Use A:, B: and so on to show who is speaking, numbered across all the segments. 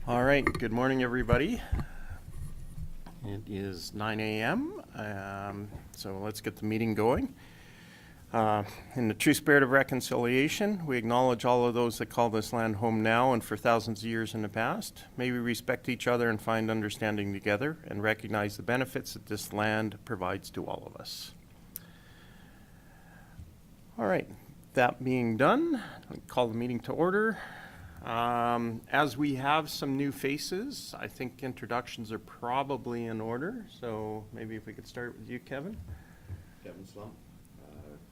A: All right, good morning, everybody. It is 9 a.m., so let's get the meeting going. In the true spirit of reconciliation, we acknowledge all of those that call this land home now and for thousands of years in the past. May we respect each other and find understanding together and recognize the benefits that this land provides to all of us. All right, that being done, I'll call the meeting to order. As we have some new faces, I think introductions are probably in order. So maybe if we could start with you, Kevin.
B: Kevin Slump,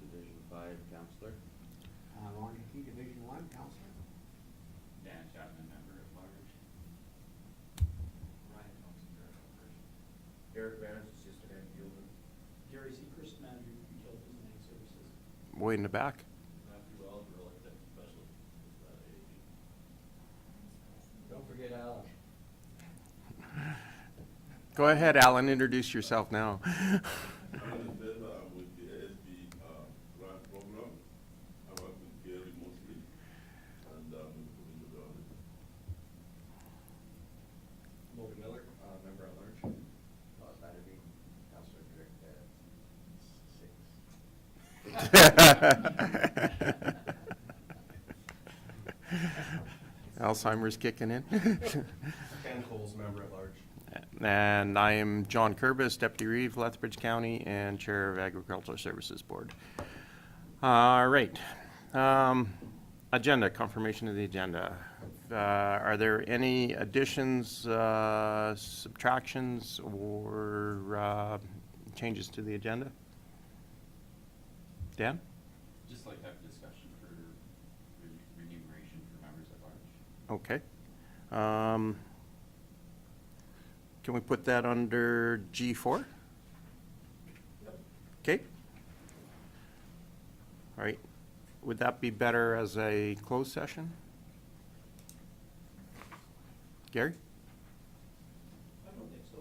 B: Division 5 Counselor.
C: Lauren Key, Division 1 Counselor.
D: Dan Chapman, Member at Large.
C: Ryan Thompson, Director.
B: Eric Barnes, Assistant Head Fielder.
C: Gary Seacrest, Manager of Utilities and Ag Services.
A: Way in the back.
D: Matthew Eldrill, Executive Specialist at that age.
C: Don't forget Alan.
A: Go ahead, Alan, introduce yourself now.
E: My name is Efetha. I'm with the ASB grant program. I work with Kuerbis mostly, and with Provincial.
B: Logan Miller, Member at Large. Saturday, Counselor Direct 6.
A: Alzheimer's kicking in.
B: Ken Coles, Member at Large.
A: And I am John Kuerbis, Deputy Reeve, Lethbridge County, and Chair of Agricultural Services Board. All right. Agenda, confirmation of the agenda. Are there any additions, subtractions, or changes to the agenda? Dan?
D: Just like to have a discussion for remuneration for members at large.
A: Okay. Can we put that under G4? Okay. All right. Would that be better as a closed session? Gary?
C: I don't think so.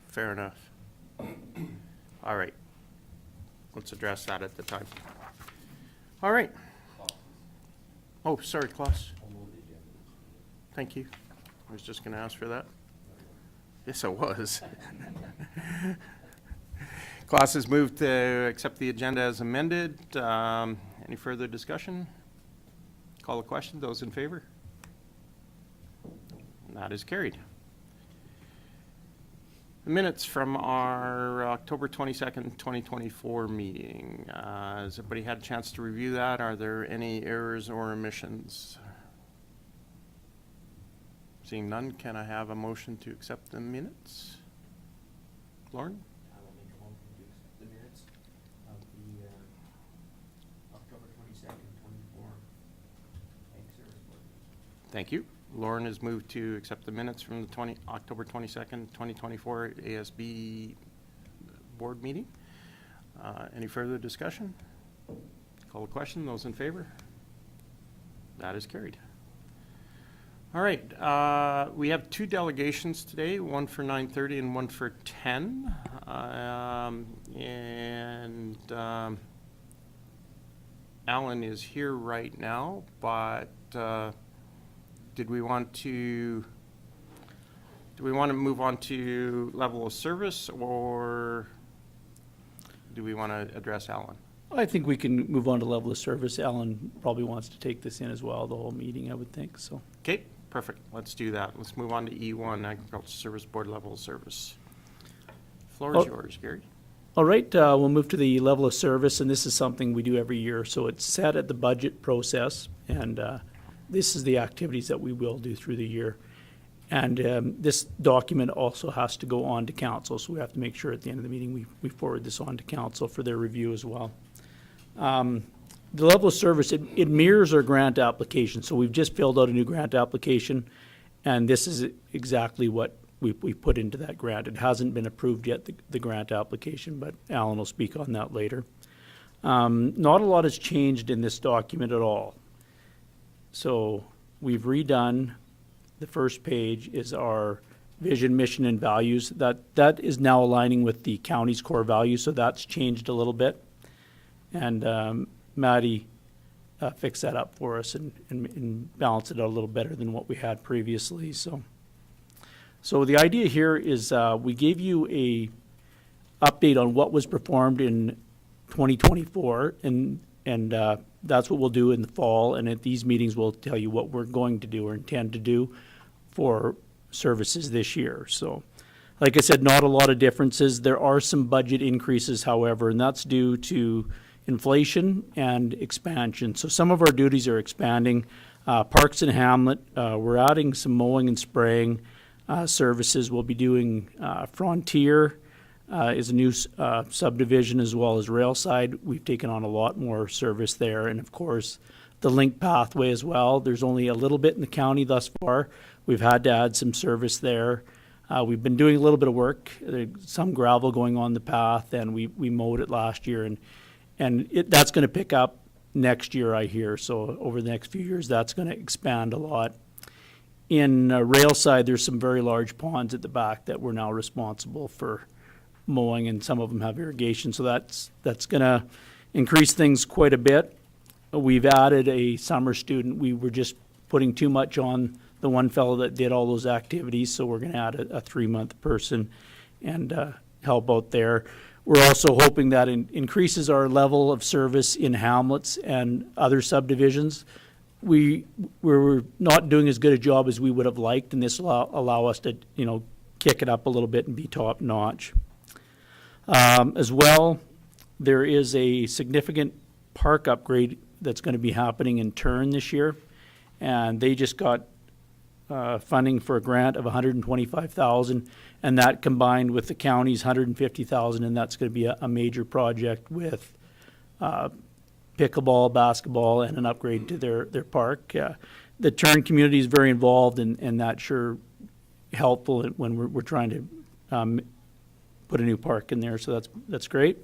A: Fair enough. All right. Let's address that at the time. All right. Oh, sorry, Klaus. Thank you. I was just going to ask for that. Yes, I was. Klaus has moved to accept the agenda as amended. Any further discussion? Call the question. Those in favor? That is carried. The minutes from our October 22nd, 2024 meeting. Has everybody had a chance to review that? Are there any errors or omissions? Seeing none, can I have a motion to accept the minutes? Lauren?
C: I will make a motion to accept the minutes of the October 22nd, 24 Ag Service Board.
A: Thank you. Lauren has moved to accept the minutes from the October 22nd, 2024 ASB board meeting. Any further discussion? Call the question. Those in favor? That is carried. All right. We have two delegations today, one for 9:30 and one for 10. Alan is here right now, but did we want to move on to level of service, or do we want to address Alan?
F: I think we can move on to level of service. Alan probably wants to take this in as well, the whole meeting, I would think, so.
A: Okay, perfect. Let's do that. Let's move on to E1, Agricultural Service Board level of service. Floor is yours, Gary.
F: All right, we'll move to the level of service, and this is something we do every year. So it's set at the budget process, and this is the activities that we will do through the year. And this document also has to go on to council, so we have to make sure at the end of the meeting we forward this on to council for their review as well. The level of service, it mirrors our grant application. So we've just filled out a new grant application, and this is exactly what we put into that grant. It hasn't been approved yet, the grant application, but Alan will speak on that later. Not a lot has changed in this document at all. So we've redone, the first page is our vision, mission, and values. That is now aligning with the county's core values, so that's changed a little bit. And Maddie fix that up for us and balance it out a little better than what we had previously. So the idea here is we gave you a update on what was performed in 2024, and that's what we'll do in the fall. And at these meetings, we'll tell you what we're going to do or intend to do for services this year. So, like I said, not a lot of differences. There are some budget increases, however, and that's due to inflation and expansion. So some of our duties are expanding. Parks and Hamlet, we're adding some mowing and spraying services. We'll be doing Frontier is a new subdivision, as well as Railside. We've taken on a lot more service there. And of course, the link pathway as well. There's only a little bit in the county thus far. We've had to add some service there. We've been doing a little bit of work, some gravel going on the path, and we mowed it last year. And that's going to pick up next year, I hear. So over the next few years, that's going to expand a lot. In Railside, there's some very large ponds at the back that we're now responsible for mowing, and some of them have irrigation. So that's going to increase things quite a bit. We've added a summer student. We were just putting too much on the one fellow that did all those activities, so we're going to add a 3-month person and help out there. We're also hoping that increases our level of service in hamlets and other subdivisions. We're not doing as good a job as we would have liked, and this will allow us to, kick it up a little bit and be top notch. As well, there is a significant park upgrade that's going to be happening in Turn this year, and they just got funding for a grant of $125,000, and that combined with the county's $150,000, and that's going to be a major project with pickleball, basketball, and an upgrade to their park. The Turn community is very involved, and that's sure helpful when we're trying to put a new park in there, so that's great.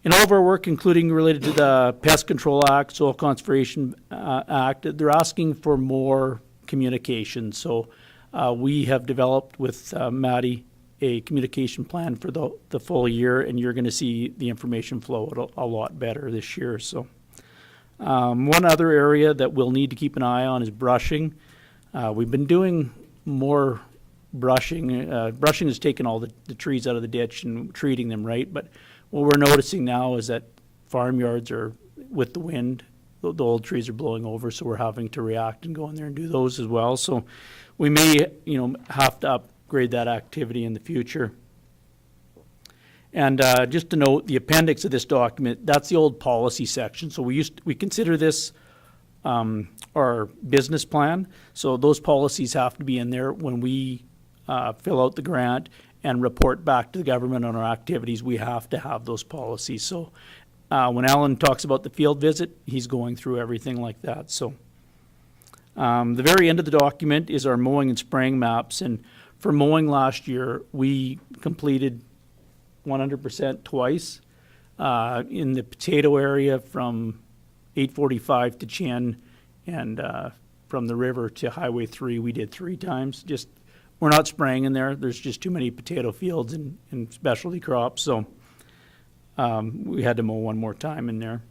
F: In all of our work, including related to the Pest Control Act, Soil Conservation Act, they're asking for more communication. So we have developed with Maddie a communication plan for the full year, and you're going to see the information flow a lot better this year. So one other area that we'll need to keep an eye on is brushing. We've been doing more brushing. Brushing has taken all the trees out of the ditch and treating them right, but what we're noticing now is that farmyards are, with the wind, the old trees are blowing over, so we're having to react and go in there and do those as well. So we may, have to upgrade that activity in the future. And just to note, the appendix of this document, that's the old policy section. So we consider this our business plan. So those policies have to be in there when we fill out the grant and report back to the government on our activities. We have to have those policies. So when Alan talks about the field visit, he's going through everything like that. So the very end of the document is our mowing and spraying maps. And for mowing last year, we completed 100% twice. In the potato area from 845 to Chin, and from the river to Highway 3, we did 3 times. We're not spraying in there. There's just too many potato fields and specialty crops, so we had to mow one more time in there.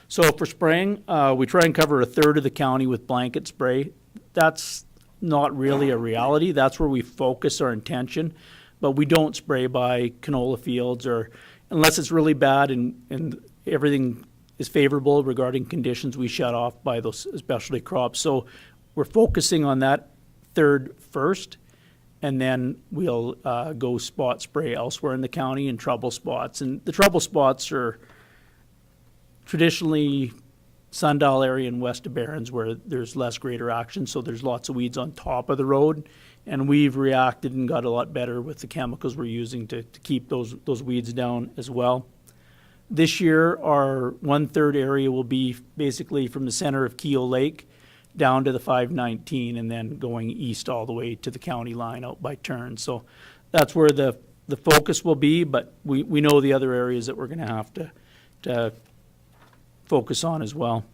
F: So for spraying, we try and cover a third of the county with blanket spray. That's not really a reality. That's where we focus our intention, but we don't spray by canola fields, or unless it's really bad and everything is favorable regarding conditions, we shut off by those specialty crops. So we're focusing on that third first, and then we'll go spot spray elsewhere in the county in trouble spots. And the trouble spots are traditionally Sundial area and west of Barrens, where there's less greater action, so there's lots of weeds on top of the road. And we've reacted and got a lot better with the chemicals we're using to keep those weeds down as well. This year, our 1/3 area will be basically from the center of Keel Lake down to the 519, and then going east all the way to the county line out by Turn. So that's where the focus will be, but we know the other areas that we're going to have to focus on as well.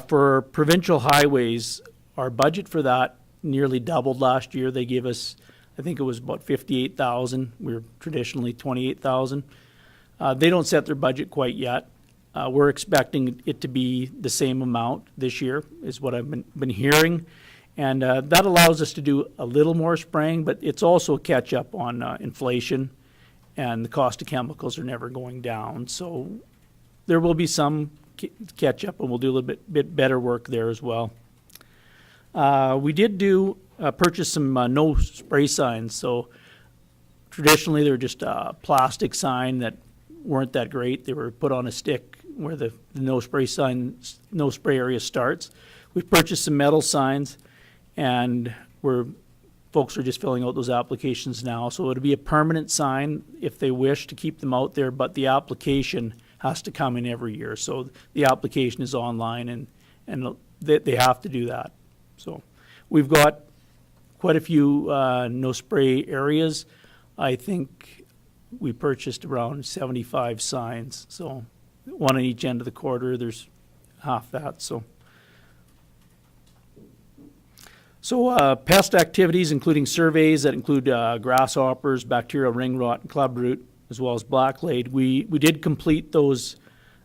F: For provincial highways, our budget for that nearly doubled last year. They gave us, I think it was about $58,000. We were traditionally $28,000. They don't set their budget quite yet. We're expecting it to be the same amount this year, is what I've been hearing. And that allows us to do a little more spraying, but it's also a catch up on inflation, and the cost of chemicals are never going down. So there will be some catch up, and we'll do a little bit better work there as well. We did purchase some no spray signs. So traditionally they're just a plastic sign that weren't that great. They were put on a stick where the no spray sign, no spray area starts. We've purchased some metal signs, and folks are just filling out those applications now. So it'll be a permanent sign if they wish to keep them out there, but the application has to come in every year. So the application is online, and they have to do that. So we've got quite a few no spray areas. I think we purchased around 75 signs. So one on each end of the quarter, there's half that. So pest activities, including surveys that include grasshoppers, bacterial ring rot, and clubroot, as well as blacklead. We did complete those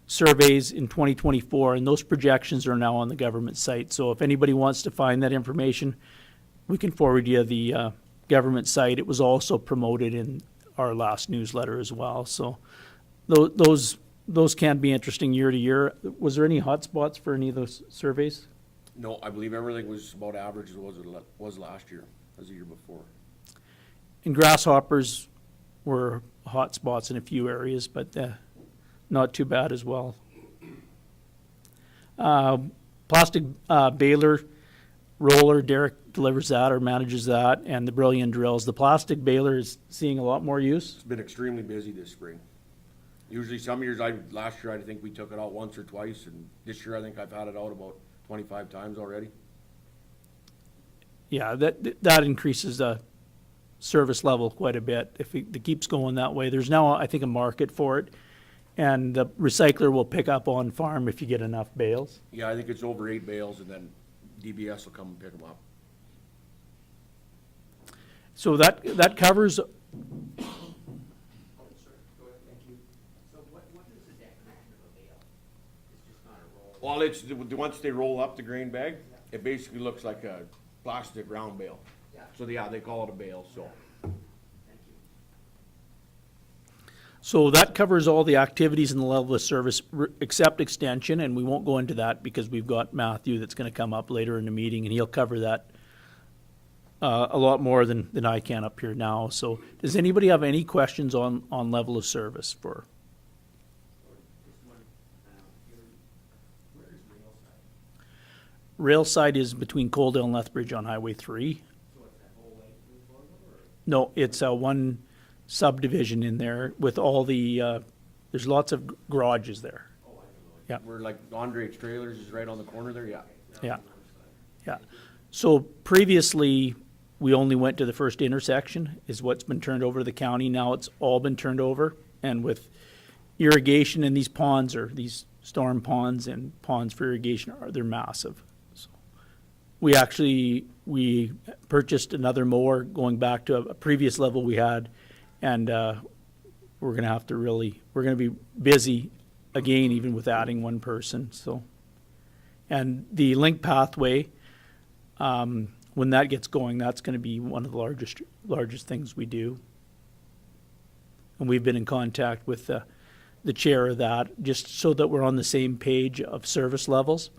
F: surveys in 2024, and those projections are now on the government site. So if anybody wants to find that information, we can forward you the government site. It was also promoted in our last newsletter as well. So those can be interesting year to year. Was there any hot spots for any of those surveys?
G: No, I believe everything was about average as was last year, as the year before.
F: And grasshoppers were hot spots in a few areas, but not too bad as well. Plastic baler roller, Derek delivers that or manages that, and the Brilliant drills. The plastic baler is seeing a lot more use.
G: It's been extremely busy this spring. Usually some years, last year I think we took it out once or twice, and this year I think I've had it out about 25 times already.
F: Yeah, that increases the service level quite a bit if it keeps going that way. There's now, I think, a market for it, and the recycler will pick up on farm if you get enough bales.
G: Yeah, I think it's over 8 bales, and then DBS will come and pick them up.
F: So that covers.
C: Oh, sorry, go ahead, thank you. So what is the definition of a bale? It's just not a roll?
G: Well, it's, once they roll up the grain bag, it basically looks like a plastic round bale.
C: Yeah.
G: So yeah, they call it a bale, so.
C: Thank you.
F: So that covers all the activities in the level of service except extension, and we won't go into that because we've got Matthew that's going to come up later in the meeting, and he'll cover that a lot more than I can up here now. So does anybody have any questions on level of service for?
C: Just one, where is rail side?
F: Railside is between Coaldale and Lethbridge on Highway 3.
C: So it's that whole length of the road, or?
F: No, it's one subdivision in there with all the, there's lots of garages there.
C: Oh, I don't know.
F: Yeah.
G: We're like Andre's Trailers is right on the corner there, yeah.
F: Yeah. Yeah. So previously, we only went to the first intersection, is what's been turned over to the county. Now it's all been turned over. And with irrigation, and these ponds are, these storm ponds and ponds for irrigation, they're massive. So we purchased another mower going back to a previous level we had, and we're going to have to we're going to be busy again, even with adding one person. So, and the link pathway, when that gets going, that's going to be one of the largest things we do. And we've been in contact with the chair of that, just so that we're on the same page of service levels.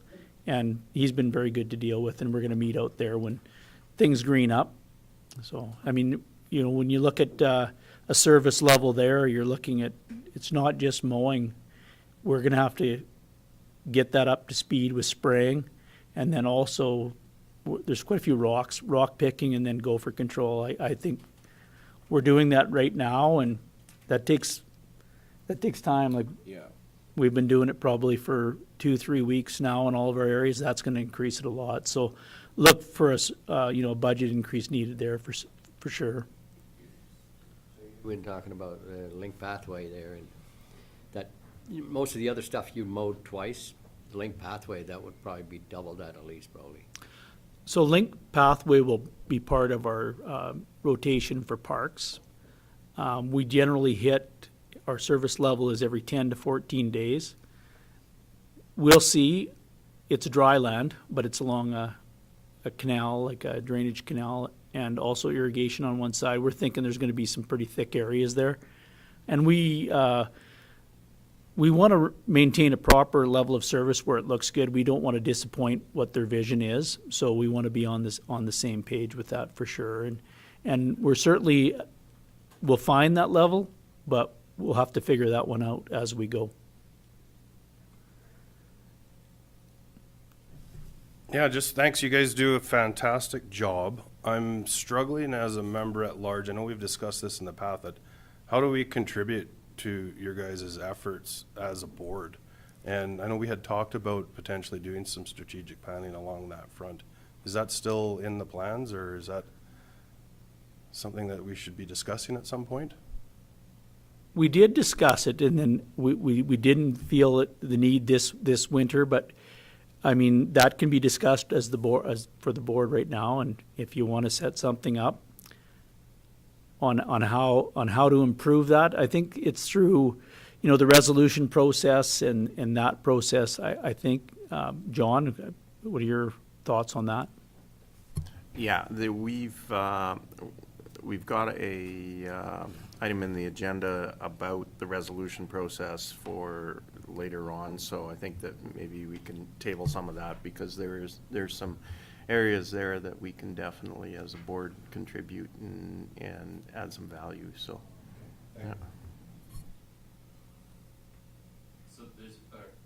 F: And he's been very good to deal with, and we're going to meet out there when things green up. So, I mean, you know, when you look at a service level there, you're looking at, it's not just mowing. We're going to have to get that up to speed with spraying, and then also there's quite a few rock picking, and then gopher control. I think we're doing that right now, and that takes time. Like,
G: Yeah.
F: we've been doing it probably for 2-3 weeks now in all of our areas. That's going to increase it a lot. So look for us, a budget increase needed there for sure.
H: We've been talking about the link pathway there, and that most of the other stuff you mowed twice. The link pathway, that would probably be double that at least, probably.
F: So link pathway will be part of our rotation for parks. We generally hit our service level is every 10 to 14 days. We'll see, it's dry land, but it's along a canal, like a drainage canal, and also irrigation on one side. We're thinking there's gonna be some pretty thick areas there. And we want to maintain a proper level of service where it looks good. We don't want to disappoint what their vision is, so we want to be on the same page with that for sure. And we're certainly, we'll find that level, but we'll have to figure that one out as we go.
I: Yeah, just thanks. You guys do a fantastic job. I'm struggling as a member at large. I know we've discussed this in the past, that how do we contribute to your guys' efforts as a board? And I know we had talked about potentially doing some strategic planning along that front. Is that still in the plans, or is that something that we should be discussing at some point?
F: We did discuss it, and then we didn't feel the need this winter, but I mean, that can be discussed as the board, as for the board right now, and if you want to set something up on how to improve that, I think it's through, you know, the resolution process and that process. I think, John, what are your thoughts on that?
A: Yeah, we've got a item in the agenda about the resolution process for later on, so I think that maybe we can table some of that, because there's some areas there that we can definitely, as a board, contribute and add some value, so, yeah.
D: So there's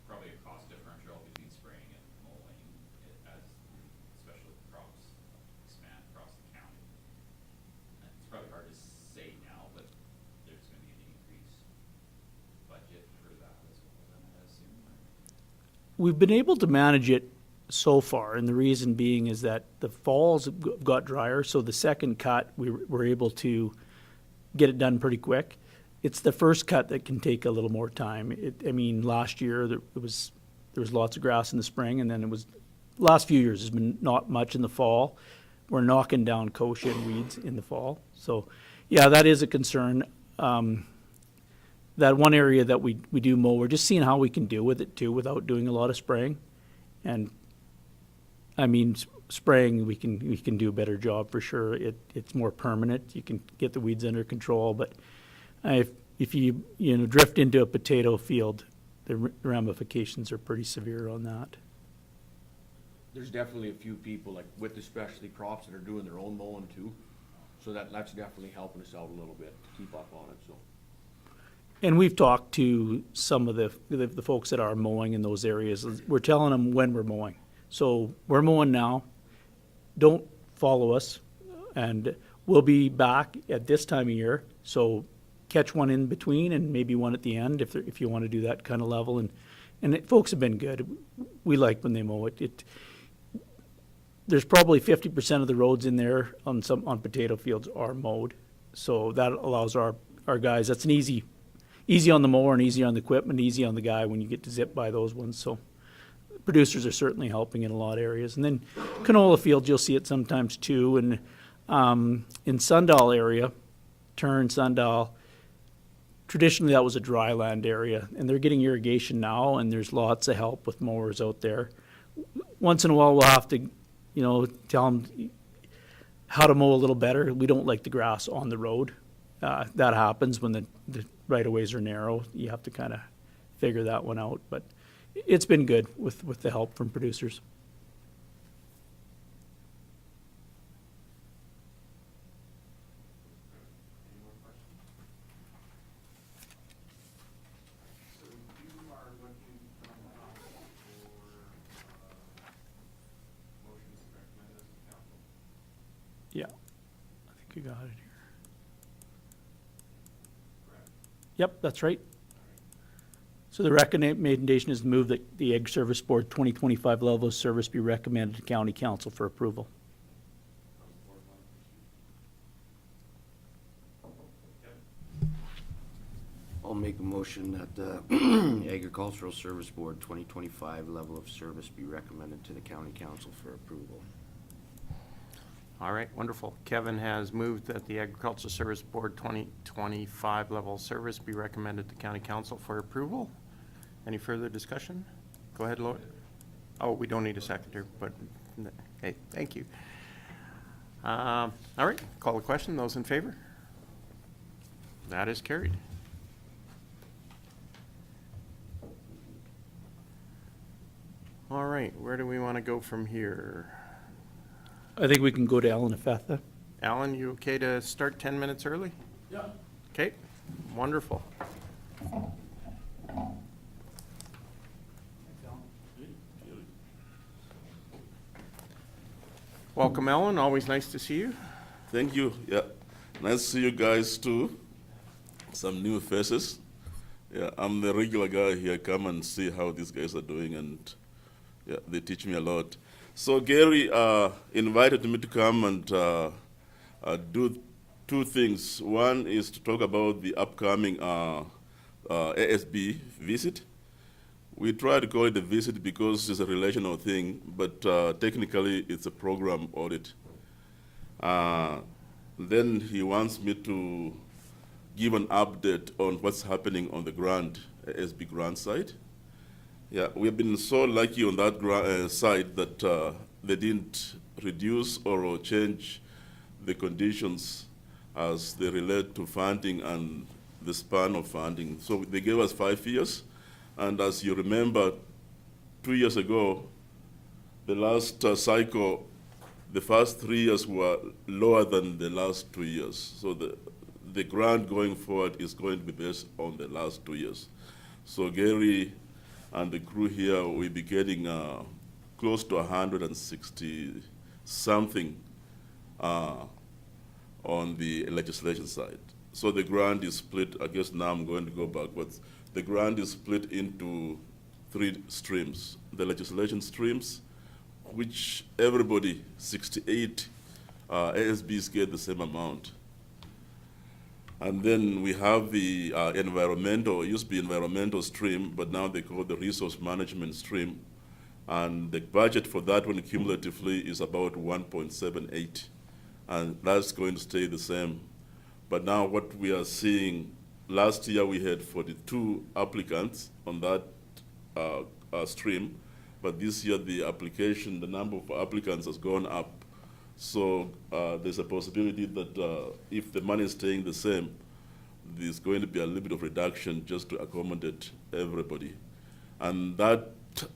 D: probably a cost differential between spraying and mowing as especially crops expand across the county. It's probably hard to say now, but there's going to be an increased budget for that as well, then I assume.
F: We've been able to manage it so far, and the reason being is that the falls got drier, so the second cut, we were able to get it done pretty quick. It's the first cut that can take a little more time. I mean, last year, there was lots of grass in the spring, and then last few years, there's been not much in the fall. We're knocking down kochia and weeds in the fall. So, yeah, that is a concern. That one area that we do mow, we're just seeing how we can deal with it too without doing a lot of spraying. And I mean, spraying, we can do a better job for sure. It's more permanent. You can get the weeds under control. But if you drift into a potato field, the ramifications are pretty severe on that.
G: There's definitely a few people, like with the specialty crops, that are doing their own mowing too. So that's definitely helping us out a little bit to keep up on it, so.
F: And we've talked to some of the folks that are mowing in those areas. We're telling them when we're mowing. So we're mowing now. Don't follow us. And we'll be back at this time of year. So catch one in between and maybe one at the end if you want to do that kind of level. And folks have been good. We like when they mow it. There's probably 50% of the roads in there on potato fields are mowed. So that allows our guys, that's an easy on the mower and easy on the equipment, easy on the guy when you get to zip by those ones. So producers are certainly helping in a lot of areas. And then canola fields, you'll see it sometimes too. And in Sundial area, Turn, Sundial, traditionally that was a dry land area. And they're getting irrigation now, and there's lots of help with mowers out there. Once in a while we'll have to, tell them how to mow a little better. We don't like the grass on the road. That happens when the right-of-ways are narrow. You have to kind of figure that one out. But it's been good with the help from producers.
D: Any more questions? So you are looking for motions recommended as a council?
F: Yeah, I think you got it here.
D: Correct.
F: Yep, that's right. So the recommendation is to move that the Ag Service Board 2025 level of service be recommended to County Council for approval.
D: How's the board want to proceed? Yep.
J: I'll make a motion that the Agricultural Service Board 2025 level of service be recommended to the County Council for approval.
A: All right, wonderful. Kevin has moved that the Agricultural Service Board 2025 level of service be recommended to County Council for approval. Any further discussion? Go ahead, Lloyd. Oh, we don't need a seconder, but, hey, thank you. All right, call the question. Those in favor? That is carried. All right, where do we want to go from here?
F: I think we can go to Alan Efetha.
A: Alan, you okay to start 10 minutes early?
G: Yeah.
A: Okay, wonderful. Welcome, Alan. Always nice to see you.
E: Thank you. Yeah, nice to see you guys too. Some new faces. Yeah, I'm the regular guy here. Come and see how these guys are doing, and yeah, they teach me a lot. So Gary invited me to come and do two things. One is to talk about the upcoming ASB visit. We try to call it a visit because it's a relational thing, but technically it's a program audit. Then he wants me to give an update on what's happening on the grant, ASB grant side. Yeah, we've been so lucky on that side that they didn't reduce or change the conditions as they relate to funding and the span of funding. So they gave us 5 years. And as you remember, 2 years ago, the last cycle, the first 3 years were lower than the last 2 years. So the grant going forward is going to be based on the last 2 years. So Gary and the crew here will be getting close to 160 something on the legislation side. So the grant is split, I guess now I'm going to go backwards. The grant is split into 3 streams. The legislation streams, which everybody, 68 ASBs get the same amount. And then we have the environmental, it used to be environmental stream, but now they call it the resource management stream. And the budget for that one cumulatively is about 1.78. And that's going to stay the same. But now what we are seeing, last year we had 42 applicants on that stream, but this year the number of applicants has gone up. So there's a possibility that if the money is staying the same, there's going to be a little bit of reduction just to accommodate everybody. And that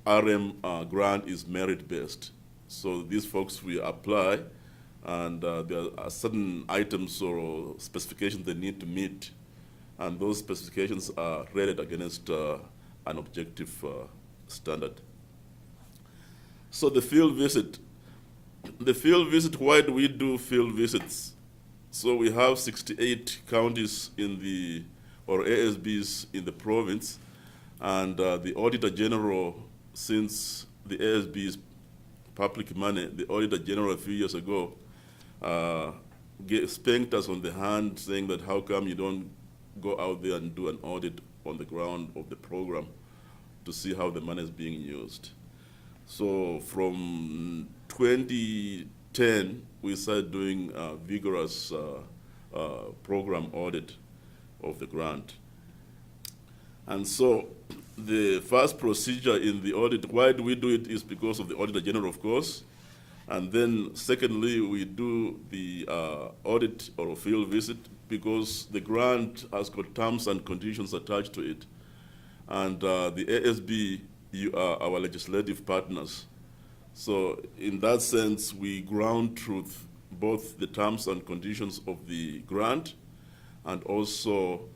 E: RM grant is merit-based. So these folks will apply, and there are certain items or specifications they need to meet, and those specifications are rated against an objective standard. So the field visit. Why do we do field visits? So we have 68 counties or ASBs in the province, and the Auditor General, since the ASB is public money, the Auditor General a few years ago spanked us on the hand saying that how come you don't go out there and do an audit on the ground of the program to see how the money is being used. So from 2010, we started doing a vigorous program audit of the grant. And so the first procedure in the audit, why do we do it, is because of the Auditor General, of course. And then secondly, we do the audit or field visit because the grant has got terms and conditions attached to it. And the ASB, you are our legislative partners. So in that sense, we ground truth both the terms and conditions of the grant, and also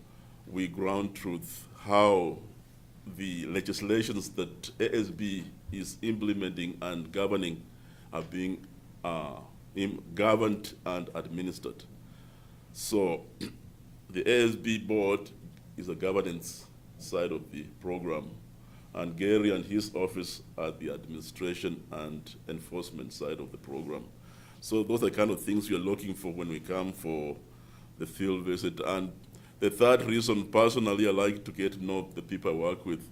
E: we ground truth how the legislations that ASB is implementing and governing are being governed and administered. So the ASB board is a governance side of the program, and Gary and his office are the administration and enforcement side of the program. So those are the kind of things we are looking for when we come for the field visit. And the third reason, personally, I like to get to know the people I work with.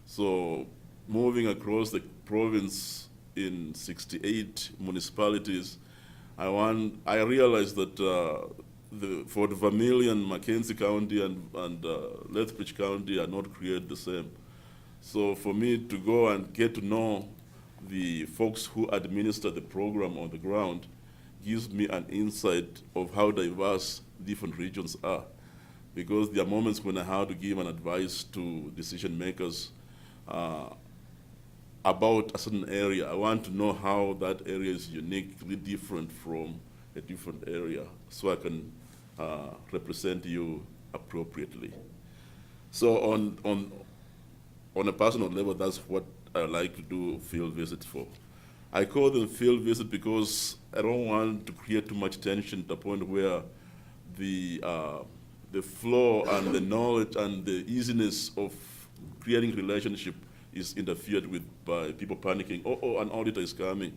E: So moving across the province in 68 municipalities, I realize that for the Vermilion, Mackenzie County, and Lethbridge County are not created the same. So for me to go and get to know the folks who administer the program on the ground gives me an insight of how diverse different regions are. Because there are moments when I have to give an advice to decision makers about a certain area. I want to know how that area is uniquely different from a different area so I can represent you appropriately. So on a personal level, that's what I like to do field visits for. I call them field visits because I don't want to create too much tension to the point where the flow and the knowledge and the easiness of creating relationship is interfered with by people panicking. Oh, an auditor is coming.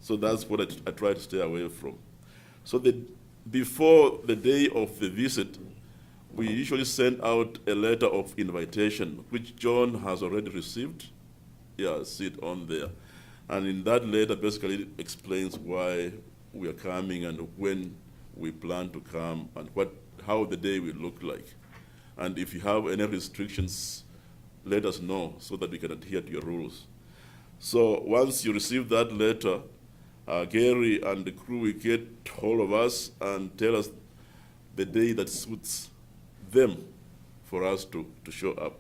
E: So that's what I try to stay away from. So before the day of the visit, we usually send out a letter of invitation, which John has already received. Yeah, see it on there. And in that letter, basically it explains why we are coming and when we plan to come and how the day will look like. And if you have any restrictions, let us know so that we can adhere to your rules. So once you receive that letter, Gary and the crew will get hold of us and tell us the day that suits them for us to show up.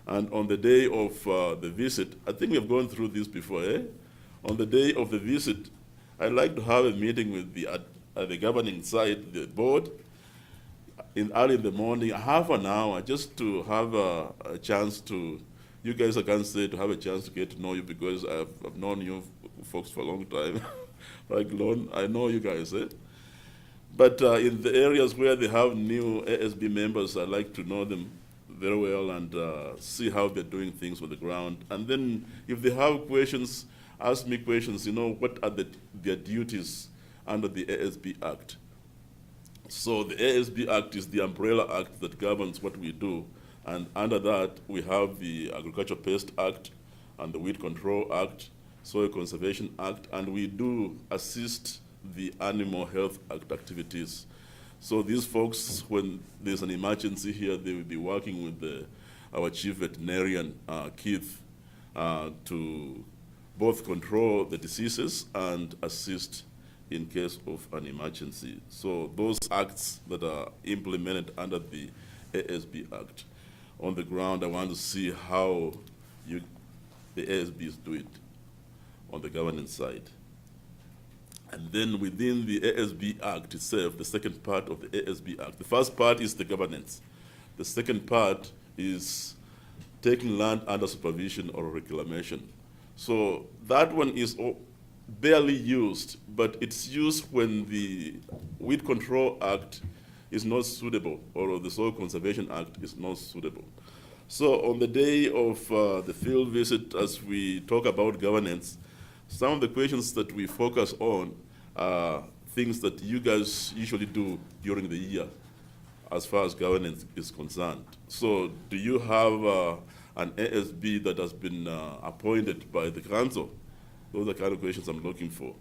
E: And on the day of the visit, I think we've gone through this before, eh? On the day of the visit, I'd like to have a meeting with the governing side, the board, early in the morning, half an hour, just to have a chance to, you guys I can say, to have a chance to get to know you because I've known you folks for a long time. I know you guys, eh? But in the areas where they have new ASB members, I like to know them very well and see how they're doing things on the ground. And then if they have questions, ask me questions, what are their duties under the ASB Act. So the ASB Act is the umbrella act that governs what we do. And under that, we have the Agricultural Pest Act and the Weed Control Act, Soil Conservation Act, and we do assist the Animal Health Act activities. So these folks, when there's an emergency here, they will be working with our chief veterinarian, Keith, to both control the diseases and assist in case of an emergency. So those acts that are implemented under the ASB Act, on the ground, I want to see how the ASBs do it on the governance side. And then within the ASB Act itself, the second part of the ASB Act, the first part is the governance. The second part is taking land under supervision or reclamation. So that one is barely used, but it's used when the Weed Control Act is not suitable or the Soil Conservation Act is not suitable. So on the day of the field visit, as we talk about governance, some of the questions that we focus on are things that you guys usually do during the year as far as governance is concerned. So do you have an ASB that has been appointed by the council? Those are the kind of questions I'm looking for.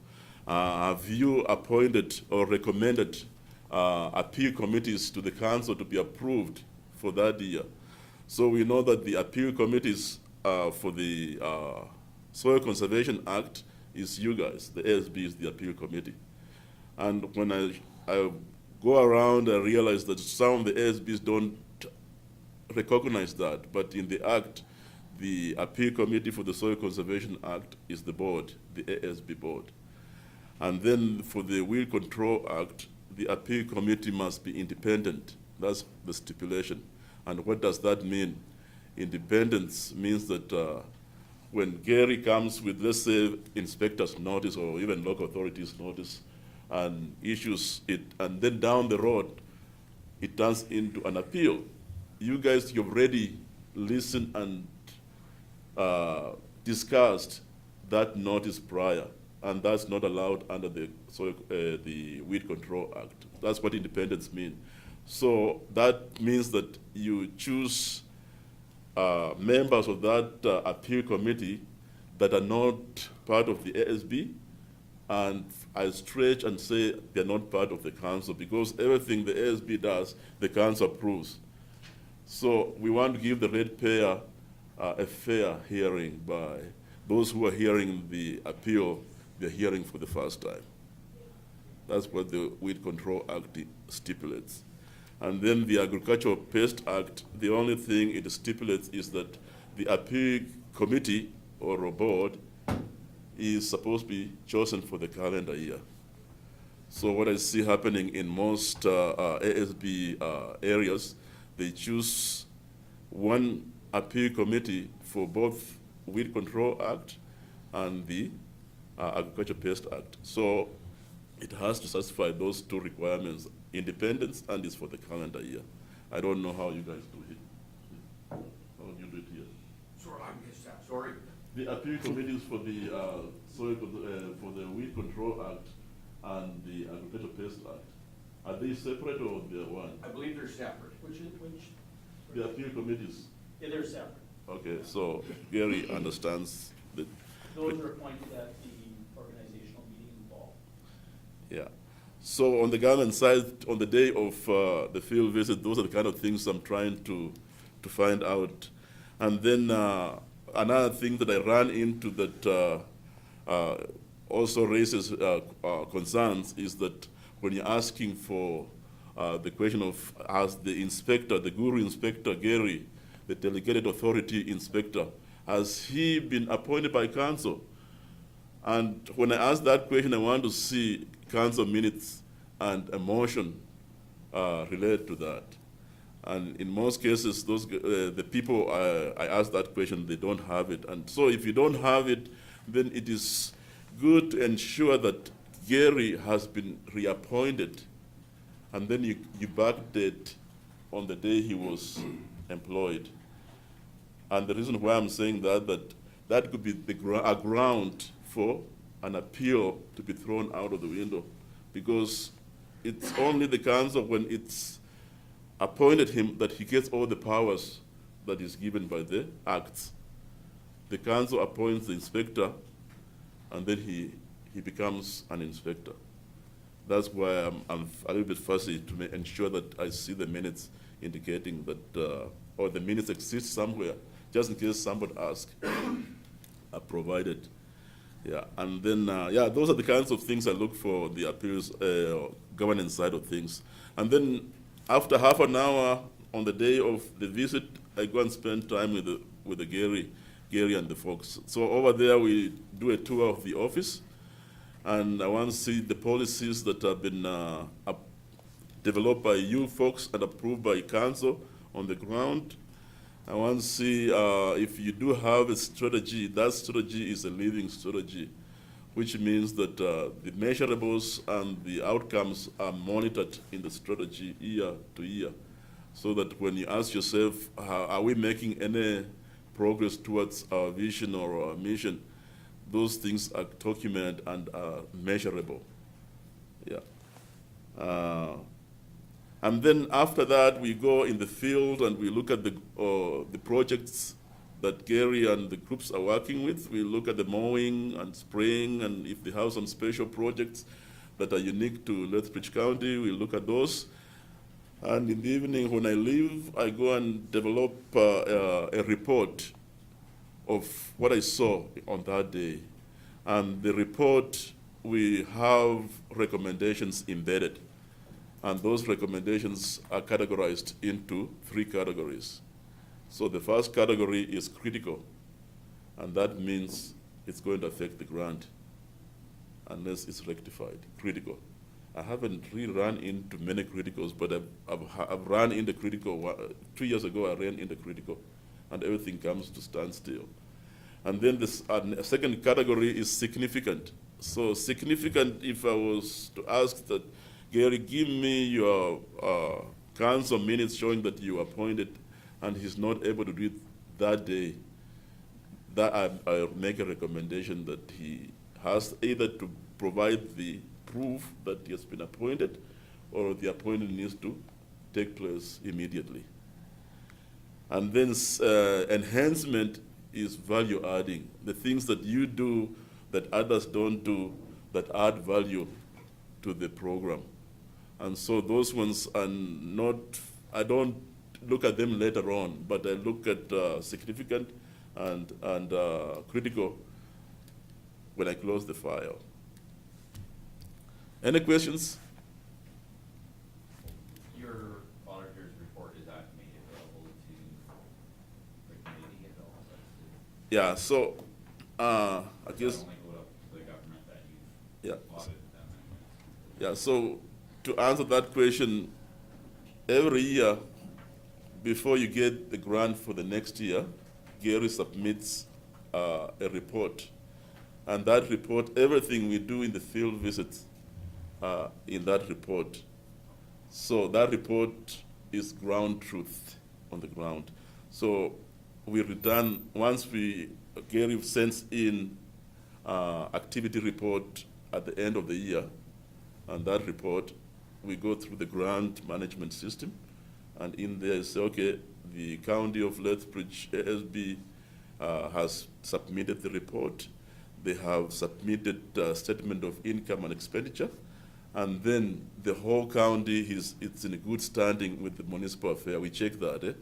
E: Have you appointed or recommended appeal committees to the council to be approved for that year? So we know that the appeal committees for the Soil Conservation Act is you guys. The ASB is the appeal committee. And when I go around, I realize that some of the ASBs don't recognize that, but in the Act, the appeal committee for the Soil Conservation Act is the board, the ASB board. And then for the Weed Control Act, the appeal committee must be independent. That's the stipulation. And what does that mean? Independence means that when Gary comes with, let's say, inspector's notice or even local authorities notice and issues it, and then down the road, it turns into an appeal. You guys, you've already listened and discussed that notice prior, and that's not allowed under the Weed Control Act. That's what independence means. So that means that you choose members of that appeal committee that are not part of the ASB, and I stretch and say they're not part of the council because everything the ASB does, the council approves. So we want to give the ratepayer a fair hearing by those who are hearing the appeal, they're hearing for the first time. That's what the Weed Control Act stipulates. And then the Agricultural Pest Act, the only thing it stipulates is that the appeal committee or a board is supposed to be chosen for the calendar year. So what I see happening in most ASB areas, they choose one appeal committee for both Weed Control Act and the Agricultural Pest Act. So it has to satisfy those two requirements, independence and it's for the calendar year. I don't know how you guys do it. How do you do it here?
G: Sorry, I missed that, sorry.
E: The appeal committees for the for the Weed Control Act and the Agricultural Pest Act, are they separate or they're one?
G: I believe they're separate.
C: Which?
E: The appeal committees.
C: Yeah, they're separate.
E: Okay, so Gary understands that.
C: Those are appointed at the organizational meeting in fall.
E: Yeah. So on the government side, on the day of the field visit, those are the kind of things I'm trying to find out. And then another thing that I ran into that also raises concerns is that when you're asking for the question of, as the inspector, the guru inspector, Gary, the delegated authority inspector, has he been appointed by council? And when I ask that question, I want to see council minutes and a motion related to that. And in most cases, those the people I ask that question, they don't have it. And so if you don't have it, then it is good to ensure that Gary has been reappointed, and then you backdate on the day he was employed. And the reason why I'm saying that could be a ground for an appeal to be thrown out of the window, because it's only the council when it's appointed him that he gets all the powers that is given by the acts. The council appoints the inspector, and then he becomes an inspector. That's why I'm a little bit fussy to ensure that I see the minutes indicating that, or the minutes exist somewhere, just in case somebody asks, are provided. Yeah, and then, yeah, those are the kinds of things I look for, the appeals, governance side of things. And then after half an hour on the day of the visit, I go and spend time with the Gary and the folks. So over there, we do a tour of the office, and I want to see the policies that have been developed by you folks and approved by council on the ground. I want to see if you do have a strategy, that strategy is a living strategy, which means that the measurables and the outcomes are monitored in the strategy year to year, so that when you ask yourself, are we making any progress towards our vision or our mission, those things are documented and are measurable. Yeah. And then after that, we go in the field and we look at the projects that Gary and the groups are working with. We look at the mowing and spraying, and if they have some special projects that are unique to Lethbridge County, we look at those. And in the evening, when I leave, I go and develop a report of what I saw on that day. And the report, we have recommendations embedded. And those recommendations are categorized into 3 categories. So the first category is critical, and that means it's going to affect the grant unless it's rectified. Critical. I haven't really run into many criticals, but I've run into critical. 2 years ago, I ran into critical, and everything comes to standstill. And then this second category is significant. So significant, if I was to ask that, Gary, give me your council minutes showing that you appointed and he's not able to do it that day, that I make a recommendation that he has either to provide the proof that he has been appointed, or the appointment needs to take place immediately. And then enhancement is value adding. The things that you do that others don't do, that add value to the program. And so those ones are not, I don't look at them later on, but I look at significant and critical when I close the file. Any questions?
D: Your auditor's report, is that made available to the committee at all?
E: Yeah, so I guess,
D: Only go up to the government that
E: yeah.
D: you've audited them anyways.
E: Yeah, so to answer that question, every year, before you get the grant for the next year, Gary submits a report. And that report, everything we do in the field visits, in that report. So that report is ground truth on the ground. So we return, once Gary sends in activity report at the end of the year, and that report, we go through the grant management system, and in there you say, okay, the County of Lethbridge ASB has submitted the report. They have submitted a statement of income and expenditure, and then the whole county it's in a good standing with the municipal affair. We check that,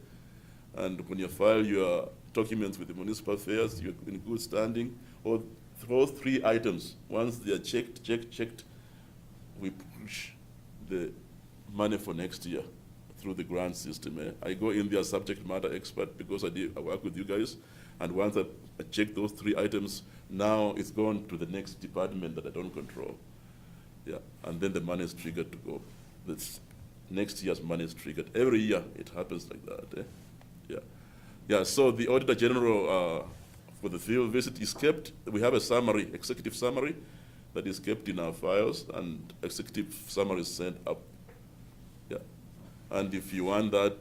E: and when you file your documents with the municipal affairs, you're in good standing. Or those 3 items, once they are checked, we push the money for next year through the grant system. I go in there as subject matter expert because I work with you guys, and once I check those 3 items, now it's gone to the next department that I don't control. Yeah, and then the money is triggered to go. This next year's money is triggered. Every year it happens like that. Yeah, yeah. So the Auditor General for the field visit is kept. We have a summary, executive summary, that is kept in our files, and executive summary is sent up. Yeah, and if you want that,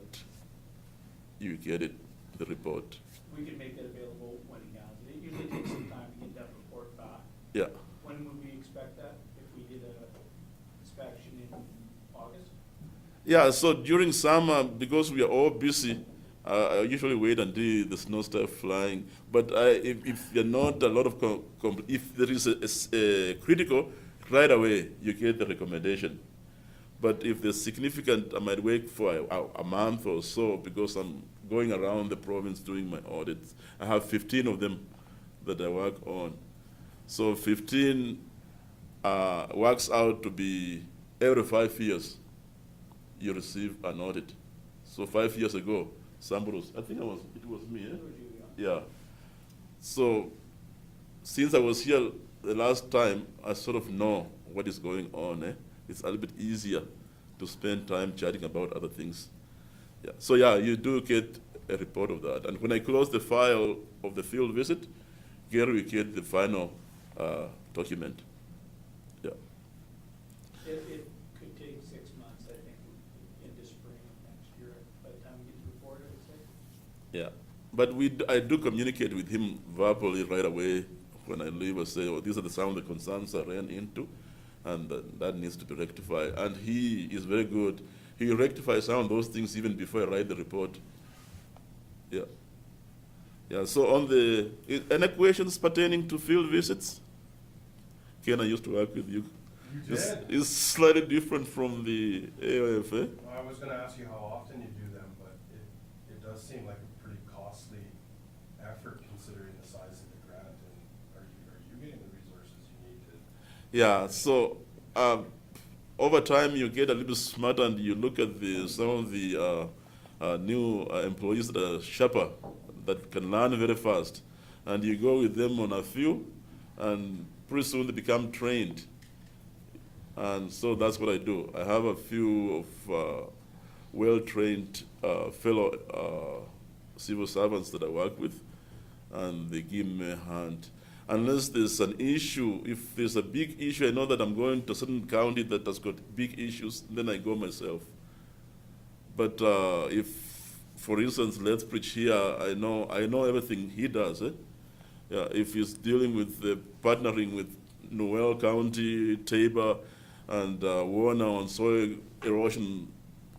E: you get it, the report.
F: We can make it available when he has it. It usually takes some time to get that report back.
E: Yeah.
F: When would we expect that, if we did a inspection in August?
E: Yeah, so during summer, because we are all busy, I usually wait until the snow starts flying. But if you're not a lot of, if there is a critical, right away you get the recommendation. But if there's significant, I might wait for a month or so because I'm going around the province doing my audits. I have 15 of them that I work on. So 15 works out to be every 5 years you receive an audit. So 5 years ago, somebody was, I think it was me, Yeah. So since I was here the last time, I sort of know what is going on. It's a little bit easier to spend time chatting about other things. Yeah. So yeah, you do get a report of that. And when I close the file of the field visit, Gary will get the final document. Yeah.
F: It could take 6 months, I think, into spring of next year, by the time we get the report, I would say.
E: Yeah, but I do communicate with him verbally right away when I leave. I say, oh, these are some of the concerns I ran into, and that needs to be rectified. And he is very good. He rectifies some of those things even before I write the report. Yeah. Yeah, so on any questions pertaining to field visits? Ken, I used to work with you.
I: You did?
E: It's slightly different from the AOF,
I: I was gonna ask you how often you do them, but it does seem like a pretty costly effort considering the size of the grant, and are you getting the resources you need to?
E: Yeah, so over time you get a little smarter and you look at some of the new employees that are sharper, that can learn very fast, and you go with them on a few, and pretty soon they become trained. And so that's what I do. I have a few of well-trained fellow civil servants that I work with, and they give me a hand. Unless there's an issue, if there's a big issue, I know that I'm going to a certain county that has got big issues, then I go myself. But if, for instance, Lethbridge here, I know everything he does. Yeah, if he's dealing with partnering with Noel County, Tabor, and Warner on soil erosion,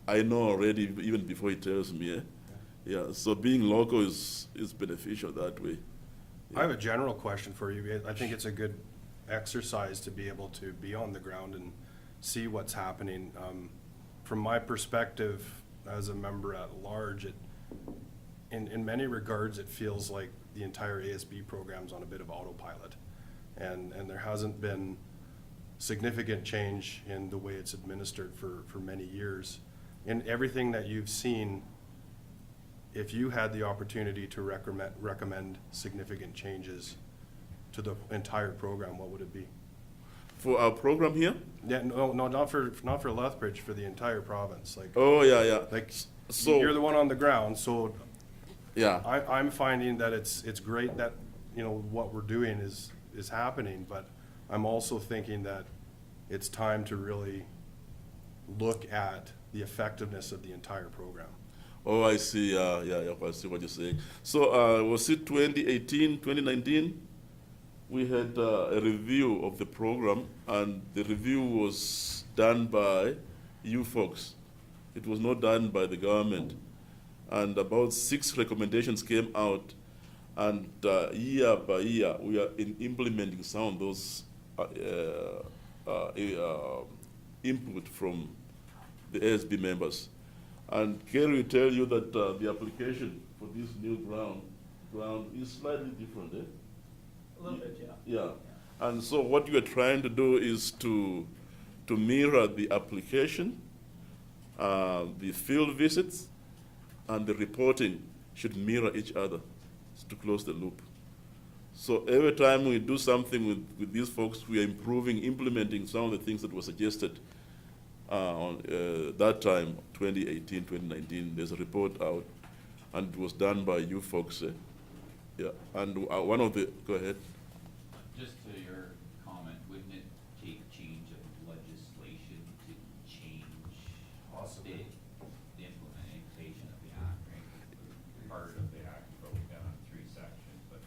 E: I know already even before he tells me. Yeah, so being local is beneficial that way.
I: I have a general question for you. I think it's a good exercise to be able to be on the ground and see what's happening. From my perspective as a member at large, in many regards, it feels like the entire ASB program's on a bit of autopilot. And there hasn't been significant change in the way it's administered for many years. In everything that you've seen, if you had the opportunity to recommend significant changes to the entire program, what would it be?
E: For our program here?
I: Yeah, no, not for Lethbridge, for the entire province. Like,
E: Oh, yeah, yeah.
I: like
E: So-
I: you're the one on the ground, so
E: Yeah.
I: I'm finding that it's great that, you know, what we're doing is happening, but I'm also thinking that it's time to really look at the effectiveness of the entire program.
E: Oh, I see. Yeah, I see what you're saying. So, was it 2018, 2019? We had a review of the program, and the review was done by you folks. It was not done by the government. And about 6 recommendations came out, and year by year, we are implementing some of those input from the ASB members. And can we tell you that the application for this new ground is slightly different, eh?
F: A little bit, yeah.
E: Yeah. And so what you are trying to do is to mirror the application, the field visits, and the reporting should mirror each other to close the loop. So every time we do something with these folks, we are improving, implementing some of the things that were suggested on that time, 2018, 2019. There's a report out, and it was done by you folks. Yeah, and one of the, go ahead.
D: Just to your comment, wouldn't it take change of legislation to change the implementation of the act, right? Part of the act broken down in 3 sections, but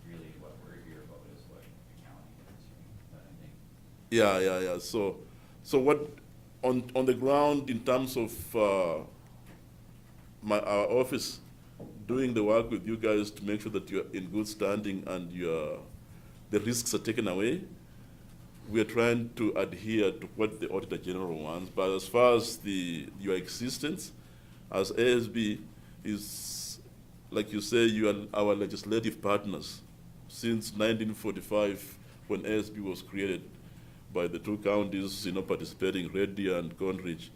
D: really what we're here about is what the county is, but I think.
E: Yeah. So what on the ground in terms of our office doing the work with you guys to make sure that you're in good standing and the risks are taken away, we are trying to adhere to what the Auditor General wants. But as far as your existence as ASB is, like you say, you are our legislative partners since 1945 when ASB was created by the 2 counties, participating, Red Deer and Conridge.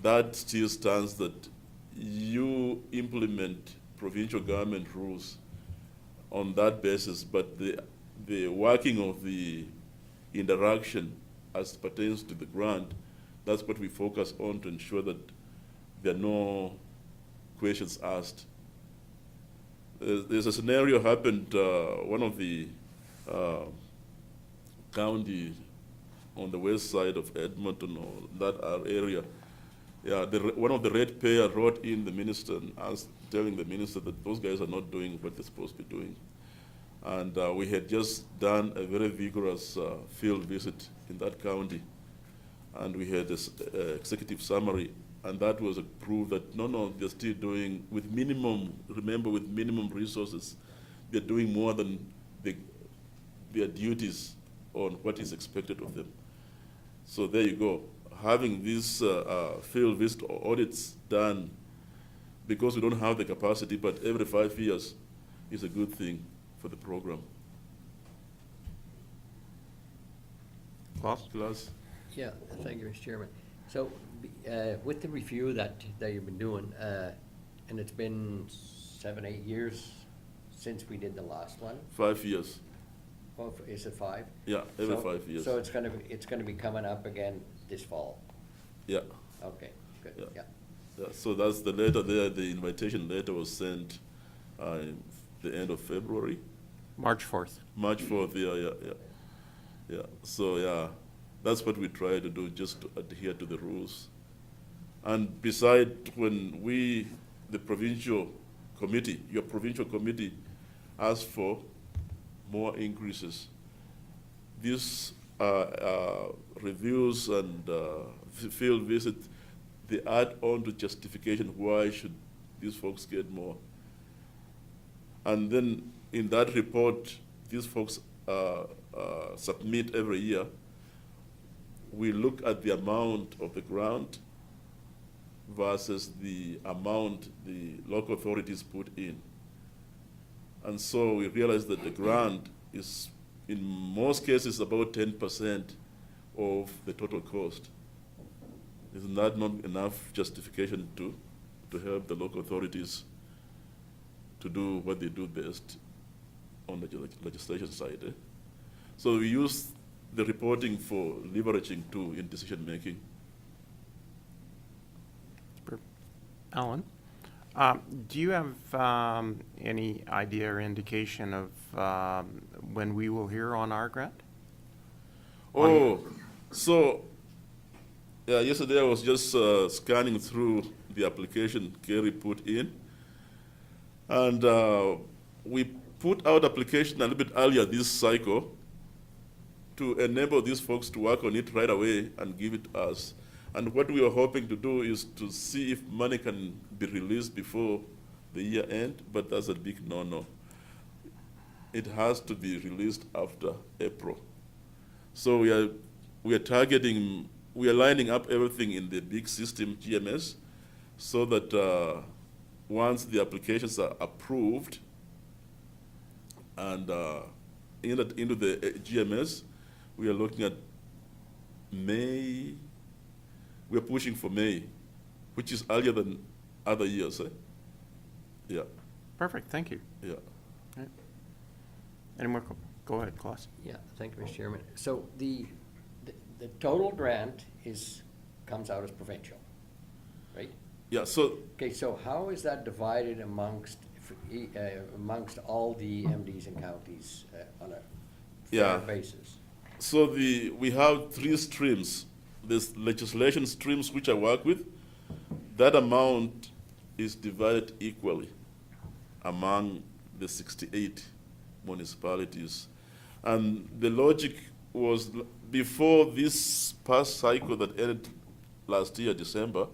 E: That still stands, that you implement provincial government rules on that basis, but the working of the interaction as pertains to the grant, that's what we focus on to ensure that there are no questions asked. There's a scenario happened, one of the county on the west side of Edmonton or that area, yeah, one of the ratepayer wrote in the minister and telling the minister that those guys are not doing what they're supposed to be doing. And we had just done a very vigorous field visit in that county, and we had this executive summary, and that was a proof that no, they're still doing with minimum resources, they're doing more than their duties on what is expected of them. So there you go. Having these field visit audits done, because we don't have the capacity, but every 5 years is a good thing for the program. Klaus?
H: Yeah, thank you, Mr. Chairman. So, with the review that you've been doing, and it's been 7, 8 years since we did the last one.
E: 5 years.
H: Oh, is it 5?
E: Yeah, every 5 years.
H: So it's gonna be coming up again this fall?
E: Yeah.
H: Okay, good, yeah.
E: Yeah, so that's the letter there. The invitation letter was sent the end of February.
A: March 4th.
E: March 4th, yeah. So, yeah, that's what we try to do, just to adhere to the rules. And besides, when the provincial committee, your provincial committee asked for more increases, these reviews and field visits, they add on to justification why should these folks get more. And then in that report, these folks submit every year, we look at the amount of the grant versus the amount the local authorities put in. And so we realize that the grant is, in most cases, about 10% of the total cost. Is that not enough justification to help the local authorities to do what they do best on the legislation side? So we use the reporting for leveraging too in decision making.
A: Alan, do you have any idea or indication of when we will hear on our grant?
E: Oh, so yesterday I was just scanning through the application Kerry put in, and we put out application a little bit earlier this cycle to enable these folks to work on it right away and give it to us. And what we are hoping to do is to see if money can be released before the year end, but that's a big no-no. It has to be released after April. So we are targeting, we are lining up everything in the big system, GMS, so that once the applications are approved and into the GMS, we are looking at May. We are pushing for May, which is earlier than other years. Yeah.
A: Perfect, thank you.
E: Yeah.
A: Right. Any more? Go ahead, Klaus.
H: Yeah, thank you, Mr. Chairman. So the total grant comes out as provincial, right?
E: Yeah. So
H: Okay, so how is that divided amongst all the MDs and counties on a fair
E: Yeah.
H: basis?
E: So we have three streams. There's legislation streams which I work with. That amount is divided equally among the 68 municipalities. And the logic was, before this past cycle that ended last year, December,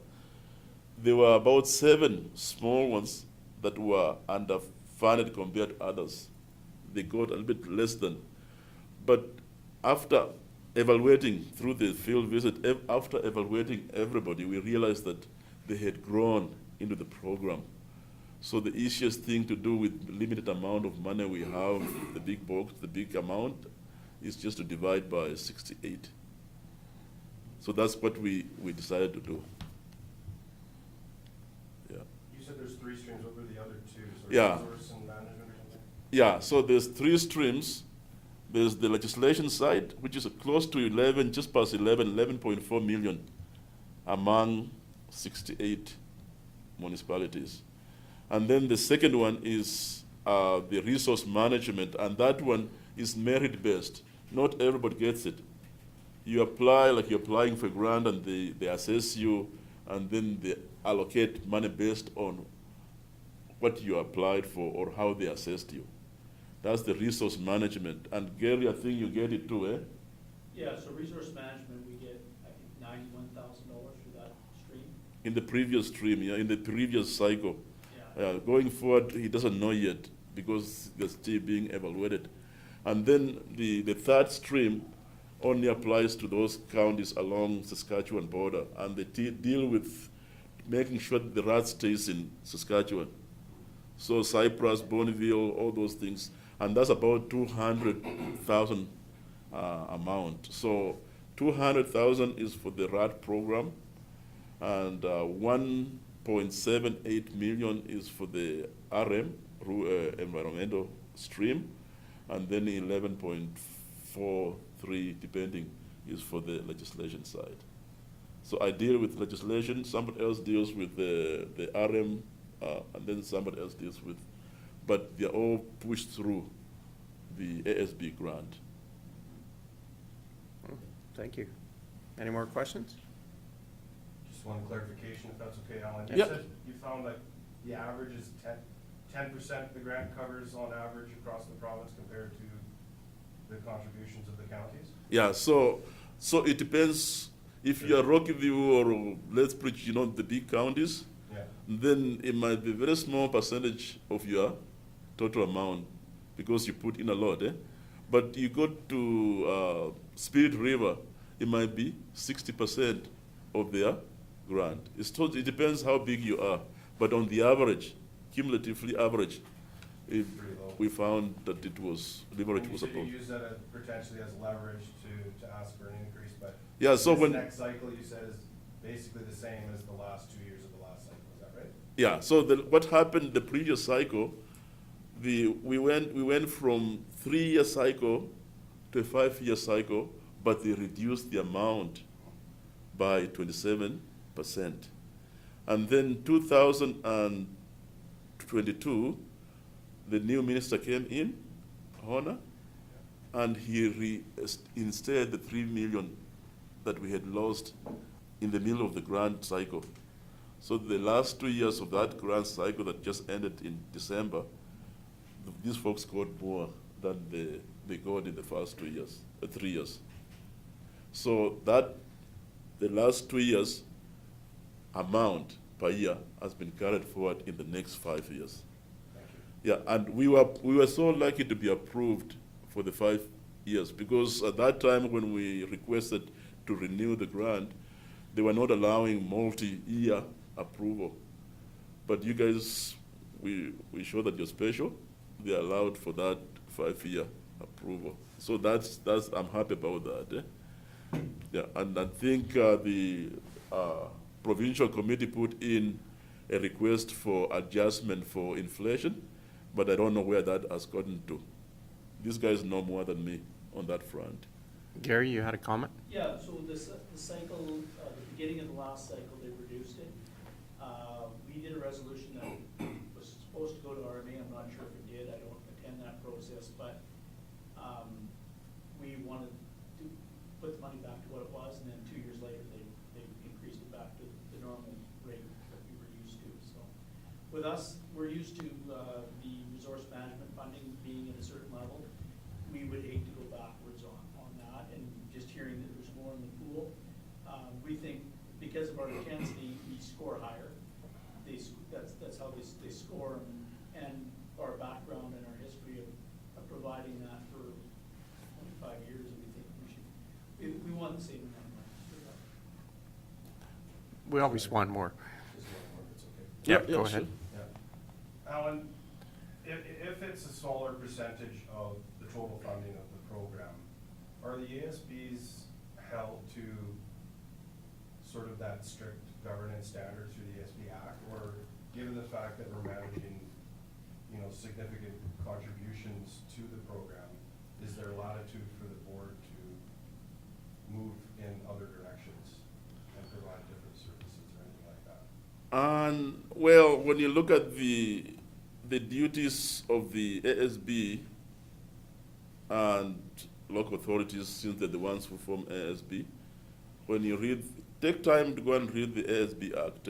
E: there were about 7 small ones that were underfunded compared to others. They got a little bit less than. But after evaluating through the field visit, after evaluating everybody, we realized that they had grown into the program. So the easiest thing to do with limited amount of money we have, the big box, the big amount, is just to divide by 68. So that's what we decided to do. Yeah.
I: You said there's 3 streams, what were the other 2? So
E: Yeah.
I: Resource and management or something?
E: Yeah, so there's 3 streams. There's the legislation side, which is close to 11, just past 11.4 million among 68 municipalities. And then the second one is the resource management, and that one is merit-based. Not everybody gets it. You apply like you're applying for a grant, and they assess you, and then they allocate money based on what you applied for or how they assessed you. That's the resource management. And Gary, I think you get it too, eh?
F: Yeah, so resource management, we get, I think, $91,000 for that stream.
E: In the previous stream, yeah, in the previous cycle.
F: Yeah.
E: Going forward, he doesn't know yet because they're still being evaluated. And then the third stream only applies to those counties along Saskatchewan border, and they deal with making sure that the rat stays in Saskatchewan. So Cyprus, Bonneville, all those things. And that's about 200,000 amount. So 200,000 is for the RAD program, and 1.78 million is for the RM, environmental stream, and then 11.43, depending, is for the legislation side. So I deal with legislation, somebody else deals with the RM, and then somebody else deals with, but they're all pushed through the ASB grant.
A: Thank you. Any more questions?
I: Just one clarification, if that's okay, Alan. You
E: Yeah.
I: said you found that the average is 10% the grant covers on average across the province compared to the contributions of the counties?
E: Yeah, so it depends. If you're Rockview or Lethbridge, the big counties,
I: Yeah.
E: then it might be a very small percentage of your total amount because you put in a lot, eh? But you go to Spirit River, it might be 60% of their grant. It depends how big you are, but on the average, cumulatively average,
I: Pretty low.
E: we found that leverage
B: And
E: was
B: you said you
E: above.
B: use that as potentially as leverage to ask for an increase, but
E: Yeah, so
B: this
E: when,
B: next cycle you said is basically the same as the last 2 years of the last cycle, is that right?
E: yeah, so what happened the previous cycle, we went from 3-year cycle to a 5-year cycle, but they reduced the amount by 27%. And then 2022, the new minister came in, Honor, and he instead the 3 million that we had lost in the middle of the grant cycle. So the last 2 years of that grant cycle that just ended in December, these folks got more than they got in the first 3 years. So that, the last 2 years amount per year has been carried forward in the next 5 years.
B: Thank you.
E: Yeah, and we were so lucky to be approved for the 5 years, because at that time when we requested to renew the grant, they were not allowing multi-year approval. But you guys, we show that you're special. They allowed for that 5-year approval. So that's I'm happy about that. Eh? Yeah, and I think the provincial committee put in a request for adjustment for inflation, but I don't know where that has gotten to. These guys know more than me on that front.
A: Gary, you had a comment?
F: Yeah, so the cycle, the beginning of the last cycle, they reduced it. We did a resolution that was supposed to go to RMA, I'm not sure if it did, I don't attend that process, but we wanted to put the money back to what it was, and then 2 years later, they increased it back to the normal rate that we were used to, so. With us, we're used to the resource management funding being at a certain level. We would hate to go backwards on that, and just hearing that there's more in the pool. We think because of our intensity, we score higher. That's how they score, and our background and our history of providing that for 25 years, and we think we want the same amount of money.
A: We always want more.
B: Just one more, if it's okay.
A: Yeah, go
E: sure.
A: ahead.
B: Yeah. Alan, if it's a smaller percentage of the total funding of the program, are the ASBs held to sort of that strict governance standard through the ASB Act, or given the fact that we're managing, significant contributions to the program, is there latitude for the board to move in other directions and provide different services or anything like that?
E: And well, when you look at the duties of the ASB and local authorities, since they're the ones who form ASB, when you take time to go and read the ASB Act,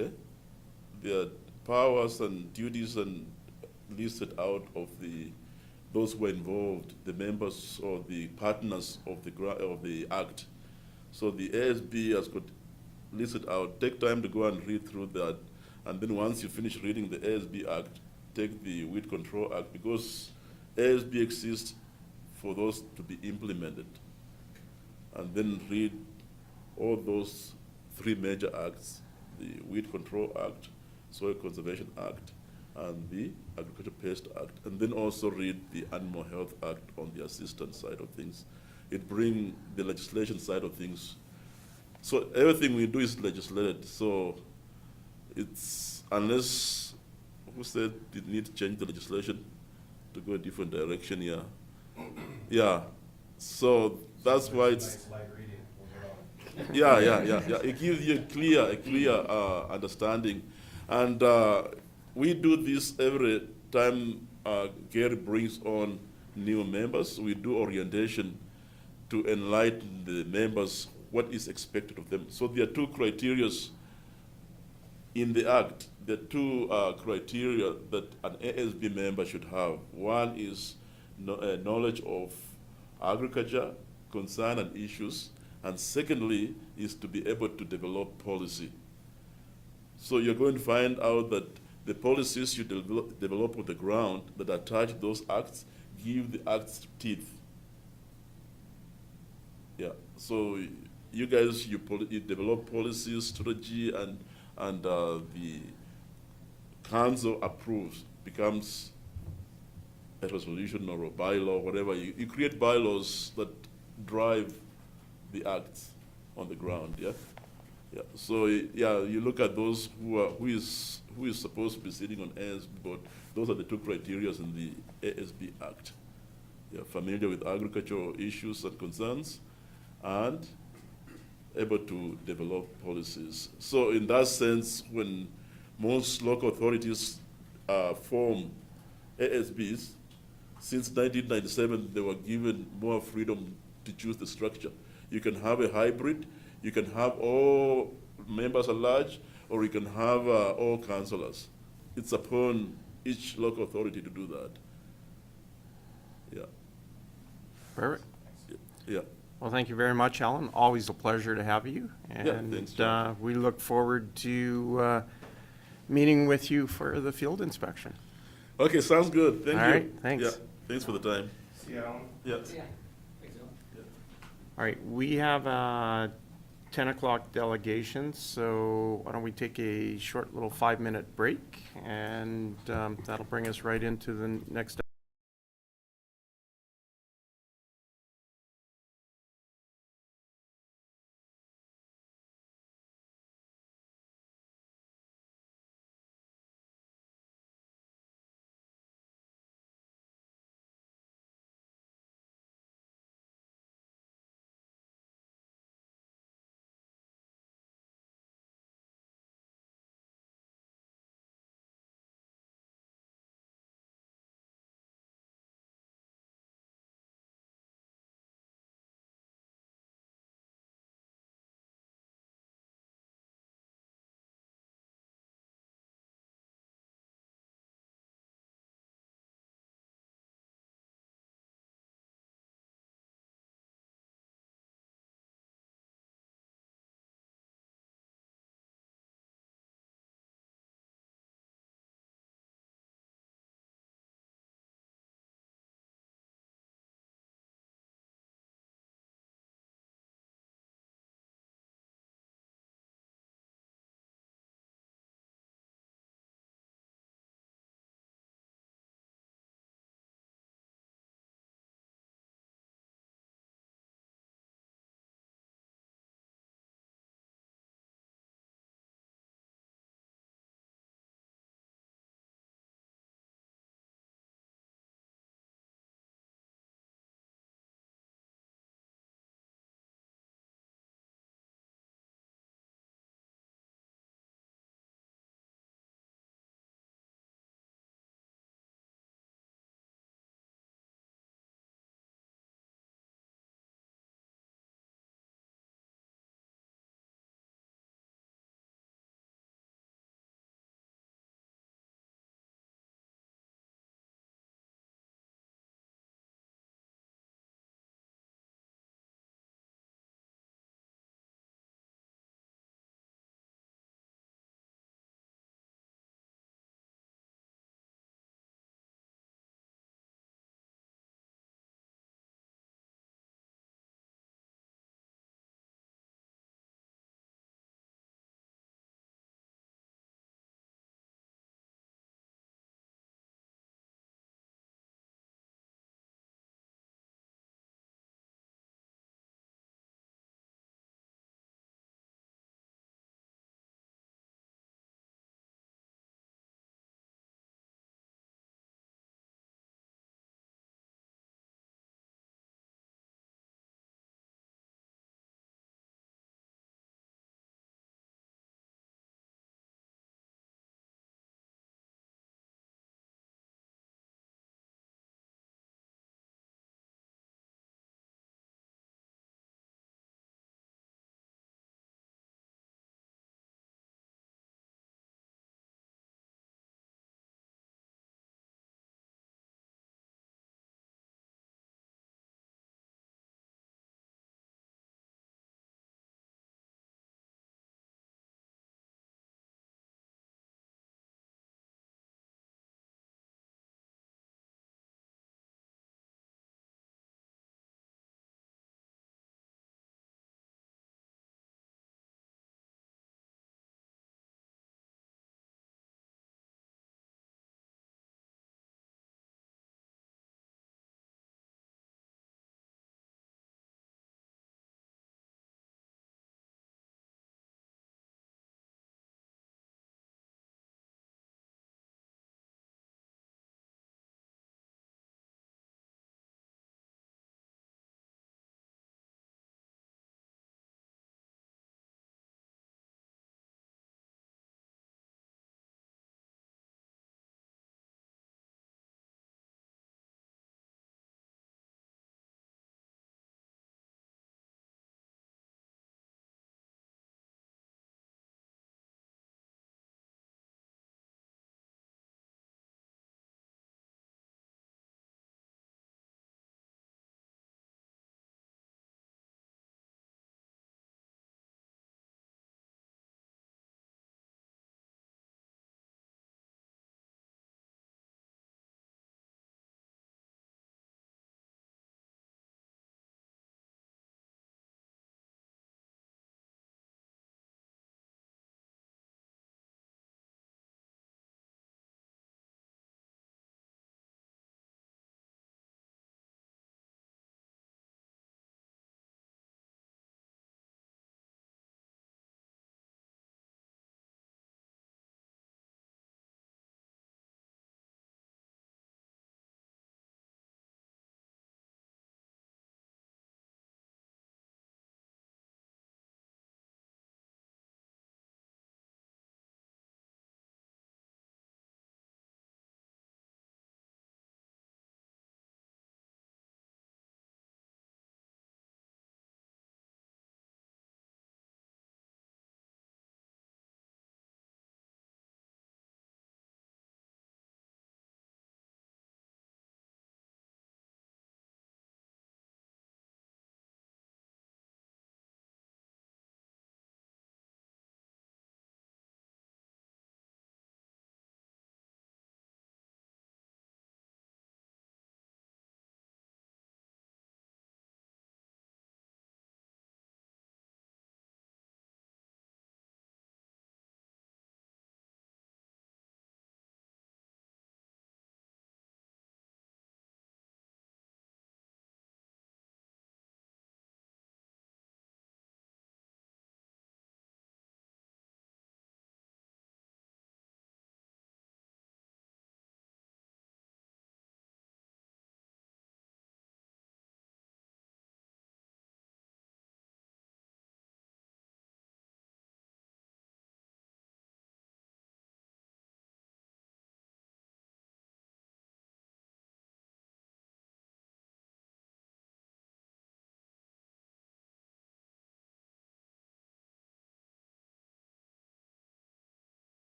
E: their powers and duties and listed out of those who are involved, the members or the partners of the Act. So the ASB has got listed out. Take time to go and read through that, and then once you finish reading the ASB Act, take the Weed Control Act, because ASB exists for those to be implemented, and then read all those 3 major acts: the Weed Control Act, Soil Conservation Act, and the Agricultural Pest Act, and then also read the Animal Health Act on the assistance side of things. It brings the legislation side of things. So everything we do is legislated. So it's, unless, who said you need to change the legislation to go a different direction, yeah. Yeah, so that's why it's,
B: Nice light reading, we'll get on it.
E: yeah. It gives you a clear understanding. And we do this every time Gary brings on new members. We do orientation to enlighten the members what is expected of them. So there are 2 criteria in the Act. There are 2 criteria that an ASB member should have. One is knowledge of agriculture, concern and issues, and secondly is to be able to develop policy. So you're going to find out that the policies you develop on the ground that attach those acts give the acts teeth. Yeah, so you guys, you develop policy, strategy, and the council approves, becomes a resolution or a bylaw, whatever. You create bylaws that drive the acts on the ground, yeah? Yeah, so, yeah, you look at those who is supposed to be sitting on ASB board. Those are the two criteria in the ASB Act. You're familiar with agricultural issues and concerns, and able to develop policies. So in that sense, when most local authorities form ASBs, since 1997, they were given more freedom to choose the structure. You can have a hybrid, you can have all members at large, or you can have all councillors. It's upon each local authority to do that. Yeah.
A: Perfect.
E: Yeah.
A: Well, thank you very much, Alan. Always a pleasure to have you.
E: Yeah, thanks, John.
A: And we look forward to meeting with you for the field inspection.
E: Okay, sounds good. Thank you.
A: All right, thanks.
E: Yeah, thanks for the time.
B: See you, Alan.
E: Yeah.
A: All right, we have 10 o'clock delegations, so why don't we take a short little 5-minute break, and that'll bring us right into the next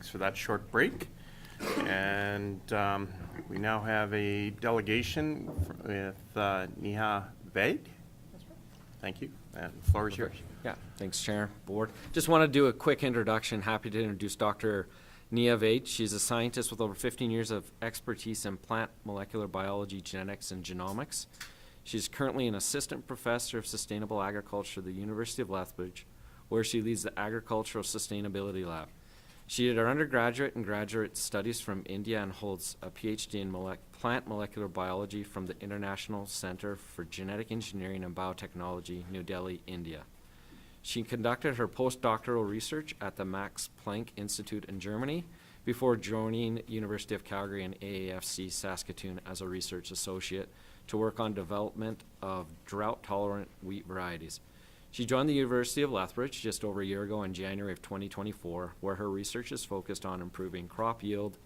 A: Thanks for that short break. And we now have a delegation with Neha Vaid. Thank you. And the floor is yours.
K: Yeah, thanks, Chair, Board. Just want to do a quick introduction. Happy to introduce Dr. Neha Vaid. She's a scientist with over 15 years of expertise in plant molecular biology, genetics, and genomics. She's currently an assistant professor of sustainable agriculture at the University of Lethbridge, where she leads the Agricultural Sustainability Lab. She did her undergraduate and graduate studies from India and holds a Ph.D. in plant molecular biology from the International Center for Genetic Engineering and Biotechnology, New Delhi, India. She conducted her postdoctoral research at the Max Planck Institute in Germany before joining University of Calgary and AAFC Saskatoon as a research associate to work on development of drought-tolerant wheat varieties. She joined the University of Lethbridge just over a year ago in January of 2024, where her research is focused on improving crop yield,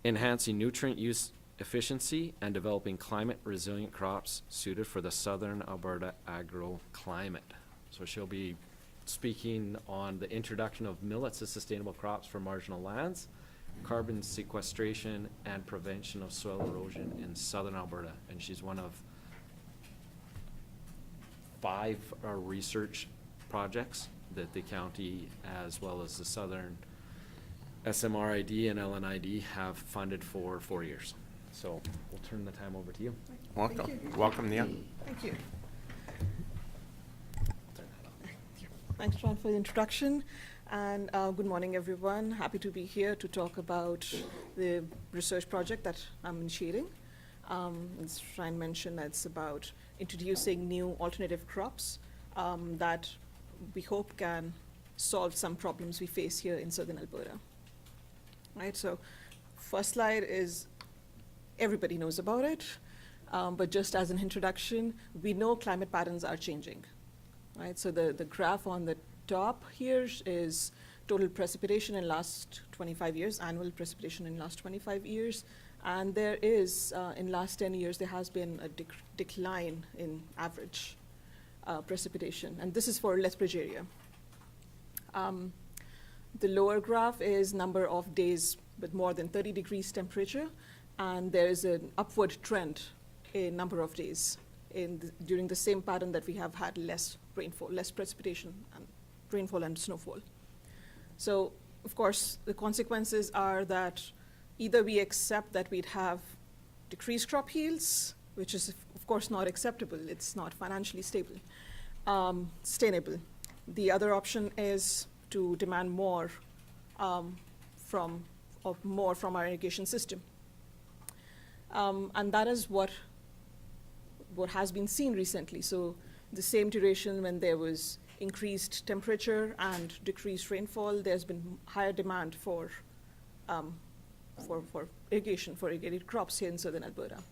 K: enhancing nutrient use efficiency, and developing climate-resilient crops suited for the southern Alberta agroclimate. So she'll be speaking on the introduction of millets as sustainable crops for marginal lands, carbon sequestration, and prevention of soil erosion in southern Alberta. And she's one of 5 research projects that the county, as well as the Southern SMRID and LNID, have funded for 4 years. So we'll turn the time over to you.
A: Welcome. Welcome, Neha.
L: Thank you. Thanks, John, for the introduction. And good morning, everyone. Happy to be here to talk about the research project that I'm initiating. As Ryan mentioned, it's about introducing new alternative crops that we hope can solve some problems we face here in southern Alberta. Right, so first slide is, everybody knows about it, but just as an introduction, we know climate patterns are changing. Right, so the graph on the top here is total precipitation in last 25 years, annual precipitation in last 25 years. And there is, in last 10 years, there has been a decline in average precipitation. And this is for Lethbridge area. The lower graph is number of days with more than 30 degrees temperature. And there is an upward trend in number of days during the same pattern that we have had less rainfall, less precipitation, and rainfall and snowfall. So, of course, the consequences are that either we accept that we'd have decreased crop yields, which is, of course, not acceptable. It's not financially sustainable. The other option is to demand more from our irrigation system. And that is what has been seen recently. So the same duration when there was increased temperature and decreased rainfall, there's been higher demand for irrigation, for irrigated crops here in southern Alberta.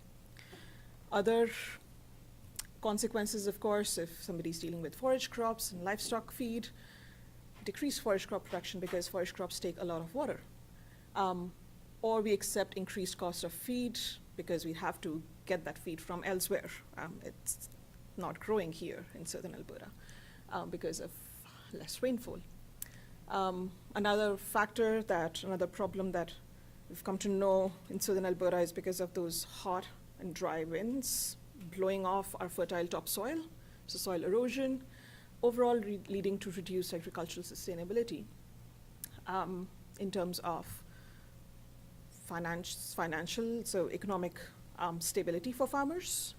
L: Other consequences, of course, if somebody's dealing with forage crops and livestock feed, decreased forage crop production because forage crops take a lot of water. Or we accept increased cost of feed because we have to get that feed from elsewhere. It's not growing here in southern Alberta because of less rainfall. Another problem that we've come to know in southern Alberta is because of those hot and dry winds blowing off our fertile topsoil, so soil erosion, overall leading to reduced agricultural sustainability in terms of financial, so economic stability for farmers,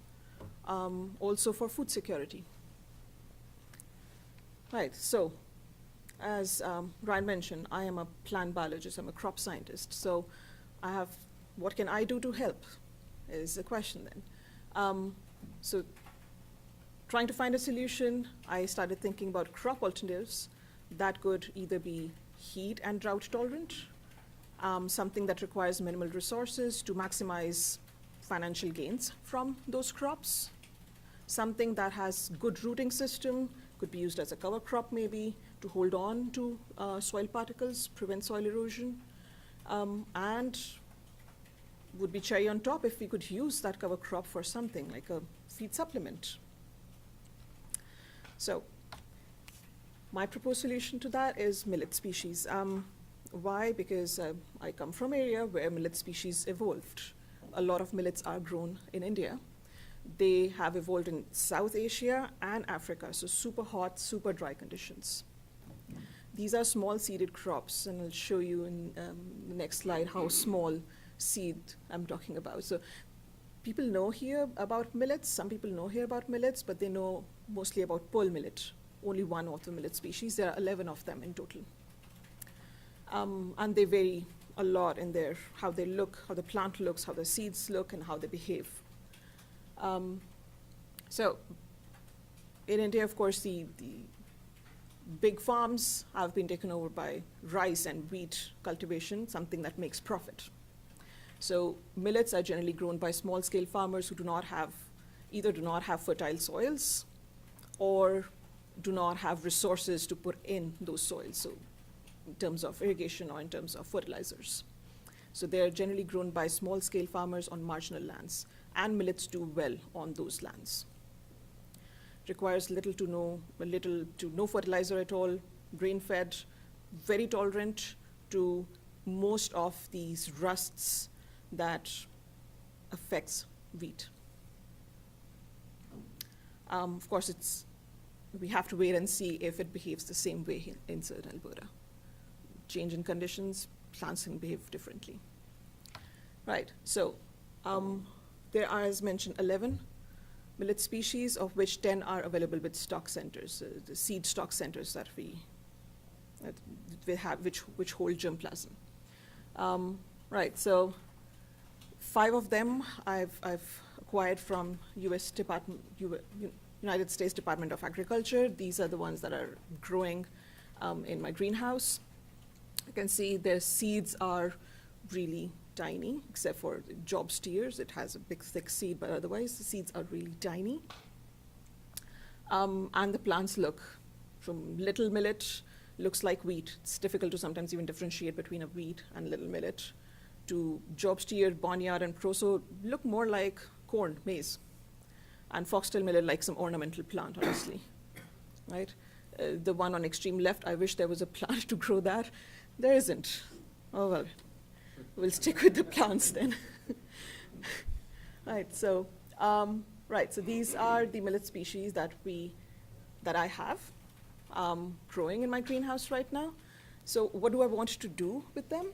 L: also for food security. Right, so as Ryan mentioned, I am a plant biologist, I'm a crop scientist, so what can I do to help is the question then. So trying to find a solution, I started thinking about crop alternatives that could either be heat and drought tolerant, something that requires minimal resources to maximize financial gains from those crops, something that has good rooting system, could be used as a cover crop maybe to hold on to soil particles, prevent soil erosion, and would be cherry on top if we could use that cover crop for something like a feed supplement. So my proposed solution to that is millet species. Why? Because I come from an area where millet species evolved. A lot of millets are grown in India. They have evolved in South Asia and Africa, so super hot, super dry conditions. These are small seeded crops, and I'll show you in the next slide how small seed I'm talking about. So people know here about millets. Some people know here about millets, but they know mostly about pearl millet, only one of the millet species. There are 11 of them in total. And they vary a lot in their, how they look, how the plant looks, how the seeds look, and how they behave. So in India, of course, the big farms have been taken over by rice and wheat cultivation, something that makes profit. So millets are generally grown by small-scale farmers who either do not have fertile soils or do not have resources to put in those soils, so in terms of irrigation or in terms of fertilizers. So they're generally grown by small-scale farmers on marginal lands, and millets do well on those lands. Requires little to no fertilizer at all, grain-fed, very tolerant to most of these rusts that affects wheat. Of course, we have to wait and see if it behaves the same way in southern Alberta. Change in conditions, plants can behave differently. Right, so there are, as mentioned, 11 millet species, of which 10 are available with stock centers, the seed stock centers that we have, which hold germplasm. Right, so 5 of them I've acquired from United States Department of Agriculture. These are the ones that are growing in my greenhouse. You can see their seeds are really tiny, except for the job steers. It has a big, thick seed, but otherwise the seeds are really tiny. And the plants look, from little millet, looks like wheat. It's difficult to sometimes even differentiate between a wheat and little millet, to job steer, barnyard, and proso look more like corn, maize. And foxtail millet like some ornamental plant, honestly, right? The one on extreme left, I wish there was a plant to grow that. There isn't. Oh, well, we'll stick with the plants then. Right, so these are the millet species that I have growing in my greenhouse right now. So what do I want to do with them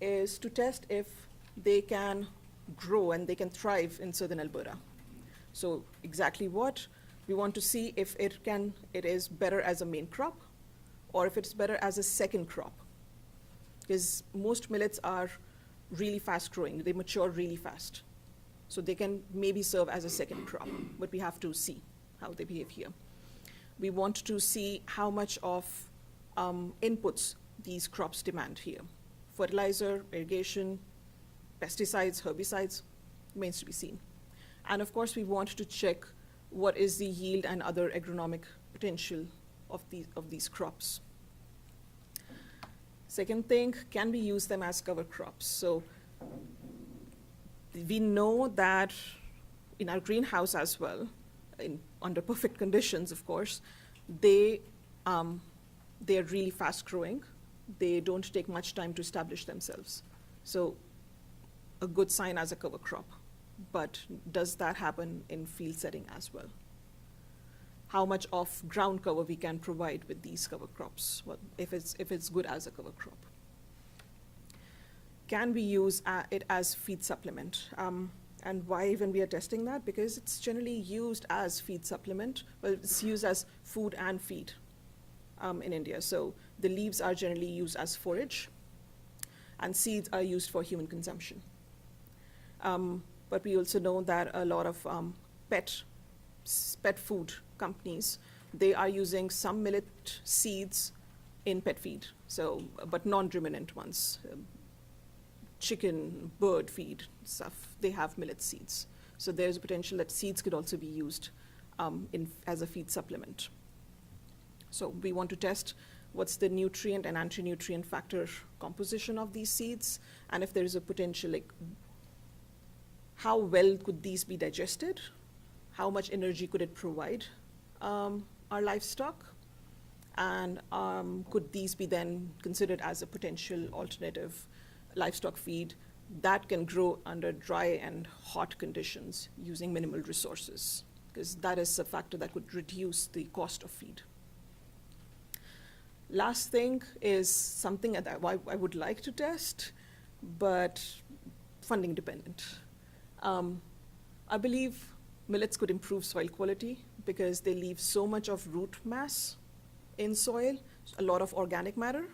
L: is to test if they can grow and they can thrive in southern Alberta. So exactly what? We want to see if it is better as a main crop or if it's better as a second crop. Because most millets are really fast growing. They mature really fast. So they can maybe serve as a second crop, but we have to see how they behave here. We want to see how much of inputs these crops demand here. Fertilizer, irrigation, pesticides, herbicides, remains to be seen. And of course, we want to check what is the yield and other agronomic potential of these crops. Second thing, can we use them as cover crops? So we know that in our greenhouse as well, under perfect conditions, of course, they're really fast growing. They don't take much time to establish themselves. So a good sign as a cover crop. But does that happen in field setting as well? How much of ground cover we can provide with these cover crops, well, if it's good as a cover crop. Can we use it as feed supplement? And why even we are testing that? Because it's generally used as feed supplement. Well, it's used as food and feed in India. So the leaves are generally used as forage, and seeds are used for human consumption. But we also know that a lot of pet food companies, they are using some millet seeds in pet feed, so, but non-ruminant ones. Chicken, bird feed stuff, they have millet seeds. So there's a potential that seeds could also be used as a feed supplement. So we want to test what's the nutrient and anti-nutrient factor composition of these seeds, and if there is a potential, like how well could these be digested? How much energy could it provide our livestock? And could these be then considered as a potential alternative livestock feed that can grow under dry and hot conditions using minimal resources? Because that is a factor that could reduce the cost of feed. Last thing is something that I would like to test, but funding dependent. I believe millets could improve soil quality because they leave so much of root mass in soil, a lot of organic matter,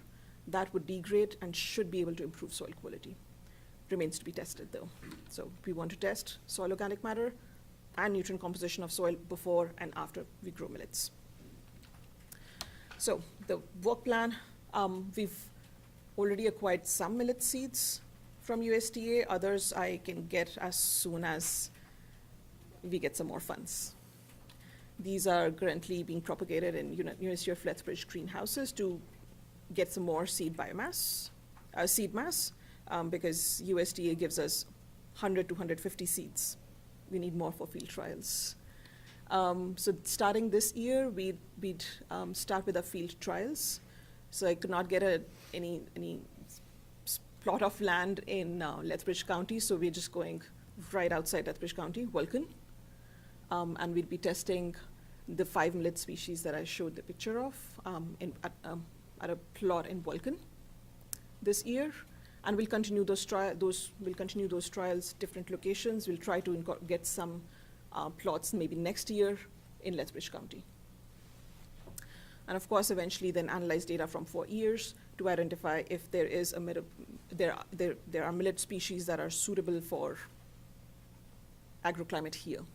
L: that would degrade and should be able to improve soil quality. Remains to be tested though. So we want to test soil organic matter and nutrient composition of soil before and after we grow millets. So the work plan, we've already acquired some millet seeds from USDA, others I can get as soon as we get some more funds. These are currently being propagated in University of Lethbridge greenhouses to get some more seed mass, because USDA gives us 100 to 150 seeds. We need more for field trials. So starting this year, we'd start with our field trials. So I could not get any plot of land in Lethbridge County, so we're just going right outside Lethbridge County, Vulcan. And we'd be testing the 5 millet species that I showed the picture of at a plot in Vulcan this year. And we'll continue those trials, different locations. We'll try to get some plots maybe next year in Lethbridge County. And of course, eventually then analyze data from 4 years to identify if there is there are millet species that are suitable for agroclimate here.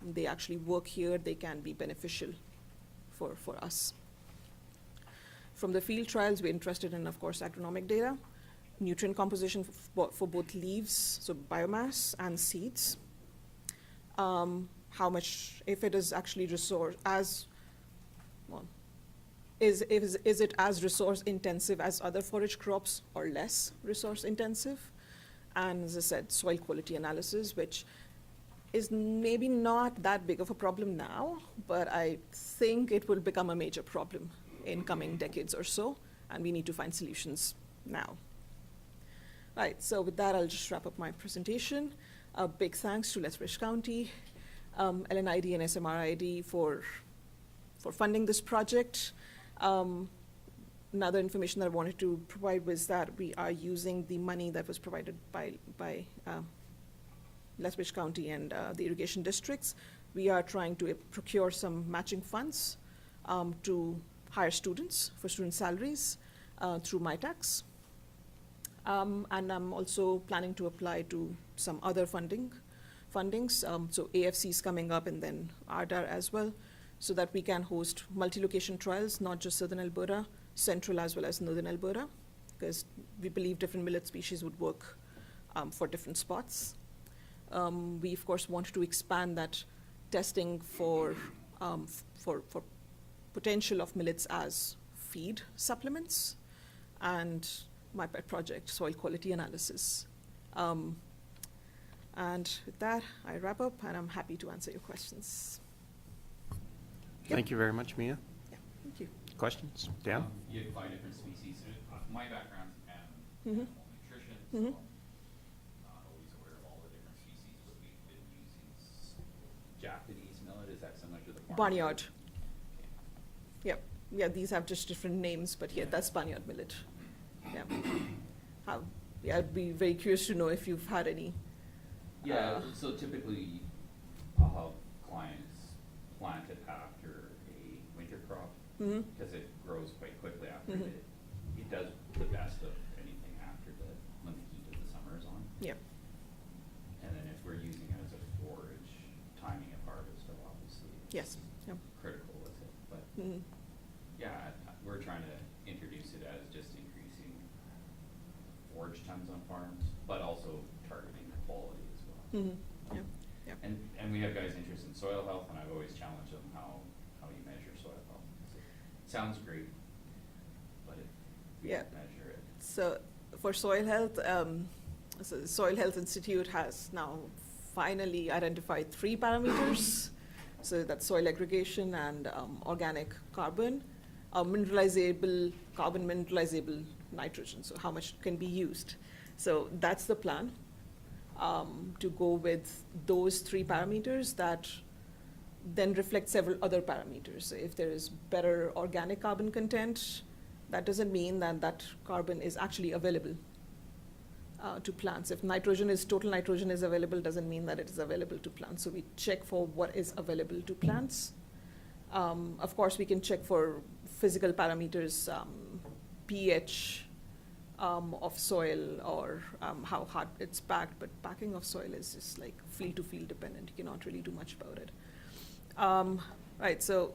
L: They actually work here, they can be beneficial for us. From the field trials, we're interested in, of course, agronomic data, nutrient composition for both leaves, so biomass, and seeds. How much, if it is actually is it as resource intensive as other forage crops or less resource intensive? And as I said, soil quality analysis, which is maybe not that big of a problem now, but I think it will become a major problem in coming decades or so, and we need to find solutions now. Right, so with that, I'll just wrap up my presentation. A big thanks to Lethbridge County, LNID and SMRID for funding this project. Another information that I wanted to provide was that we are using the money that was provided by Lethbridge County and the irrigation districts. We are trying to procure some matching funds to hire students for student salaries through MyTax. And I'm also planning to apply to some other fundings. So AFC is coming up and then RDAR as well, so that we can host multi-location trials, not just Southern Alberta, Central as well as Northern Alberta, because we believe different millet species would work for different spots. We, of course, want to expand that testing for potential of millets as feed supplements, and my pet project, soil quality analysis. And with that, I wrap up, and I'm happy to answer your questions.
A: Thank you very much, Mia.
L: Yeah, thank you.
A: Questions? Dan?
D: You have 5 different species. My background's in
L: Mhm.
D: animal nutrition,
L: Mhm.
D: so not always aware of all the different species, but we've been using Japanese millet. Is that similar to the
L: Barnyard. Yep. Yeah, these have just different names, but yeah, that's barnyard millet. Yeah. Yeah, I'd be very curious to know if you've had any.
D: Yeah, so typically I'll have clients plant it after a winter crop
L: Mhm.
D: because it grows quite quickly after
L: Mhm.
D: it does the best of anything after when the heat of the summer is on.
L: Yeah.
D: And then if we're using it as a forage, timing of harvest will obviously
L: Yes. Yeah.
D: critical with it. But
L: Mhm.
D: yeah, we're trying to introduce it as just increasing forage tons on farms, but also targeting the quality as well.
L: Mhm. Yeah. Yeah.
D: And we have guys interested in soil health, and I've always challenged them how you measure soil health. It sounds great, but if we
L: Yeah.
D: don't measure it.
L: So for soil health, so the Soil Health Institute has now finally identified 3 parameters. So that's soil aggregation and organic carbon. mineralizable carbon, mineralizable nitrogen, so how much can be used. So that's the plan, to go with those 3 parameters that then reflect several other parameters. So if there is better organic carbon content, that doesn't mean that that carbon is actually available to plants. If total nitrogen is available, doesn't mean that it is available to plants. So we check for what is available to plants. Of course, we can check for physical parameters, pH of soil, or how hard it's packed, but packing of soil is just like field to field dependent. You cannot really do much about it. Right, so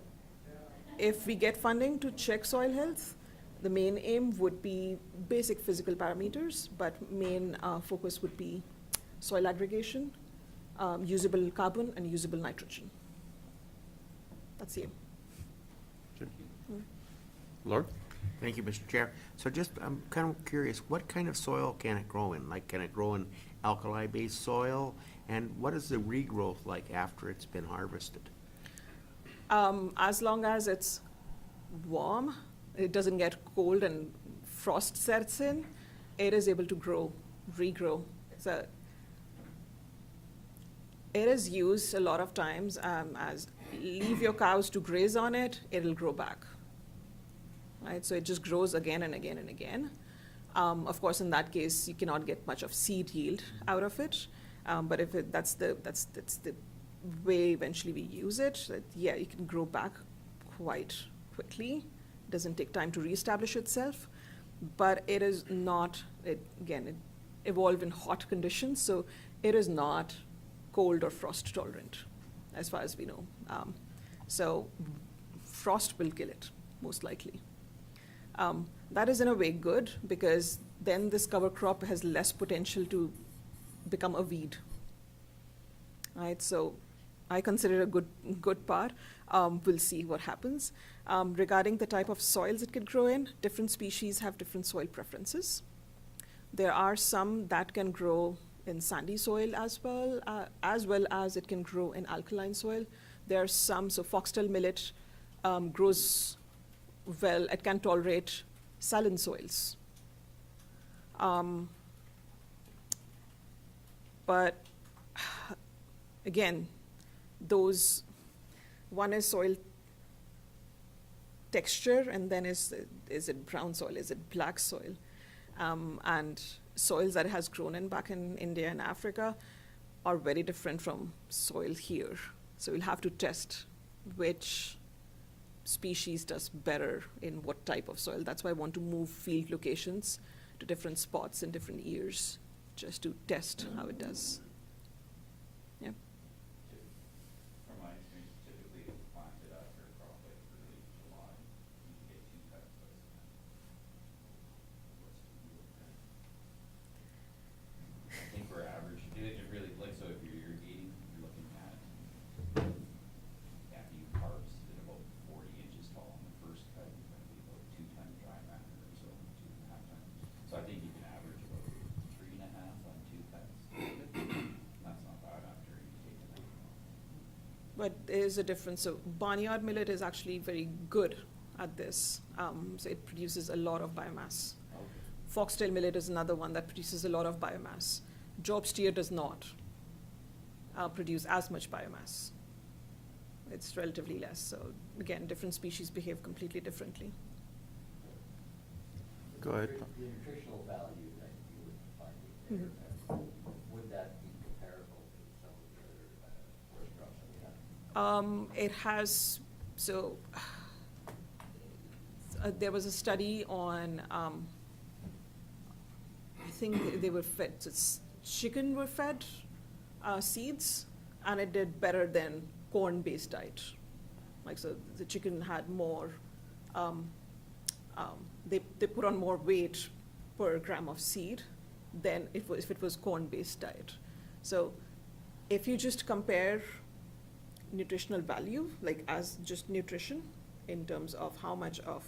L: if we get funding to check soil health, the main aim would be basic physical parameters, but main focus would be soil aggregation, usable carbon, and usable nitrogen. That's the aim.
A: Lord?
J: Thank you, Mr. Chair. So just, I'm kind of curious, what kind of soil can it grow in? Like, can it grow in alkali-based soil? And what is the regrowth like after it's been harvested?
L: As long as it's warm, it doesn't get cold and frost sets in, it is able to regrow. So it is used a lot of times as leave your cows to graze on it, it'll grow back. Right, so it just grows again and again and again. Of course, in that case, you cannot get much of seed yield out of it. But if that's the way eventually we use it, that, yeah, it can grow back quite quickly. It doesn't take time to reestablish itself, but it is not, it evolved in hot conditions, so it is not cold or frost tolerant, as far as we know. So frost will kill it, most likely. That is in a way good, because then this cover crop has less potential to become a weed. Right, so I consider it a good part. We'll see what happens. Regarding the type of soils it could grow in, different species have different soil preferences. There are some that can grow in sandy soil as well as it can grow in alkaline soil. There are some, so foxtail millet grows well, it can tolerate saline soils. But again, one is soil texture, and then is it brown soil, is it black soil? And soils that it has grown in back in India and Africa are very different from soil here. So we'll have to test which species does better in what type of soil. That's why I want to move field locations to different spots in different years, just to test how it does. Yeah.
D: From my experience, typically it's planted after a crop like early July. You can get 2 cuts by cement. What's the yield then? I think we're average, it really, like, so if you're irrigating, you're looking at, after you harvest it about 40 inches tall on the first cut, you're gonna be about 2 ton dry matter, or so 2.5 tons. So I think you can average about 3.5 on 2 cuts. That's not bad after you take it out.
L: But there's a difference. So barnyard millet is actually very good at this. So it produces a lot of biomass.
D: Okay.
L: Foxtail millet is another one that produces a lot of biomass. Job steer does not produce as much biomass. It's relatively less. So again, different species behave completely differently.
A: Go ahead.
H: The nutritional value that you would find there, would that be comparable to some of the other forest crops that we have?
L: It has, so there was a study on, I think they were fed, so chicken were fed seeds, and it did better than corn-based diet. Like, so the chicken had more, they put on more weight per gram of seed than if it was corn-based diet. So if you just compare nutritional value, like as just nutrition, in terms of how much of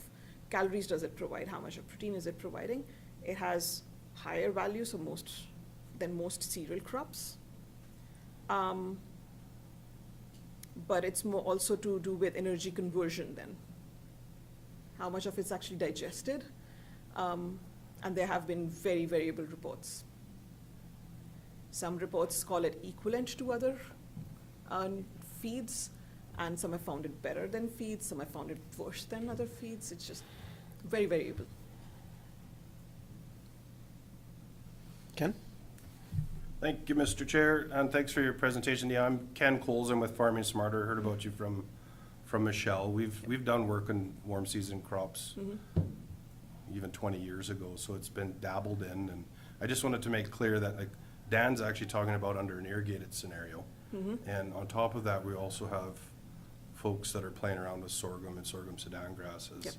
L: calories does it provide, how much of protein is it providing, it has higher value, so than most cereal crops. But it's more also to do with energy conversion then. how much of it's actually digested. And there have been very variable reports. Some reports call it equivalent to other feeds, and some have found it better than feeds, some have found it worse than other feeds. It's just very variable.
A: Ken?
I: Thank you, Mr. Chair, and thanks for your presentation. Yeah, I'm Ken Coles. I'm with Farming Smarter. I heard about you from Michelle. We've done work on warm season crops even 20 years ago, so it's been dabbled in. And I just wanted to make clear that like Dan's actually talking about under an irrigated scenario. And on top of that, we also have folks that are playing around with sorghum and sorghum sudan grasses
L: Yep.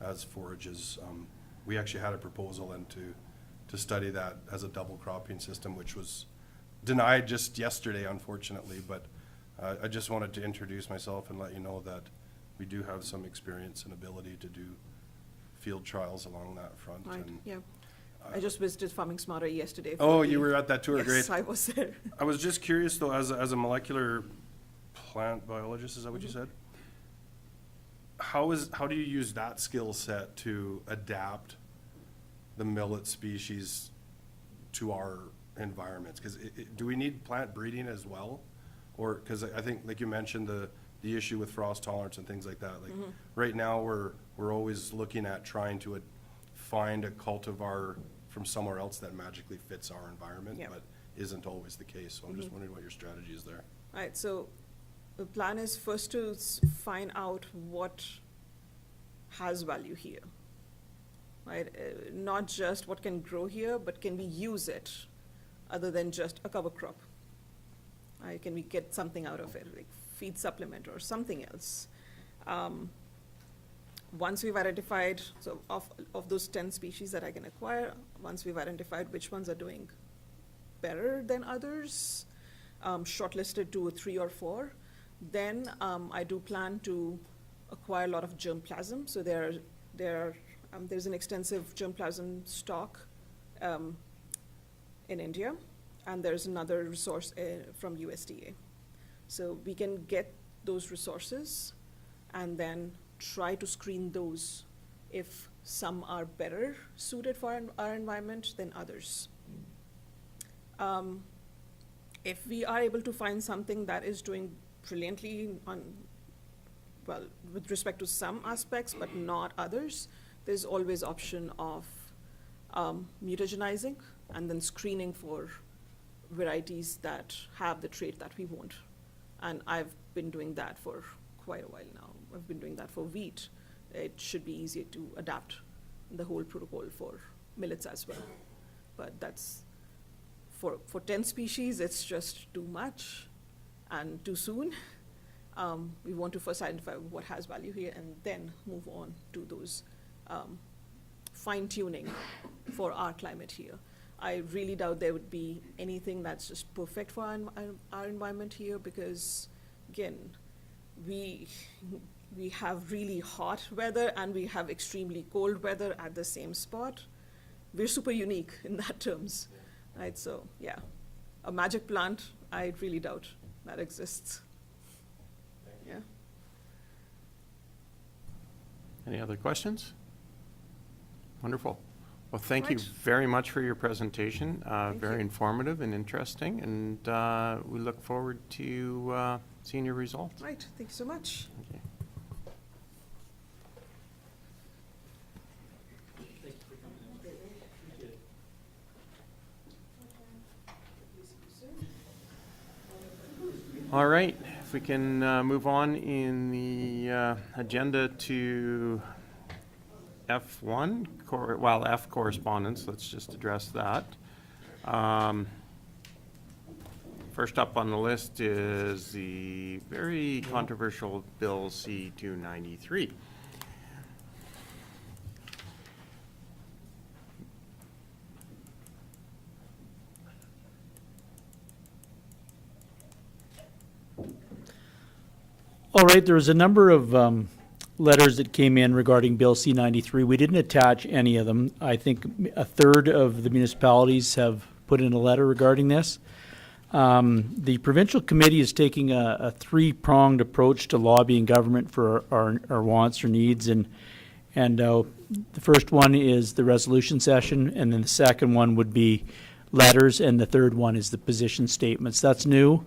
I: as forages. We actually had a proposal to study that as a double cropping system, which was denied just yesterday, unfortunately. But I just wanted to introduce myself and let you know that we do have some experience and ability to do field trials along that front.
L: Right,
I: And
L: yeah. I just visited Farming Smarter yesterday.
I: Oh,
L: for
I: you
L: the-
I: were at that tour,
L: Yes,
I: great.
L: I was there.
I: I was just curious though, as a molecular plant biologist, is that what you said? How do you use that skill set to adapt the millet species to our environments? Because do we need plant breeding as well? Or, because I think, like you mentioned, the issue with frost tolerance and things like that. Like, right now, we're always looking at trying to find a cultivar from somewhere else that magically fits our environment,
L: Yeah.
I: but isn't always the case. So I'm just wondering what your strategy is there.
L: Right, so the plan is first to find out what has value here, right? Not just what can grow here, but can we use it other than just a cover crop? Right? Can we get something out of it, like feed supplement or something else? Once we've identified, so of those 10 species that I can acquire, once we've identified which ones are doing better than others, shortlisted to 3 or 4, then I do plan to acquire a lot of germplasm. So there's an extensive germplasm stock in India, and there's another resource from USDA. So we can get those resources and then try to screen those if some are better suited for our environment than others. If we are able to find something that is doing brilliantly with respect to some aspects but not others, there's always option of mutagenizing and then screening for varieties that have the trait that we want. And I've been doing that for quite a while now. I've been doing that for wheat. It should be easier to adapt the whole protocol for millets as well. But that's, for 10 species, it's just too much and too soon. We want to first identify what has value here and then move on to those fine-tuning for our climate here. I really doubt there would be anything that's just perfect for our environment here because, again, we have really hot weather and we have extremely cold weather at the same spot. We're super unique in that terms, right? So, yeah, a magic plant, I really doubt that exists. Yeah.
A: Any other questions? Wonderful. Well, thank you
L: Right.
A: very much for your presentation. Very
L: you.
A: informative and interesting, and we look forward to seeing your results.
L: Right, thank you so much.
A: Okay. All right, if we can move on in the agenda to F1, F correspondence, let's just address that. First up on the list is the very controversial Bill C-293.
F: All right, there was a number of letters that came in regarding Bill C-93. We didn't attach any of them. I think a third of the municipalities have put in a letter regarding this. The provincial committee is taking a three-pronged approach to lobbying government for our wants or needs, and And the first one is the resolution session, and then the second one would be letters, and the third one is the position statements. That's new.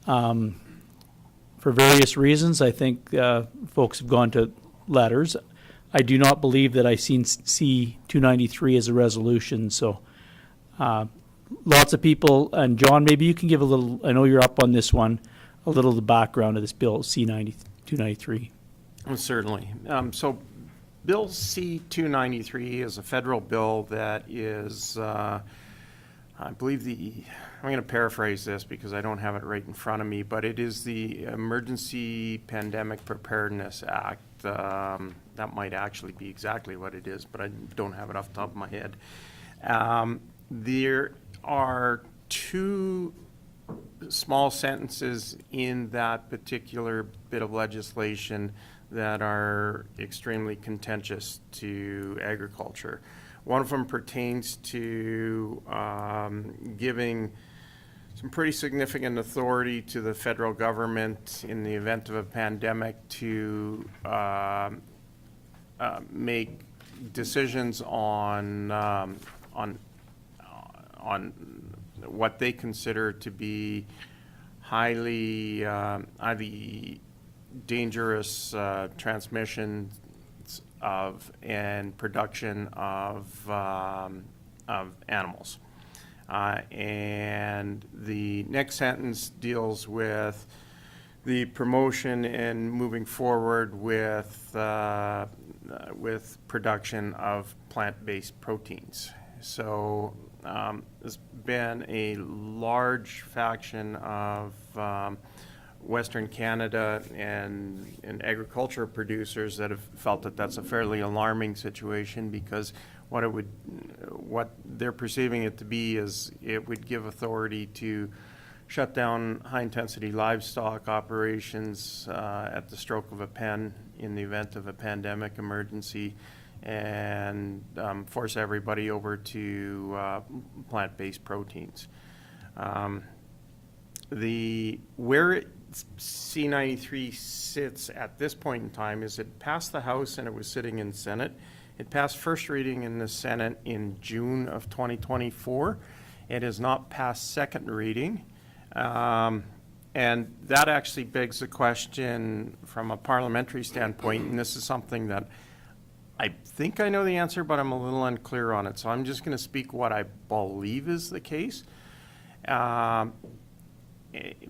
F: For various reasons, I think folks have gone to letters. I do not believe that I've seen C-293 as a resolution, so lots of people, and John, maybe you can give a little, I know you're up on this one, a little of the background of this bill, C-293.
A: Certainly. So Bill C-293 is a federal bill that is, I believe I'm going to paraphrase this because I don't have it right in front of me, but it is the Emergency Pandemic Preparedness Act. That might actually be exactly what it is, but I don't have it off the top of my head. There are two small sentences in that particular bit of legislation that are extremely contentious to agriculture. One of them pertains to giving some pretty significant authority to the federal government in the event of a pandemic to make decisions on what they consider to be highly dangerous transmission of and production of animals. And the next sentence deals with the promotion and moving forward with production of plant-based proteins. So there's been a large faction of Western Canada and agriculture producers that have felt that that's a fairly alarming situation, because what they're perceiving it to be is it would give authority to shut down high-intensity livestock operations at the stroke of a pen in the event of a pandemic emergency, and force everybody over to plant-based proteins. Where C-93 sits at this point in time is it passed the House and it was sitting in Senate. It passed first reading in the Senate in June of 2024. It has not passed second reading. And that actually begs the question from a parliamentary standpoint, and this is something that I think I know the answer, but I'm a little unclear on it. So I'm just going to speak what I believe is the case,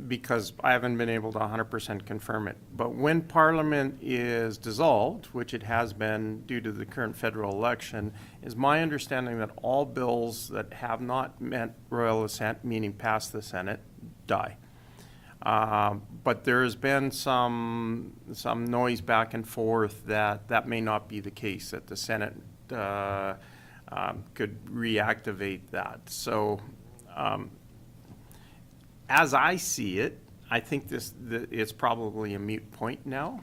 A: because I haven't been able to 100% confirm it. But when Parliament is dissolved, which it has been due to the current federal election, is my understanding that all bills that have not met royal assent, meaning passed the Senate, die. But there has been some noise back and forth that may not be the case, that the Senate could reactivate that. So as I see it, I think it's probably a moot point now,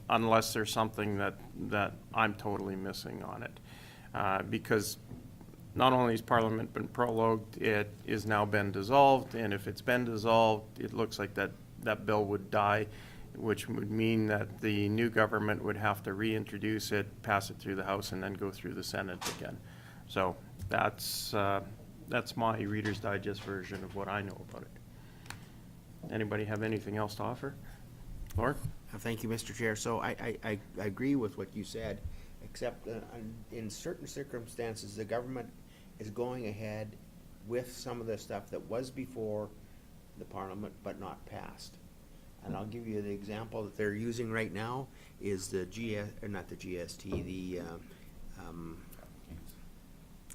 A: unless there's something that I'm totally missing on it. Because not only has Parliament been prorogued, it is now been dissolved, and if it's been dissolved, it looks like that bill would die, which would mean that the new government would have to reintroduce it, pass it through the House, and then go through the Senate again. So that's my Reader's Digest version of what I know about it. Anybody have anything else to offer? Lauren?
J: Thank you, Mr. Chair. So I agree with what you said, except in certain circumstances, the government is going ahead with some of the stuff that was before the Parliament but not passed. And I'll give you the example that they're using right now is the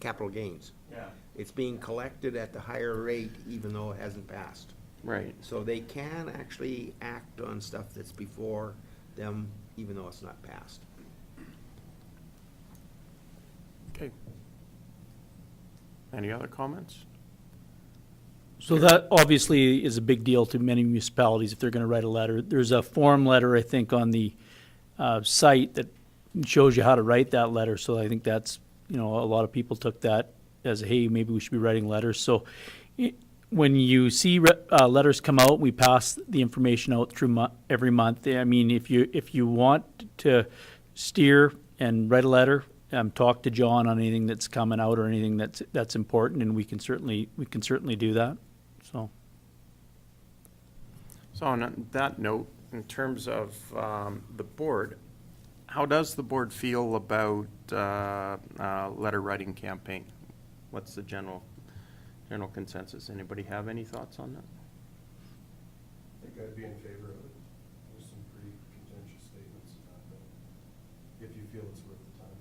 J: capital gains.
A: Yeah.
J: It's being collected at the higher rate even though it hasn't passed.
A: Right.
J: So they can actually act on stuff that's before them even though it's not passed.
A: Okay. Any other comments?
F: So that obviously is a big deal to many municipalities if they're going to write a letter. There's a form letter, I think, on the site that shows you how to write that letter. So I think that's, a lot of people took that as, hey, maybe we should be writing letters. So when you see letters come out, we pass the information out through every month. I mean, if you want to steer and write a letter, talk to John on anything that's coming out or anything that's important, and we can certainly do that, so.
A: So on that note, in terms of the board, how does the board feel about letter writing campaign? What's the general consensus? Anybody have any thoughts on that?
B: I think I'd be in favor of it. There's some pretty contentious statements in that, though, if you feel it's worth the time.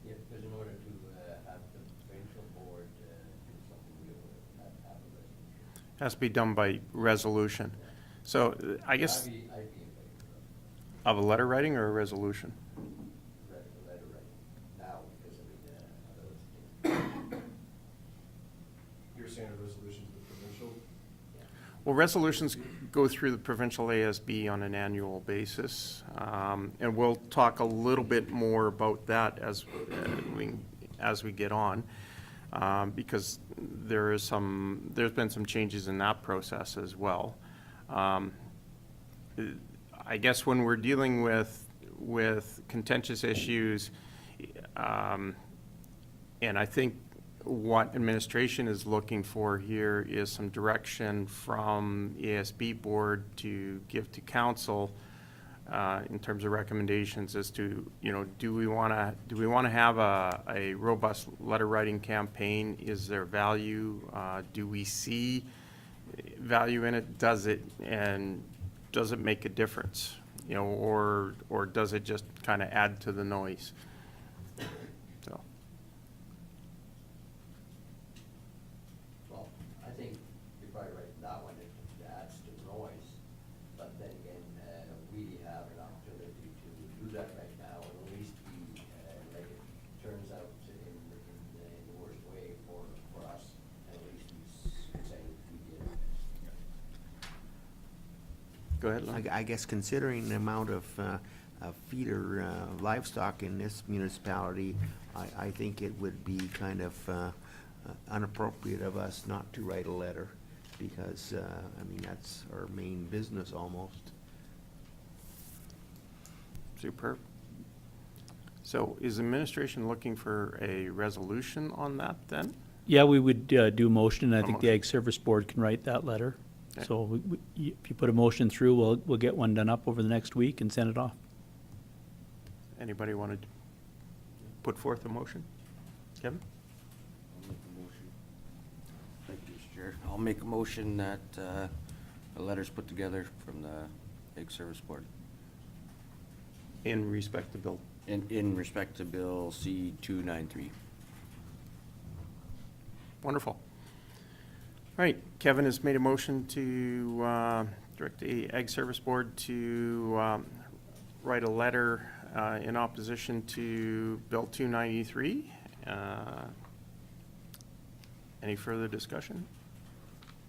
H: Yeah, because in order to have the provincial board do something, we would have to have a resolution.
A: Has to be done by resolution. So I guess
H: I'd be in favor
A: of a letter writing or a resolution?
H: of the letter writing now, because I mean,
B: You're saying a resolution to the provincial?
A: Well, resolutions go through the provincial ASB on an annual basis, and we'll talk a little bit more about that as we get on, because there's been some changes in that process as well. I guess when we're dealing with contentious issues, and I think what administration is looking for here is some direction from ASB board to give to council in terms of recommendations as to, do we want to have a robust letter writing campaign? Is there value? Do we see value in it? Does it make a difference? Or does it just kind of add to the noise? So.
H: well, I think you're probably right, that one, it adds to noise, but then again, we have an opportunity to do that right now, and at least we, like it turns out in the worst way for us, at least we say we did.
A: Go ahead, Lon.
J: I guess considering the amount of feeder livestock in this municipality, I think it would be kind of inappropriate of us not to write a letter, because, that's our main business almost.
A: Superb. So is administration looking for a resolution on that then?
F: Yeah, we would do a motion, and I
A: A
F: think the
A: motion.
F: Ag Service Board can write that letter.
A: Okay.
F: So if you put a motion through, we'll get one done up over the next week and send it off.
A: Anybody want to put forth a motion? Kevin?
G: I'll make a motion. Thank you, Mr. Chair. I'll make a motion that a letter's put together from the Ag Service Board
A: In respect to Bill.
G: in respect to Bill C-293.
A: Wonderful. All right, Kevin has made a motion to direct the Ag Service Board to write a letter in opposition to Bill 293. Any further discussion?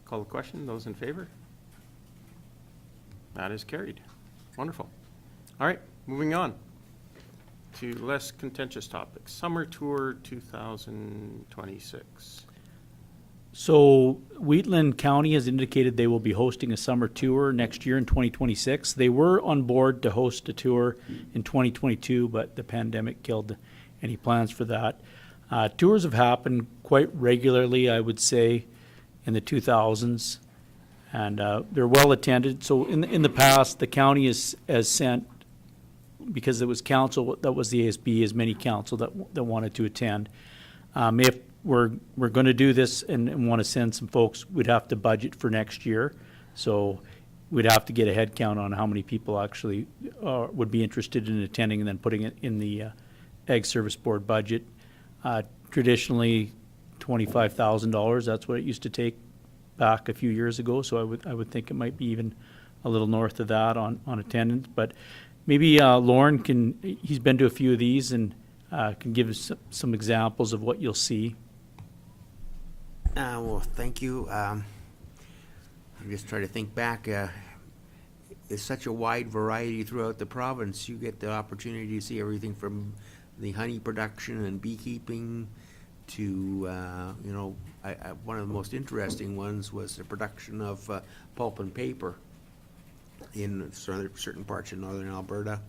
A: Call the question. Those in favor? That is carried. Wonderful. All right, moving on to less contentious topics. Summer Tour 2026.
F: So Wheatland County has indicated they will be hosting a summer tour next year in 2026. They were on board to host a tour in 2022, but the pandemic killed any plans for that. Tours have happened quite regularly, I would say, in the 2000s, and they're well attended. So in the past, the county has sent, because it was council that was the ASB, as many council that wanted to attend. If we're going to do this and want to send some folks, we'd have to budget for next year. So we'd have to get a head count on how many people actually would be interested in attending, and then putting it in the Ag Service Board budget. Traditionally, $25,000, that's what it used to take back a few years ago. So I would think it might be even a little north of that on attendance. But maybe Lauren he's been to a few of these and can give us some examples of what you'll see.
J: Well, thank you. I'm just trying to think back. There's such a wide variety throughout the province. You get the opportunity to see everything from the honey production and beekeeping to, one of the most interesting ones was the production of pulp and paper. in certain parts of northern Alberta.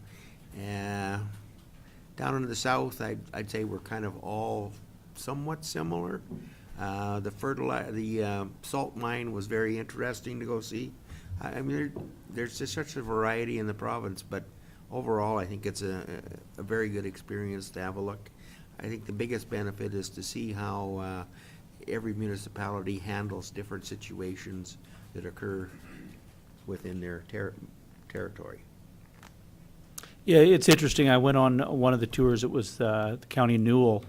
J: Down in the south, I'd say we're kind of all somewhat similar. The salt mine was very interesting to go see. I mean, there's just such a variety in the province, but overall, I think it's a very good experience to have a look. I think the biggest benefit is to see how every municipality handles different situations that occur within their territory.
F: Yeah, it's interesting. I went on one of the tours. It was the County of Newell,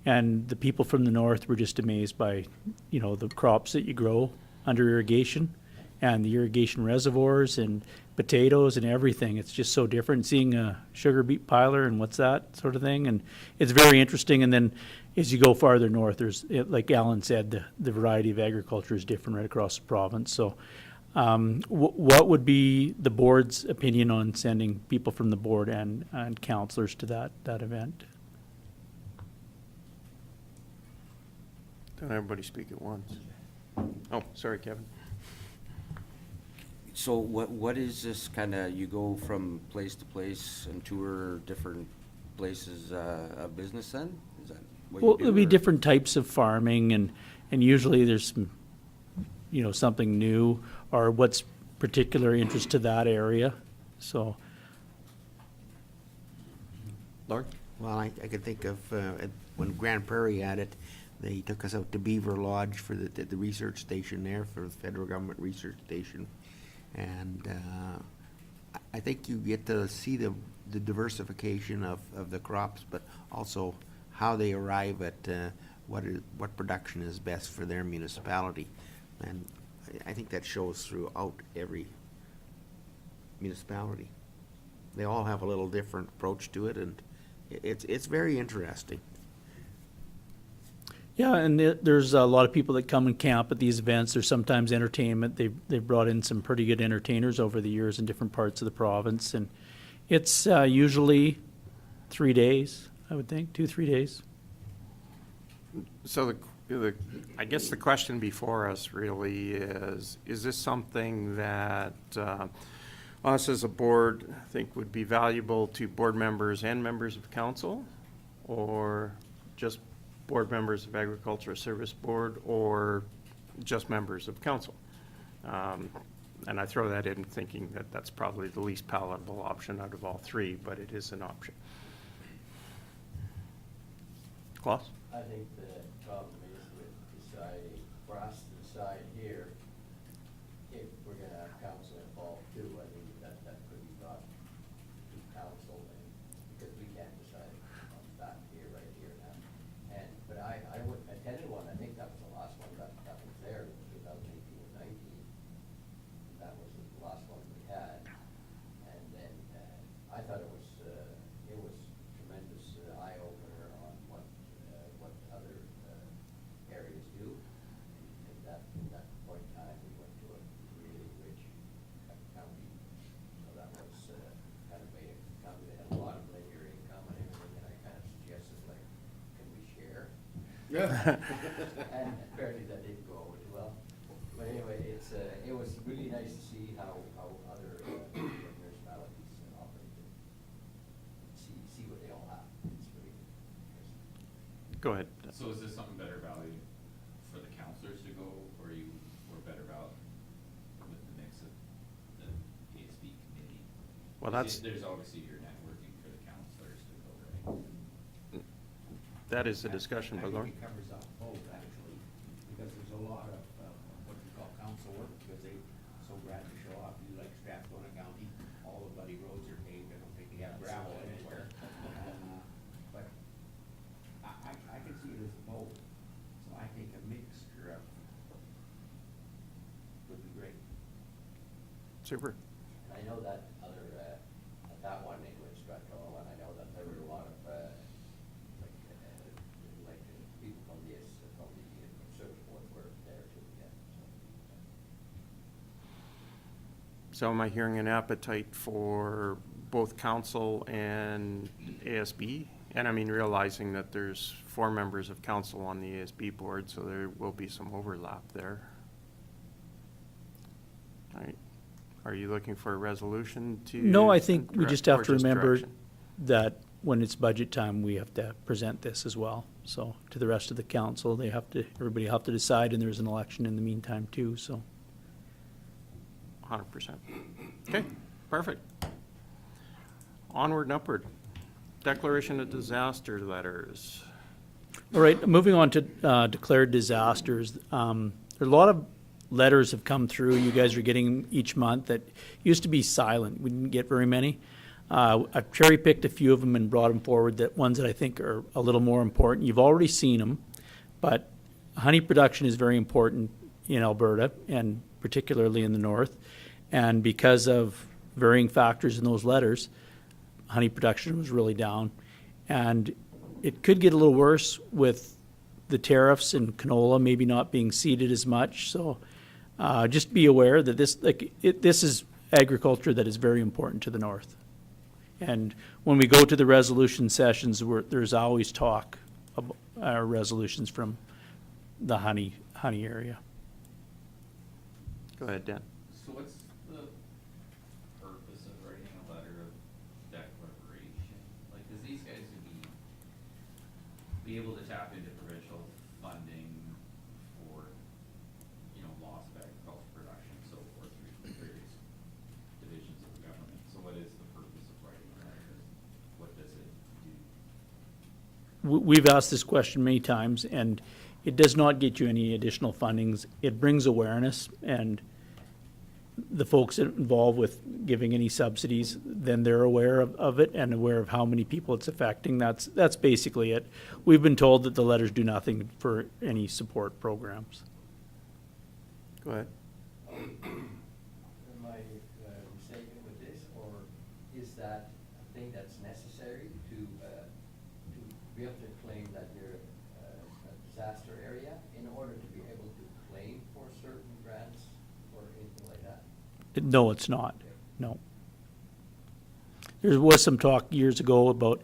F: and the people from the north were just amazed by, the crops that you grow under irrigation and the irrigation reservoirs and potatoes and everything. It's just so different seeing a sugar beet piler and what's that sort of thing. And it's very interesting. And then as you go farther north, like Alan said, the variety of agriculture is different right across the province. So what would be the board's opinion on sending people from the board and councillors to that event?
A: Don't everybody speak at once. Oh, sorry, Kevin.
M: So what is this kind of, you go from place to place and tour different places of business then? Is that what
F: Well,
M: you do?
F: there'll be
M: or-
F: different types of farming, and usually there's some, something new or what's particular interest to that area. So,
A: Lauren?
J: Well, I could think of when Grand Prairie had it, they took us out to Beaver Lodge for the research station there, for the federal government research station. And I think you get to see the diversification of the crops, but also how they arrive at what production is best for their municipality. And I think that shows throughout every municipality. They all have a little different approach to it, and it's very interesting.
F: yeah, and there's a lot of people that come and camp at these events. There's sometimes entertainment. They've brought in some pretty good entertainers over the years in different parts of the province, and it's usually 3 days, I would think, 2-3 days.
A: So I guess the question before us really is this something that us as a board think would be valuable to board members and members of council, or just board members of Agricultural Service Board, or just members of council? And I throw that in thinking that that's probably the least palatable option out of all three, but it is an option. Klaus?
H: I think the problem is with deciding, for us to decide here, if we're gonna have council involved too, I think that could be brought to council, and, because we can't decide on that right here now. But I attended one, I think that was the last one that was there, in 2018 or 19. That was the last one we had. And then, I thought it was tremendous eye-opener on what other areas do. And in that point in time, we went to a really rich county. So that was kind of made a county that had a lot of linear income and everything, and I kind of suggested, like, can we share? And apparently that didn't go over too well. But anyway, it was really nice to see how other municipalities operate and see what they all have. It's really interesting.
A: Go ahead.
D: So is this something better value for the counselors to go, or better value with the mix of the ASB committee?
A: Well, that's,
D: There's obviously your networking for the counselors to go, right?
A: that is the discussion, but
C: I
A: Lauren?
C: think it covers up both, actually, because there's a lot of, what we call council work, because they so glad to show up. You like Strathcona County, all the buddy roads are paved, I don't think they have gravel anywhere. But I can see it as both, so I think a mixture of would be great.
A: Super.
H: And I know that other, that one in which Strathcona one, I know that there were a lot of, people from the service board were there too, yeah, so.
A: So am I hearing an appetite for both council and ASB? And I mean, realizing that there's 4 members of council on the ASB board, so there will be some overlap there. All right. Are you looking for a resolution to?
F: No, I think we just have
A: or
F: to remember
A: direction?
F: that when it's budget time, we have to present this as well. So to the rest of the council, everybody have to decide, and there's an election in the meantime too, so.
A: 100%. Okay, perfect. Onward and upward. Declaration of disaster letters.
F: All right, moving on to declared disasters. There are a lot of letters have come through. You guys are getting each month that used to be silent. We didn't get very many. I've cherry picked a few of them and brought them forward, that ones that I think are a little more important. You've already seen them, but honey production is very important in Alberta and particularly in the north. And because of varying factors in those letters, honey production was really down. And it could get a little worse with the tariffs and canola maybe not being seeded as much. So just be aware that this is agriculture that is very important to the north. And when we go to the resolution sessions, there's always talk of resolutions from the honey area.
A: Go ahead, Dan.
D: So what's the purpose of writing a letter of declaration? Like, is these guys gonna be able to tap into provincial funding for, loss of agricultural production and so forth through various divisions of the government? So what is the purpose of writing a letter? What does it do?
F: We've asked this question many times, and it does not get you any additional fundings. It brings awareness, and the folks involved with giving any subsidies, then they're aware of it and aware of how many people it's affecting. That's basically it. We've been told that the letters do nothing for any support programs.
A: Go ahead.
H: Am I mistaken with this, or is that a thing that's necessary to be able to claim that you're a disaster area in order to be able to claim for certain grants or anything like that?
F: No, it's not. No. There was some talk years ago about,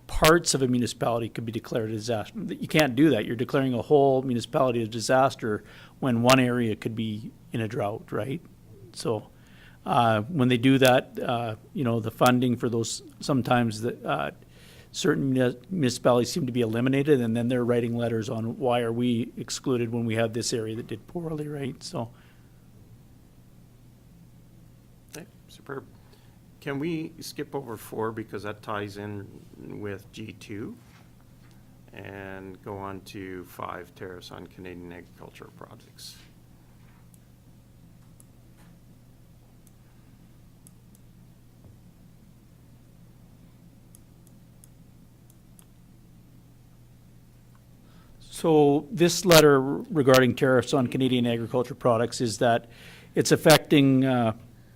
F: parts of a municipality could be declared a disaster. You can't do that. You're declaring a whole municipality a disaster when one area could be in a drought, right? So when they do that, the funding for those, sometimes certain municipalities seem to be eliminated, and then they're writing letters on why are we excluded when we have this area that did poorly, right? So.
A: Okay, superb. Can we skip over 4 because that ties in with G2 and go on to 5, tariffs on Canadian agricultural products?
F: So this letter regarding tariffs on Canadian agricultural products is that it's affecting, the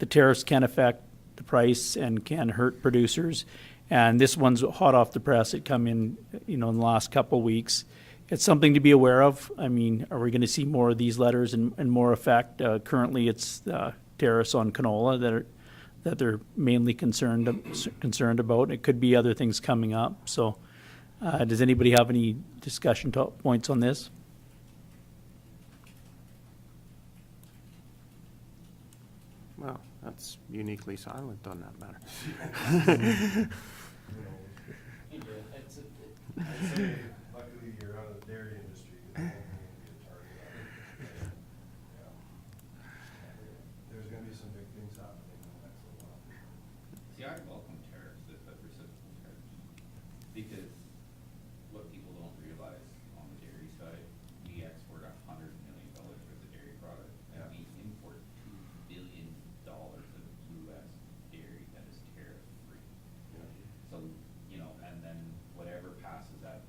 F: tariffs can affect the price and can hurt producers. And this one's hot off the press. It come in, in the last couple of weeks. It's something to be aware of. I mean, are we going to see more of these letters and more effect? Currently, it's tariffs on canola that they're mainly concerned about. It could be other things coming up. So does anybody have any discussion points on this?
A: Well, that's uniquely silent on that matter.
B: Luckily, you're out of the dairy industry. 'Cause I don't think it'd be a target on it. Yeah. There's gonna be some big things happening in the next little while.
D: See, I welcome tariffs, the reciprocal tariffs, because what people don't realize on the dairy side, we export $100 million worth of dairy product, and we import $2 billion of U.S. dairy that is tariff-free. So, and then whatever passes that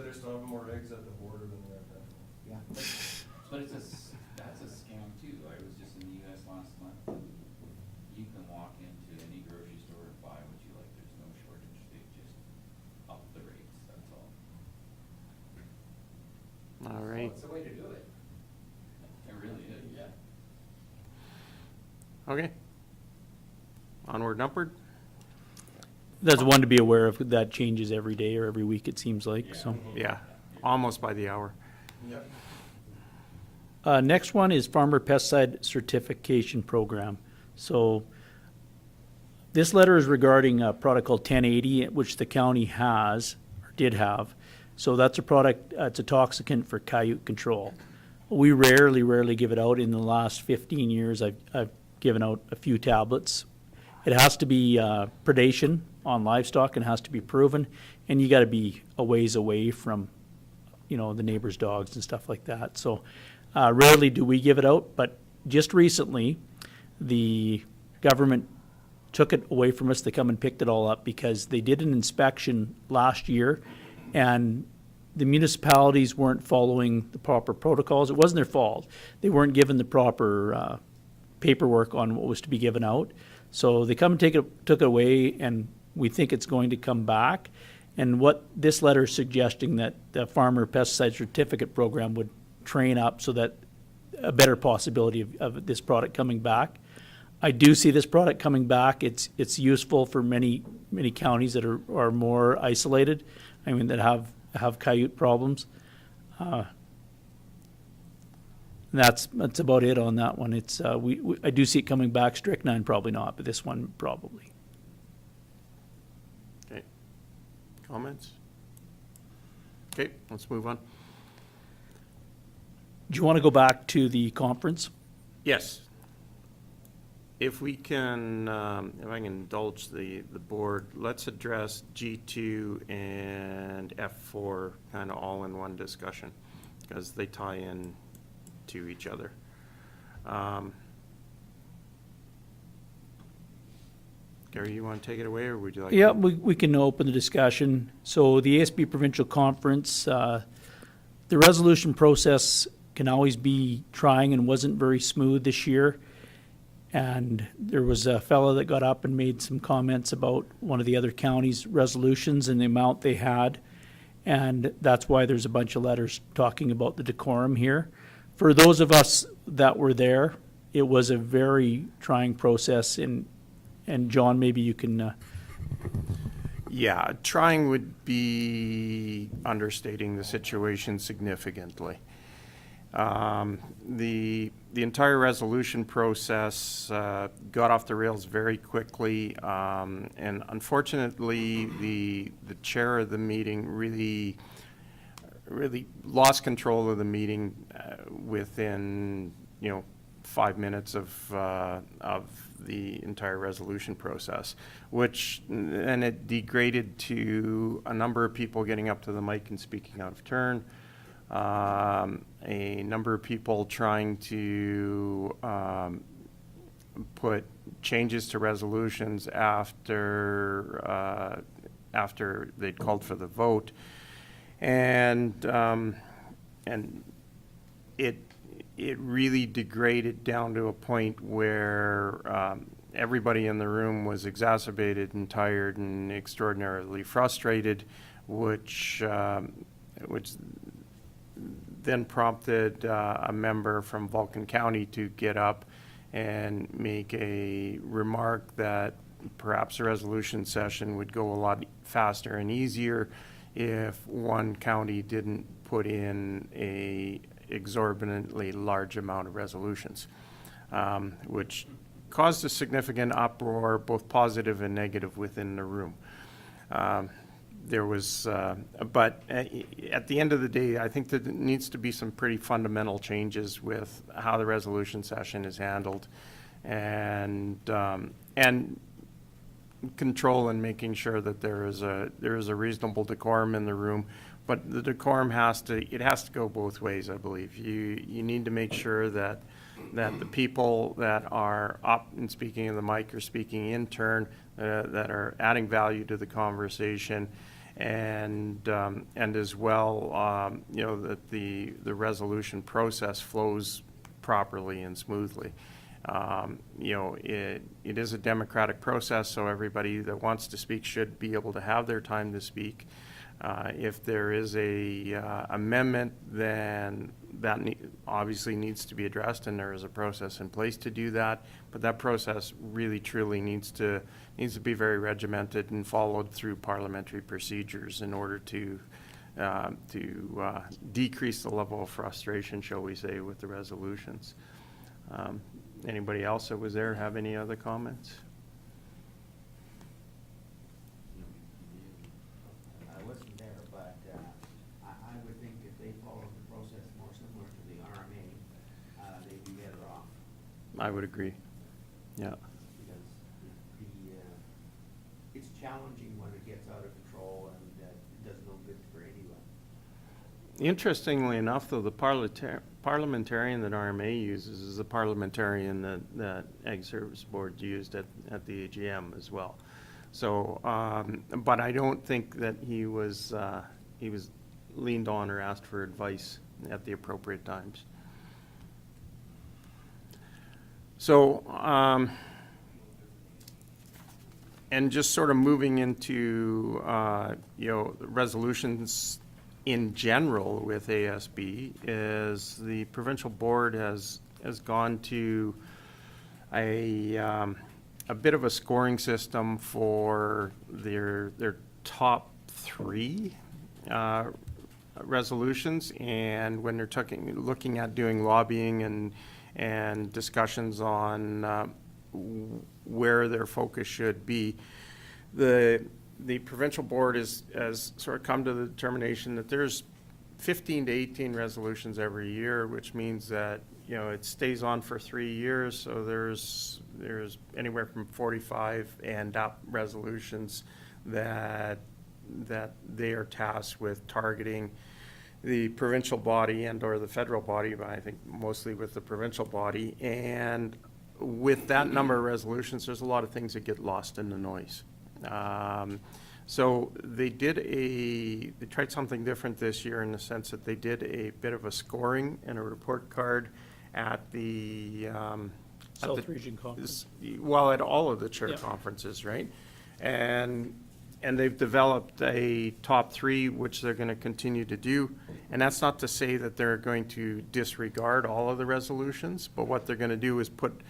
B: they're still having more eggs at the border than they're at that.
C: Yeah.
D: But that's a scam too. I was just in the US last month. You can walk into any grocery store and buy what you like. There's no shortage. They just up the rates, that's all.
A: All right.
C: It's the way to do it.
D: It really is.
C: Yeah.
A: Okay. Onward and upward.
F: That's one to be aware of. That changes every day or every week, it seems like, so.
A: Yeah, almost by the hour.
B: Yep.
F: Next one is Farmer Pesticide Certification Program. So this letter is regarding a product called 1080, which the county has, or did have. So that's a product, it's a toxicant for coyote control. We rarely give it out. In the last 15 years, I've given out a few tablets. It has to be predation on livestock and has to be proven, and you got to be a ways away from, you know, the neighbor's dogs and stuff like that. So rarely do we give it out, but just recently, the government took it away from us. They come and picked it all up because they did an inspection last year, and the municipalities weren't following the proper protocols. It wasn't their fault. They weren't given the proper paperwork on what was to be given out. So they come and took it away, and we think it's going to come back. And what this letter is suggesting, that the Farmer Pesticide Certificate Program would train up so that a better possibility of this product coming back. I do see this product coming back. It's useful for many counties that are more isolated. I mean, that have coyote problems. That's about it on that one. It's I do see it coming back. Strychnine probably not, but this one probably.
A: Okay. Comments? Okay, let's move on.
F: Do you want to go back to the conference?
A: Yes. If we can, if I can indulge the board, let's address G2 and F4 kind of all in one discussion because they tie in to each other. Gary, you want to take it away, or would you like?
F: Yeah,
A: to?
F: we can open the discussion. So the ASB Provincial Conference, the resolution process can always be trying and wasn't very smooth this year. And there was a fellow that got up and made some comments about one of the other counties' resolutions and the amount they had. And that's why there's a bunch of letters talking about the decorum here. For those of us that were there, it was a very trying process. And John, maybe you can...
A: Yeah, trying would be understating the situation significantly. The entire resolution process got off the rails very quickly, and unfortunately, the chair of the meeting really lost control of the meeting within 5 minutes of the entire resolution process, and it degraded to a number of people getting up to the mic and speaking out of turn. A number of people trying to put changes to resolutions after they'd called for the vote, and it really degraded down to a point where everybody in the room was exacerbated and tired and extraordinarily frustrated, which then prompted a member from Vulcan County to get up and make a remark that perhaps a resolution session would go a lot faster and easier if one county didn't put in a exorbitantly large amount of resolutions, which caused a significant uproar, both positive and negative, within the room. There was, but at the end of the day, I think that there needs to be some pretty fundamental changes with how the resolution session is handled, and control and making sure that there is a reasonable decorum in the room. But the decorum has to go both ways, I believe. You need to make sure that the people that are up and speaking in the mic or speaking in turn, that are adding value to the conversation, and as well, you know, that the resolution process flows properly and smoothly. You know, it is a democratic process, so everybody that wants to speak should be able to have their time to speak. If there is a amendment, then that obviously needs to be addressed, and there is a process in place to do that. But that process really, truly needs to be very regimented and followed through parliamentary procedures in order to decrease the level of frustration, shall we say, with the resolutions. Anybody else that was there have any other comments?
J: I wasn't there, but I would think if they followed the process more similar to the RMA, they'd be better off.
A: I would agree. Yeah.
J: Because it's challenging when it gets out of control, and it does no good for anyone.
A: Interestingly enough, though, the parliamentarian that RMA uses is the parliamentarian that Ag Service Board used at the AGM as well. So, but I don't think that he was leaned on or asked for advice at the appropriate times. So, and just sort of moving into, you know, resolutions in general with ASB is the provincial board has gone to a bit of a scoring system for their top 3 resolutions, and when they're looking at doing lobbying and discussions on where their focus should be, the provincial board has sort of come to the determination that there's 15 to 18 resolutions every year, which means that, you know, it stays on for 3 years. So there's anywhere from 45 and up resolutions that they are tasked with targeting the provincial body and or the federal body, but I think mostly with the provincial body. And with that number of resolutions, there's a lot of things that get lost in the noise. So they tried something different this year in the sense that they did a bit of a scoring and a report card at the
F: South Region Conference.
A: Well, at all of the chair
F: Yeah.
A: conferences, right? And they've developed a top 3, which they're going to continue to do. And that's not to say that they're going to disregard all of the resolutions, but what they're going to do is put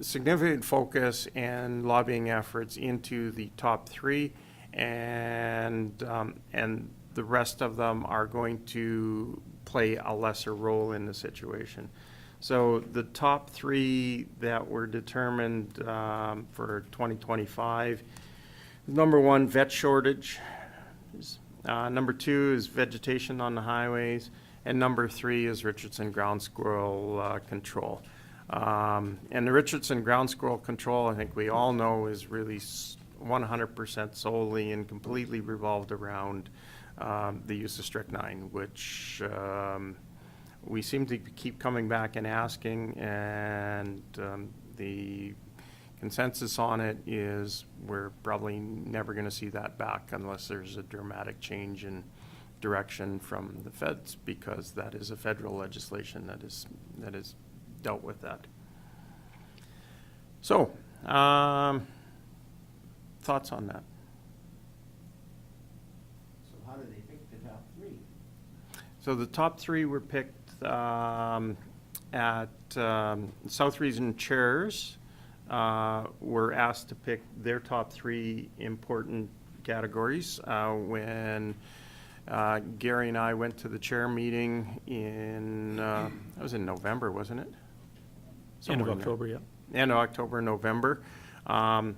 A: significant focus and lobbying efforts into the top 3, and the rest of them are going to play a lesser role in the situation. So the top 3 that were determined for 2025, number 1, vet shortage. Number 2 is vegetation on the highways, and number 3 is Richardson ground squirrel control. And the Richardson ground squirrel control, I think we all know, is really 100% solely and completely revolved around the use of strychnine, which we seem to keep coming back and asking, and the consensus on it is we're probably never going to see that back unless there's a dramatic change in direction from the feds, because that is a federal legislation that is dealt with that. So, thoughts on that?
J: So how do they pick the top 3?
A: So the top 3 were picked at South Region chairs were asked to pick their top 3 important categories. When Gary and I went to the chair meeting that was in November, wasn't it?
F: End of
A: Somewhere in there.
F: October, yeah.
A: End of October, November. The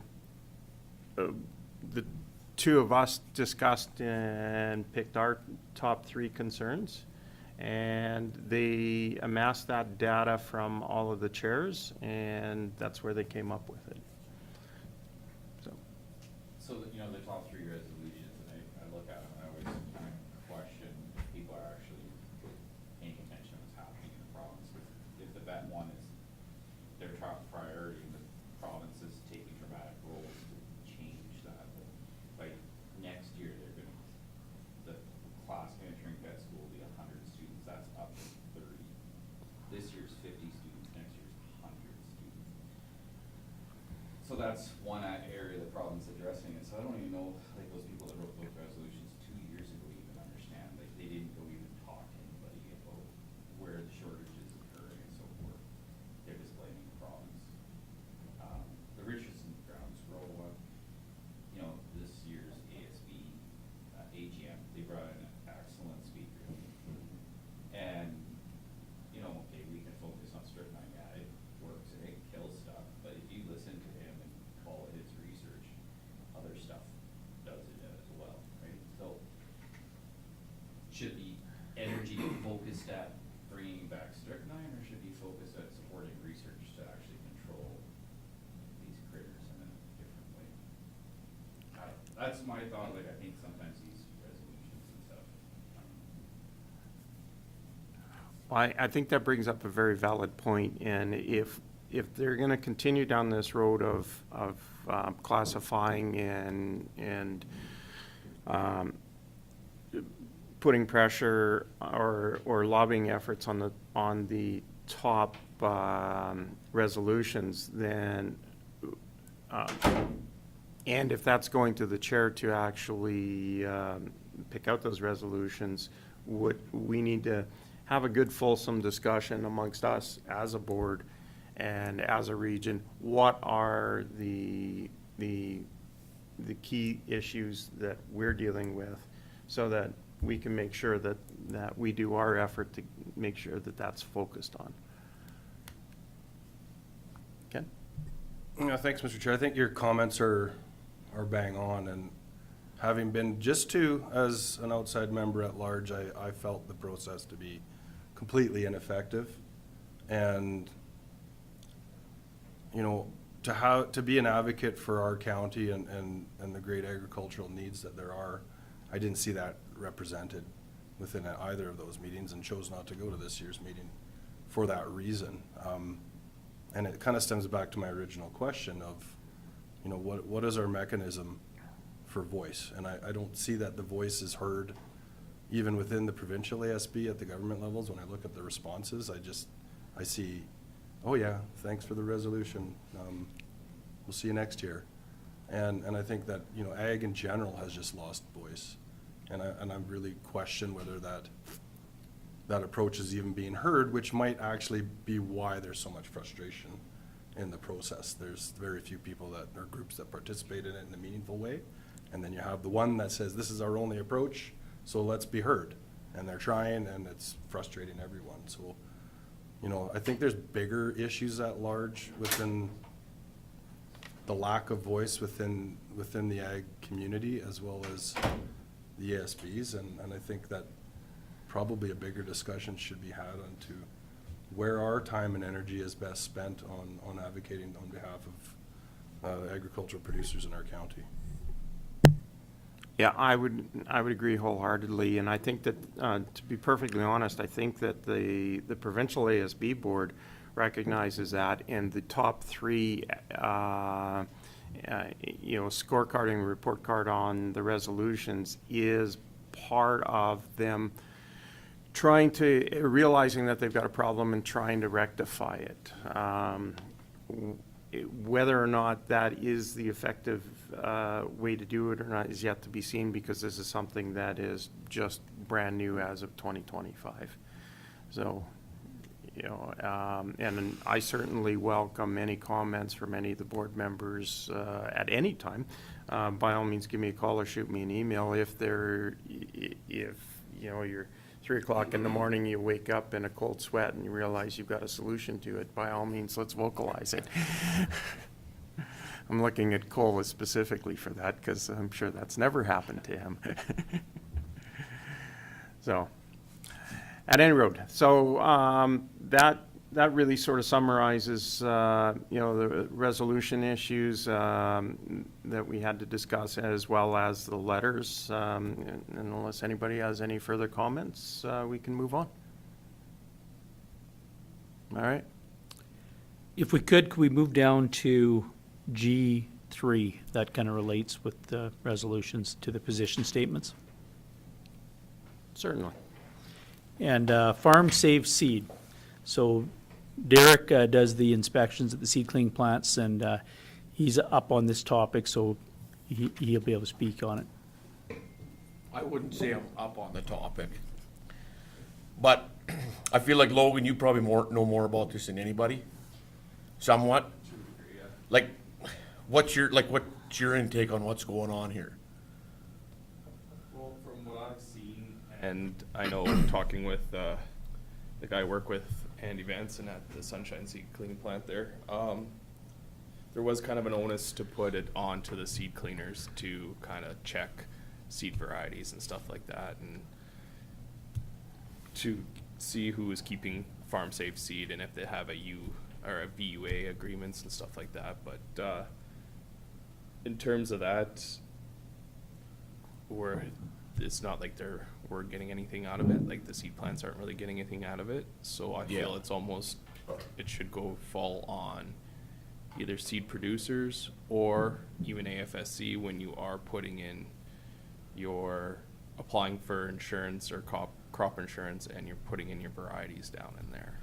A: 2 of us discussed and picked our top 3 concerns, and they amassed that data from all of the chairs, and that's where they came up with it.
D: So, you know, the top 3 resolutions, and I look at them and I always kind of question if people are actually paying attention to what's happening in the province. If the vet one is their top priority, and the province is taking dramatic roles to change that, by next so that's one area the problem's addressing it, so I don't even know, like, those people that wrote those resolutions 2 years ago even understand, like, they didn't go even talk to anybody about where the shortage is occurring and so forth. They're just blaming the province. The Richardson Grounds Grow one, you know, this year's ASB, AGM, they brought in an excellent speaker. And, you know, okay, we can focus on strychnine, yeah, it works and it kills stuff, but if you listen to him and follow his research, other stuff does it as well, right? So, should the energy be focused at bringing back strychnine, or should be focused at supporting research to actually control these critters in a different way? I don't know. That's my thought, like, I think sometimes these resolutions and stuff,
A: Well, I think that brings up a very valid point, and if they're going to continue down this road of classifying and putting pressure or lobbying efforts on the top resolutions, then and if that's going to the chair to actually pick out those resolutions, we need to have a good fulsome discussion amongst us as a board and as a region. What are the key issues that we're dealing with, so that we can make sure that we do our effort to make sure that that's focused on. Ken?
I: Yeah, thanks, Mr. Chair. I think your comments are bang on, and having been just as an outside member at large, I felt the process to be completely ineffective. And, you know, to be an advocate for our county and the great agricultural needs that there are, I didn't see that represented within either of those meetings, and chose not to go to this year's meeting for that reason. And it kind of stems back to my original question of, you know, what is our mechanism for voice? And I don't see that the voice is heard even within the provincial ASB at the government levels. When I look at the responses, I see, oh yeah, thanks for the resolution. We'll see you next year. And I think that, you know, ag in general has just lost voice. And I really question whether that approach is even being heard, which might actually be why there's so much frustration in the process. There's very few people or groups that participate in it in a meaningful way. And then you have the one that says, this is our only approach, so let's be heard. And they're trying, and it's frustrating everyone. So, you know, I think there's bigger issues at large within the lack of voice within the ag community, as well as the ASBs, and I think that probably a bigger discussion should be had onto where our time and energy is best spent on advocating on behalf of agricultural producers in our county.
A: Yeah, I would agree wholeheartedly, and I think that, to be perfectly honest, I think that the provincial ASB board recognizes that, and the top three, you know, scorecarding report card on the resolutions is part of them realizing that they've got a problem and trying to rectify it. Whether or not that is the effective way to do it or not is yet to be seen, because this is something that is just brand new as of 2025. So, you know, and I certainly welcome any comments from any of the board members at any time. By all means, give me a call or shoot me an email. If you know, you're 3 o'clock in the morning, you wake up in a cold sweat and you realize you've got a solution to it, by all means, let's vocalize it. I'm looking at Cole specifically for that, because I'm sure that's never happened to him. So, at any rate, so that really sort of summarizes, you know, the resolution issues that we had to discuss, as well as the letters. And unless anybody has any further comments, we can move on. All right.
F: If we could we move down to G3? That kind of relates with the resolutions to the position statements.
A: Certainly.
F: And farm save seed. So Derek does the inspections at the seed cleaning plants, and he's up on this topic, so he'll be able to speak on it.
G: I wouldn't say I'm up on the topic. But I feel like Logan, you probably know more about this than anybody, somewhat. Like, what's your intake on what's going on here?
N: Well, from what I've seen, and I know talking with the guy I work with, Andy Vanson at the Sunshine Seed Cleaning Plant there was kind of an onus to put it onto the seed cleaners to kind of check seed varieties and stuff like that, and to see who is keeping farm safe seed and if they have a VUA agreements and stuff like that. But in terms of that, it's not like we're getting anything out of it. Like, the seed plants aren't really getting anything out of it. So I feel it should fall on either seed producers or even AFSC when you are putting in applying for insurance or crop insurance, and you're putting in your varieties down in there.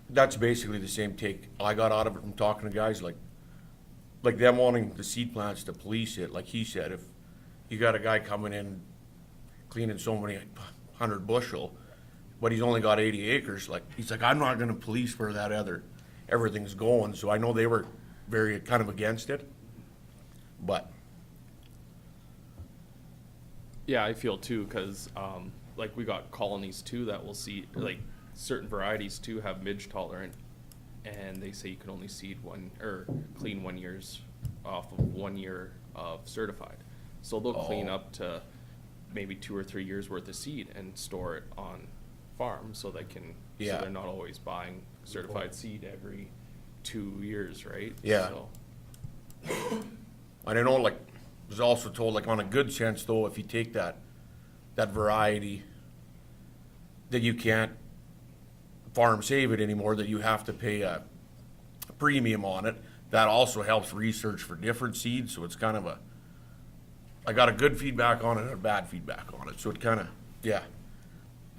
G: That's basically the same take I got out of it from talking to guys like them wanting the seed plants to police it. Like he said, if you got a guy coming in cleaning so many 100 bushel, but he's only got 80 acres, he's like, I'm not gonna police where everything's going. So I know they were very kind of against it, but
N: Yeah, I feel too, because we got colonies too that will see, certain varieties too have midge tolerant, and they say you can only clean 1 year's off of 1 year of certified. So they'll clean up to maybe 2 or 3 years worth of seed and store it on farm, so they can, so they're not always buying certified seed every 2 years, right?
G: Yeah.
N: So,
G: I don't know, was also told, on a good sense though, if you take that variety, that you can't farm save it anymore, that you have to pay a premium on it. That also helps research for different seeds, so it's kind of I got a good feedback on it and a bad feedback on it, so it kind of,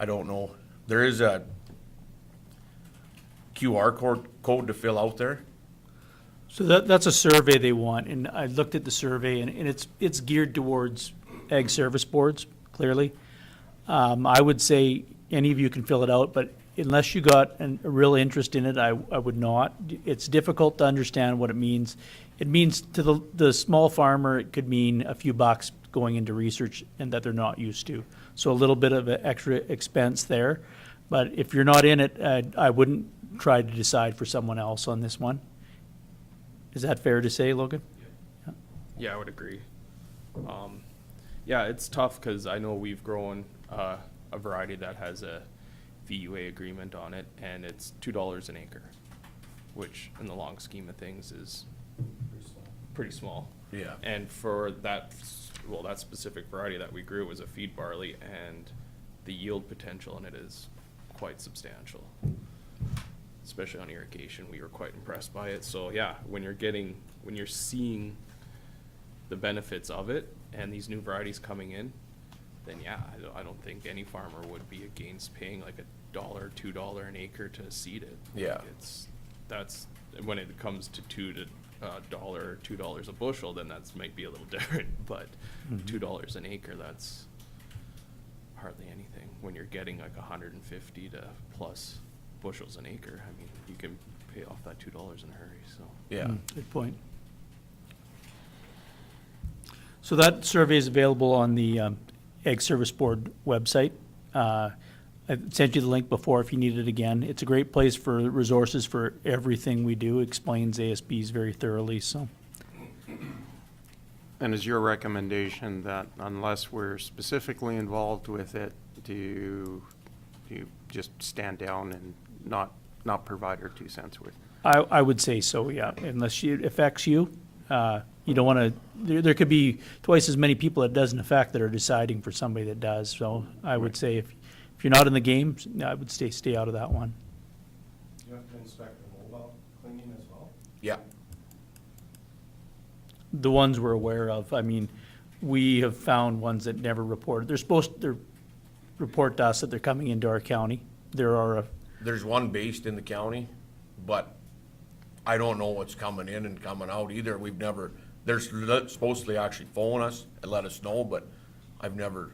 G: I don't know. There is a QR code to fill out there.
F: So that's a survey they want, and I looked at the survey, and it's geared towards ag service boards, clearly. I would say any of you can fill it out, but unless you got a real interest in it, I would not. It's difficult to understand what it means. It means to the small farmer, it could mean a few bucks going into research and that they're not used to. So a little bit of an extra expense there. But if you're not in it, I wouldn't try to decide for someone else on this one. Is that fair to say, Logan?
N: yeah, I would agree. Yeah, it's tough because I know we've grown a variety that has a VUA agreement on it, and it's $2 an acre, which in the long scheme of things is pretty small.
G: Yeah.
N: And for that specific variety that we grew was a feed barley, and the yield potential in it is quite substantial. Especially on irrigation, we were quite impressed by it. So yeah, when you're seeing the benefits of it and these new varieties coming in, then yeah, I don't think any farmer would be against paying like $1, $2 an acre to seed it.
G: Yeah.
N: That's when it comes to $1 or $2 a bushel, then that's might be a little different. But $2 an acre, that's hardly anything when you're getting like 150 to plus bushels an acre. I mean, you can pay off that $2 in a hurry. So
G: Yeah.
F: Good point. So that survey is available on the Ag Service Board website. I sent you the link before if you need it again. It's a great place for resources for everything we do. Explains ASBs very thoroughly. So.
A: And is your recommendation that unless we're specifically involved with it, do you just stand down and not provide our 2 cents worth?
F: I would say so, yeah. Unless it affects you, you don't want to. There could be twice as many people it doesn't affect that are deciding for somebody that does. So I would say if you're not in the game, I would stay out of that one.
B: You have to inspect the mobile cleaning as well?
G: Yeah.
F: The ones we're aware of. I mean, we have found ones that never reported. They're supposed to report to us that they're coming into our county. There's one
G: based in the county, but I don't know what's coming in and coming out either. We've never, they're supposed to actually phone us and let us know, but I've never,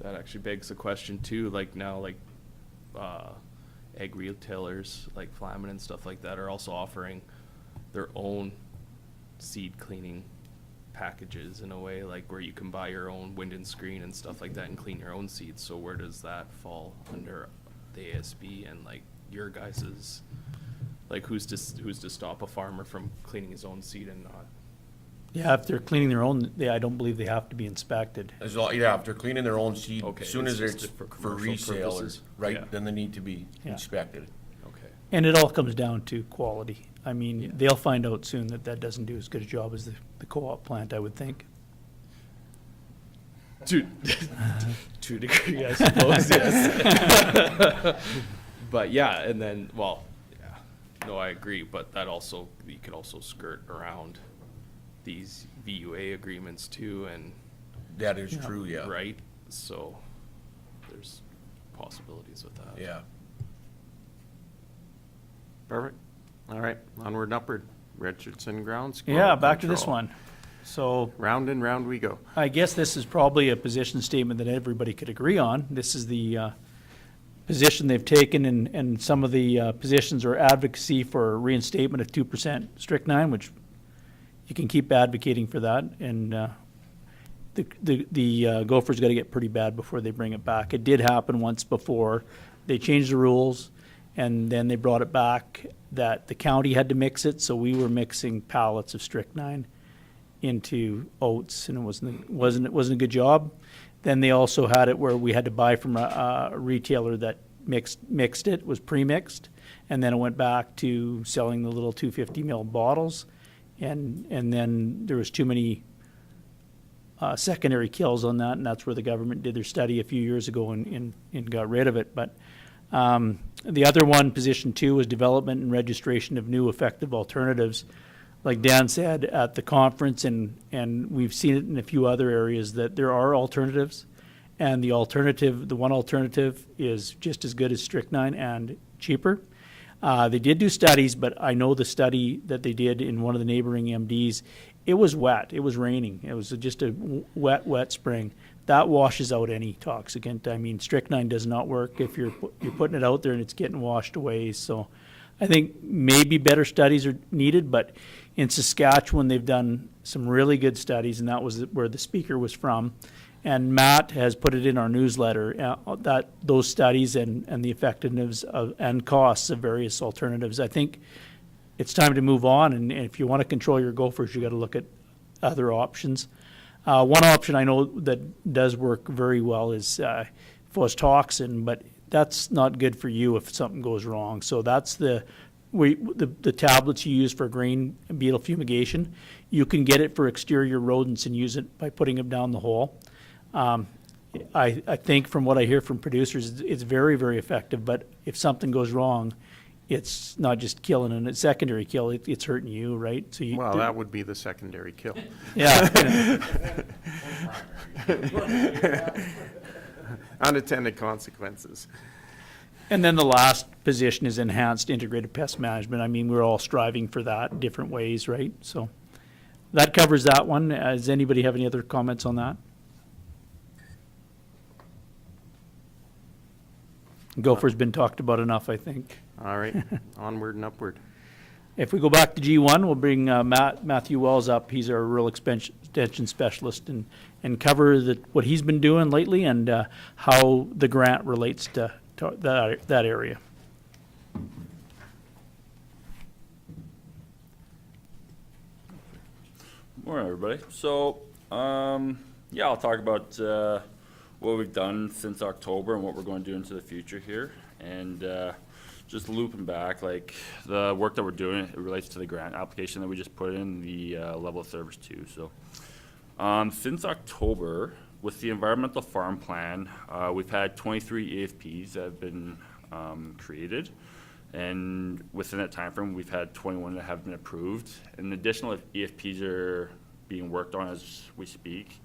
N: That actually begs the question too, like now, like, egg retailers, like Flamin and stuff like that, are also offering their own seed cleaning packages in a way, like where you can buy your own wind and screen and stuff like that and clean your own seeds. So where does that fall under the ASB and like your guys's, like who's to stop a farmer from cleaning his own seed and not?
F: Yeah, if they're cleaning their own, I don't believe they have to be inspected.
G: yeah, if they're cleaning their own seed,
N: Okay,
G: as soon
N: it's
G: as
N: just
G: it's
N: for
G: for
N: commercial
G: resale,
N: purposes.
G: right,
N: Yeah.
G: then they need to be
F: Yeah.
G: inspected.
N: Okay.
F: And it all comes down to quality. I mean,
N: Yeah.
F: they'll find out soon that that doesn't do as good a job as the co-op plant, I would think.
N: To a degree, I suppose, yes. But yeah, and then, well, yeah, no, I agree, but that also, you could also skirt around these VUA agreements too, and,
G: That is true, yeah.
N: right? So, there's possibilities with that.
G: Yeah.
A: Perfect. All right, onward and upward. Richardson Grounds.
F: Yeah, back to this
A: Control.
F: one. So
A: Round and round we go.
F: I guess this is probably a position statement that everybody could agree on. This is the position they've taken, and some of the positions are advocacy for reinstatement of 2% strychnine, which you can keep advocating for that. And the Gophers got to get pretty bad before they bring it back. It did happen once before. They changed the rules, and then they brought it back that the county had to mix it, so we were mixing pallets of strychnine into oats, and it wasn't a good job. Then they also had it where we had to buy from a retailer that mixed it, was pre-mixed, and then it went back to selling the little 250 ml bottles, and then there was too many secondary kills on that, and that's where the government did their study a few years ago and got rid of it. But the other one, position 2, was development and registration of new effective alternatives. Like Dan said at the conference, and we've seen it in a few other areas, that there are alternatives, and the one alternative is just as good as strychnine and cheaper. They did do studies, but I know the study that they did in one of the neighboring MDs, it was wet, it was raining, it was just a wet spring. That washes out any toxicant. I mean, strychnine does not work if you're putting it out there and it's getting washed away. So I think maybe better studies are needed, but in Saskatchewan, they've done some really good studies, and that was where the speaker was from. And Matt has put it in our newsletter, that those studies and the effectiveness and costs of various alternatives. I think it's time to move on, and if you want to control your gophers, you got to look at other options. One option I know that does work very well is phostoxin, but that's not good for you if something goes wrong. So that's the tablets you use for grain beetle fumigation. You can get it for exterior rodents and use it by putting them down the hole. I think from what I hear from producers, it's very, very effective, but if something goes wrong, it's not just killing and a secondary kill, it's hurting you, right? So
A: Well, that would be the secondary kill.
F: Yeah.
A: Unintended consequences.
F: And then the last position is enhanced integrated pest management. I mean, we're all striving for that in different ways, right? So that covers that one. Does anybody have any other comments on that? Gopher's been talked about enough, I think.
A: All right, onward and upward.
F: If we go back to G1, we'll bring Matthew Wells up. He's our rural extension specialist, and cover what he's been doing lately and how the grant relates to that area.
O: Morning, everybody. So, yeah, I'll talk about what we've done since October and what we're going to do into the future here. And just looping back, like the work that we're doing, it relates to the grant application that we just put in, the level of service 2. So, since October, with the environmental farm plan, we've had 23 AFPs that have been created. And within that time frame, we've had 21 that have been approved. And additional EFPs are being worked on as we speak.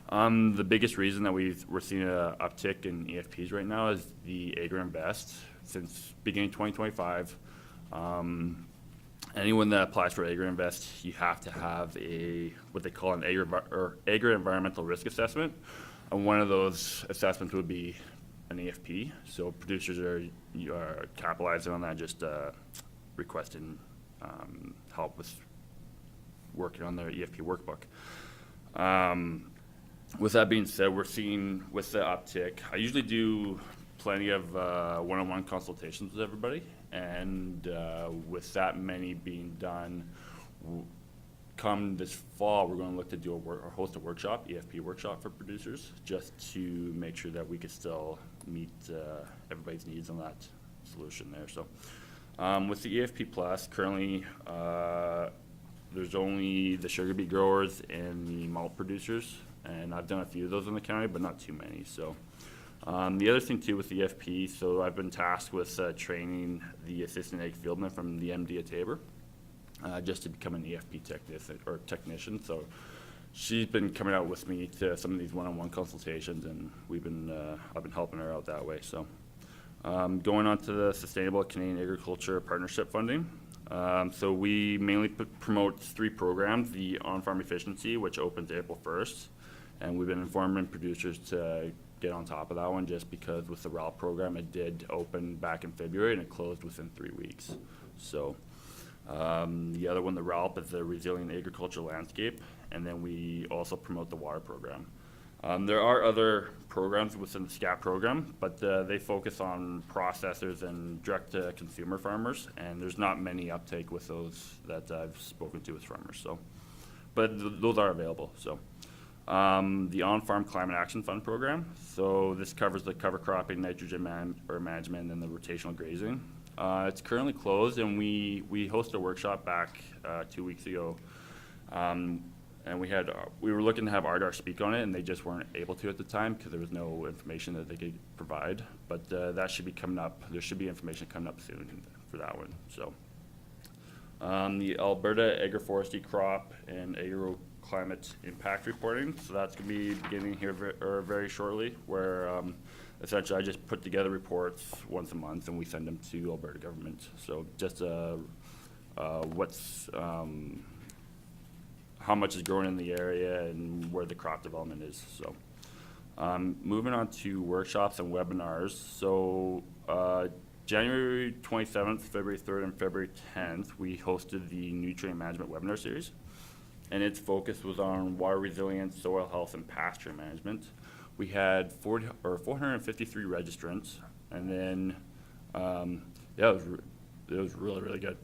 O: The biggest reason that we're seeing an uptick in EFPs right now is the ADJOURN best. Since beginning 2025, Anyone that applies for Agri-Invest, you have to have what they call an agri-environmental risk assessment. And one of those assessments would be an EFP. So producers are capitalizing on that, just requesting help with working on their EFP workbook. With that being said, we're seeing with the uptick, I usually do plenty of one-on-one consultations with everybody, and with that many being done, come this fall, we're going to look to do or host a workshop, EFP workshop for producers, just to make sure that we could still meet everybody's needs on that solution there. So with the EFP Plus, currently there's only the sugar beet growers and the malt producers, and I've done a few of those in the county, but not too many. So the other thing too with the EFP, so I've been tasked with training the assistant ag fieldman from the MD at Tabor, just to become an EFP technician. So she's been coming out with me to some of these one-on-one consultations, and I've been helping her out that way. So going on to the Sustainable Canadian Agriculture Partnership Funding. So we mainly promote 3 programs: the on-farm efficiency, which opens April 1st, and we've been informing producers to get on top of that one, just because with the RAL program, it did open back in February and it closed within 3 weeks. So the other one, the RALP, is the Resilient Agricultural Landscape, and then we also promote the water program. There are other programs within the SCAP program, but they focus on processors and direct-to-consumer farmers, and there's not many uptake with those that I've spoken to with farmers. So, but those are available. So, the On-Farm Climate Action Fund program. So this covers the cover cropping, nitrogen management, and the rotational grazing. It's currently closed, and we hosted a workshop back 2 weeks ago. And we were looking to have Ardar speak on it, and they just weren't able to at the time because there was no information that they could provide. But that should be coming up. There should be information coming up soon for that one. So the Alberta Agroforestry Crop and Agroclimate Impact Reporting. So that's going to be beginning here very shortly, where essentially I just put together reports once a month and we send them to Alberta government. So just how much is growing in the area and where the crop development is. So moving on to workshops and webinars. So January 27th, February 3rd, and February 10th, we hosted the Nutrient Management Webinar Series, and its focus was on water resilience, soil health, and pasture management. We had 453 registrants, and then it was really, really good.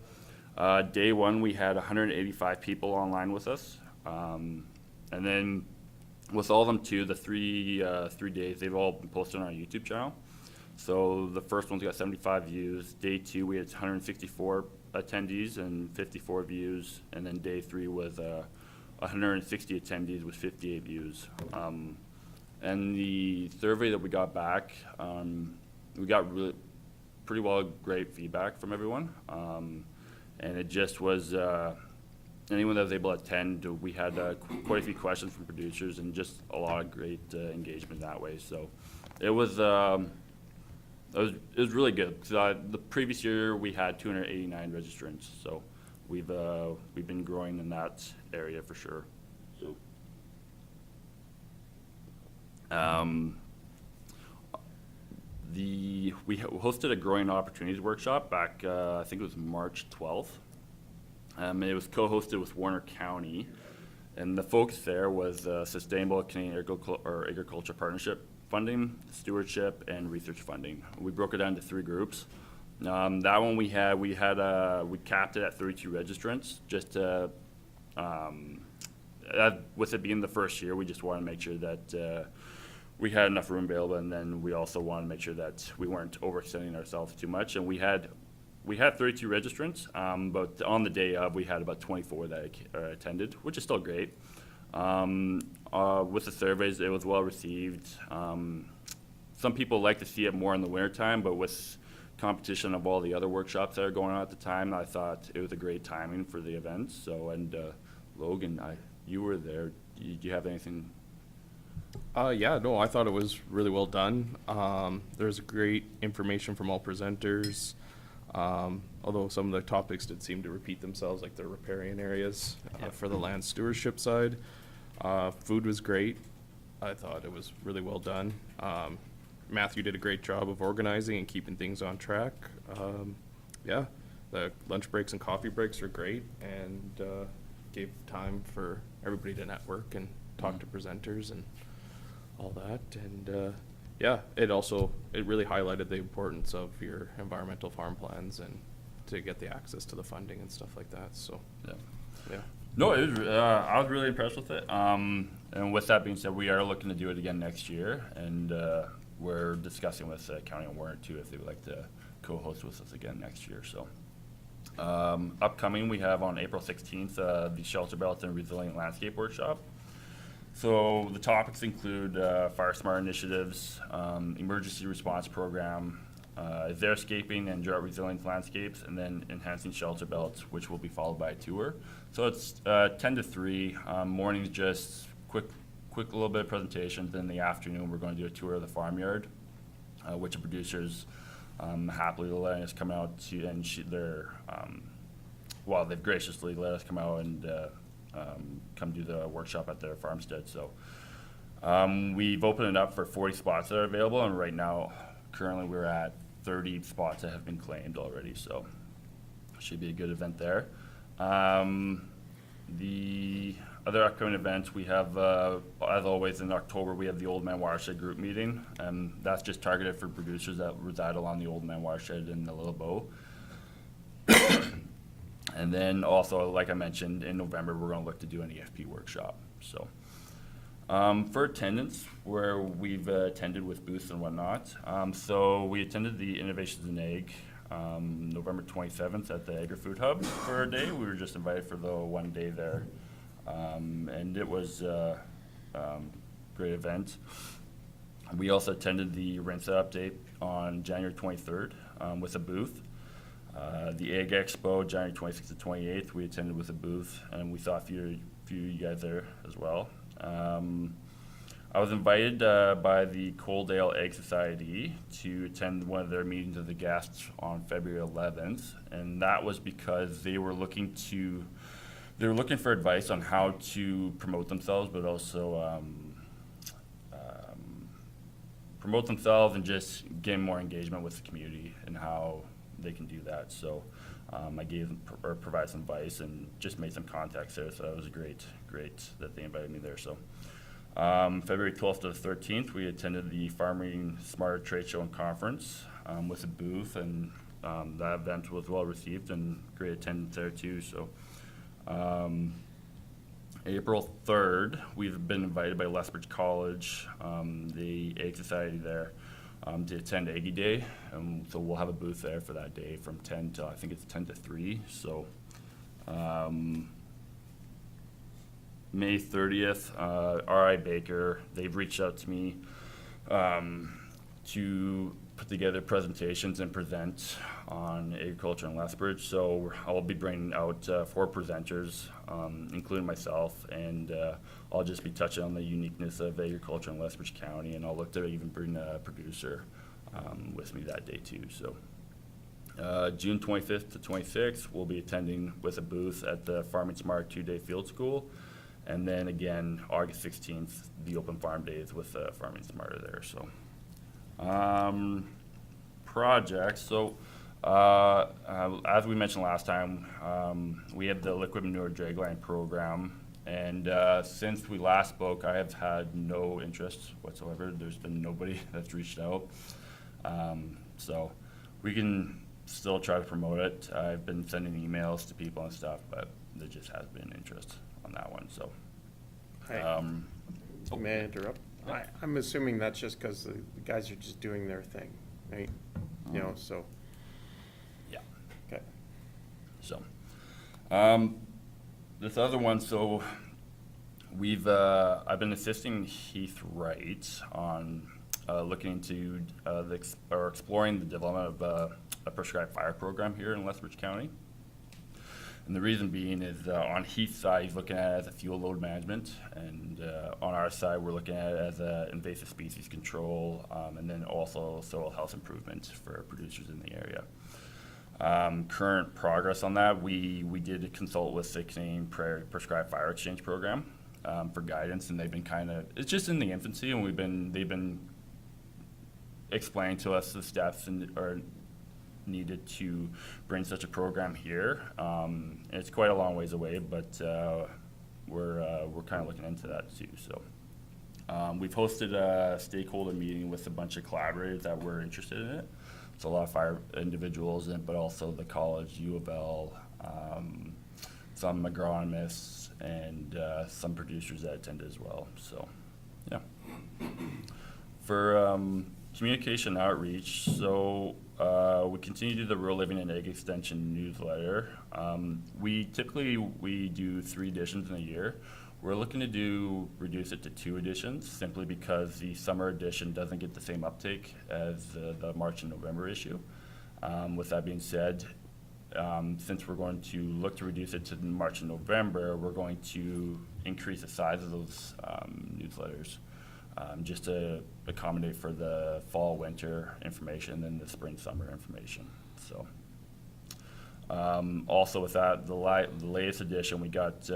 O: Day one, we had 185 people online with us. And then with all of them too, the three days, they've all been posted on our YouTube channel. So the first one's got 75 views. Day 2, we had 164 attendees and 54 views. And then day 3 was 160 attendees with 58 views. And the survey that we got back, we got pretty great feedback from everyone. And it just was, anyone that was able to attend, we had quite a few questions from producers and just a lot of great engagement that way. So it was really good. The previous year we had 289 registrants, so we've been growing in that area for sure. So, we hosted a growing opportunities workshop back, I think it was March 12th. And it was co-hosted with Warner County, and the focus there was Sustainable Canadian Agriculture Partnership Funding, Stewardship, and Research Funding. We broke it down into 3 groups. That one we capped it at 32 registrants, just to, with it being the first year, we just wanted to make sure that we had enough room available, and then we also wanted to make sure that we weren't overextending ourselves too much. And we had 32 registrants, but on the day of, we had about 24 that attended, which is still great. With the surveys, it was well received. Some people like to see it more in the wintertime, but with competition of all the other workshops that are going on at the time, I thought it was a great timing for the event. So, and Logan, you were there. Do you have anything?
N: Yeah, no, I thought it was really well done. There's great information from all presenters. Although some of the topics did seem to repeat themselves, like the riparian areas for the land stewardship side. Food was great. I thought it was really well done. Matthew did a great job of organizing and keeping things on track. Yeah, the lunch breaks and coffee breaks are great, and gave time for everybody to network and talk to presenters and all that. And yeah, it really highlighted the importance of your environmental farm plans and to get the access to the funding and stuff like that. So
O: Yeah.
N: yeah.
O: No, it was, I was really impressed with it. And with that being said, we are looking to do it again next year, and we're discussing with County and Warrant too if they would like to co-host with us again next year. So upcoming, we have on April 16th the Shelter Belt and Resilient Landscape Workshop. So the topics include fire smart initiatives, emergency response program, xeriscaping and drought resilient landscapes, and then enhancing shelter belts, which will be followed by a tour. So it's 10 to 3. Mornings just quick little bit of presentations. Then in the afternoon, we're going to do a tour of the farmyard, which the producers happily letting us come out to, and they've graciously let us come out and come do the workshop at their farmstead. So we've opened it up for 40 spots that are available, and right now, currently we're at 30 spots that have been claimed already, so should be a good event there. The other upcoming events we have, as always in October, we have the Old Man Watershed group meeting, and that's just targeted for producers that reside along the Old Man Watershed in the Little Bow. And then also, like I mentioned, in November, we're going to look to do an EFP workshop. So for attendance, where we've attended with booths and whatnot, so we attended the Innovations in Ag November 27th at the Agri-Food Hub for a day. We were just invited for the one day there, and it was a great event. We also attended the RINSA update on January 23rd with a booth. The Ag Expo, January 26th to 28th, we attended with a booth, and we saw a few of you guys there as well. I was invited by the Coaldale Egg Society to attend one of their meetings of the guests on February 11th, and that was because they were looking for advice on how to promote themselves, but also promote themselves and just gain more engagement with the community and how they can do that. So I gave them or provided some advice and just made some contacts there. So that was great that they invited me there. So February 12th to the 13th, we attended the Farming Smarter Trade Show and Conference with a booth, and that event was well received and great attendance there too. So April 3rd, we've been invited by Lethbridge College, the Egg Society there, to attend Aggie Day, and so we'll have a booth there for that day from 10 to, I think it's 10 to 3. So May 30th, R.I. Baker, they've reached out to me to put together presentations and present on agriculture in Lethbridge. So I'll be bringing out 4 presenters, including myself, and I'll just be touching on the uniqueness of agriculture in Lethbridge County, and I'll look to even bring a producer with me that day too. So June 25th to 26th, we'll be attending with a booth at the Farming Smart 2-day field school. And then again, August 16th, the open farm days with Farming Smarter there. So projects. So as we mentioned last time, we have the liquid manure dragline program. And since we last spoke, I have had no interest whatsoever. There's been nobody that's reached out. So we can still try to promote it. I've been sending emails to people and stuff, but there just has been interest on that one. So
A: may I interrupt? I'm assuming that's just because the guys are just doing their thing, right? You know, so.
O: Yeah.
A: Okay.
O: So this other one, so I've been assisting Heath Wright on looking into exploring the development of a prescribed fire program here in Lethbridge County. And the reason being is on Heath's side, he's looking at it as a fuel load management, and on our side, we're looking at it as an invasive species control, and then also soil health improvement for producers in the area. Current progress on that, we did consult with the Canadian Prescribed Fire Exchange Program for guidance, and they've been it's just in the infancy, and they've been explaining to us the steps are needed to bring such a program here. It's quite a long ways away, but we're kind of looking into that too. So we've hosted a stakeholder meeting with a bunch of collaborators that were interested in it. So a lot of fire individuals, but also the college, U of L, some agronomists, and some producers that attended as well. So, yeah. For communication outreach, so we continue to do the Rural Living and Ag Extension newsletter. We do 3 editions in a year. We're looking to reduce it to 2 editions, simply because the summer edition doesn't get the same uptake as the March and November issue. With that being said, since we're going to look to reduce it to March and November, we're going to increase the size of those newsletters, just to accommodate for the fall, winter information and the spring, summer information. So, also with that, the latest edition, we got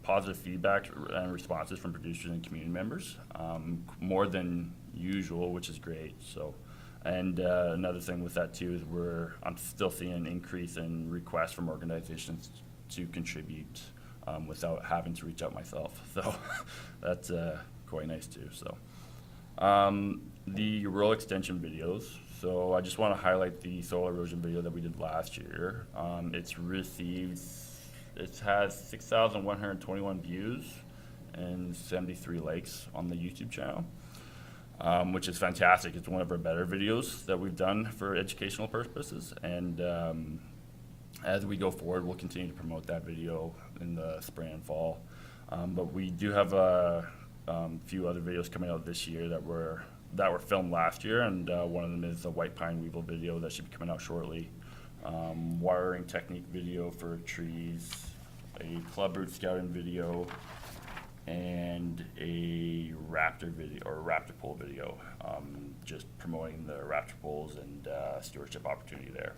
O: positive feedback and responses from producers and community members, more than usual, which is great. So, and another thing with that too is I'm still seeing an increase in requests from organizations to contribute without having to reach out myself. So that's quite nice too. So the rural extension videos. So I just want to highlight the soil erosion video that we did last year. It has 6,121 views and 73 likes on the YouTube channel, which is fantastic. It's one of our better videos that we've done for educational purposes. And as we go forward, we'll continue to promote that video in the spring and fall. But we do have a few other videos coming out this year that were filmed last year, and one of them is a white pine weevil video that should be coming out shortly. Watering technique video for trees, a club root scouting video, and a raptor video or raptor poll video, just promoting the raptor polls and stewardship opportunity there.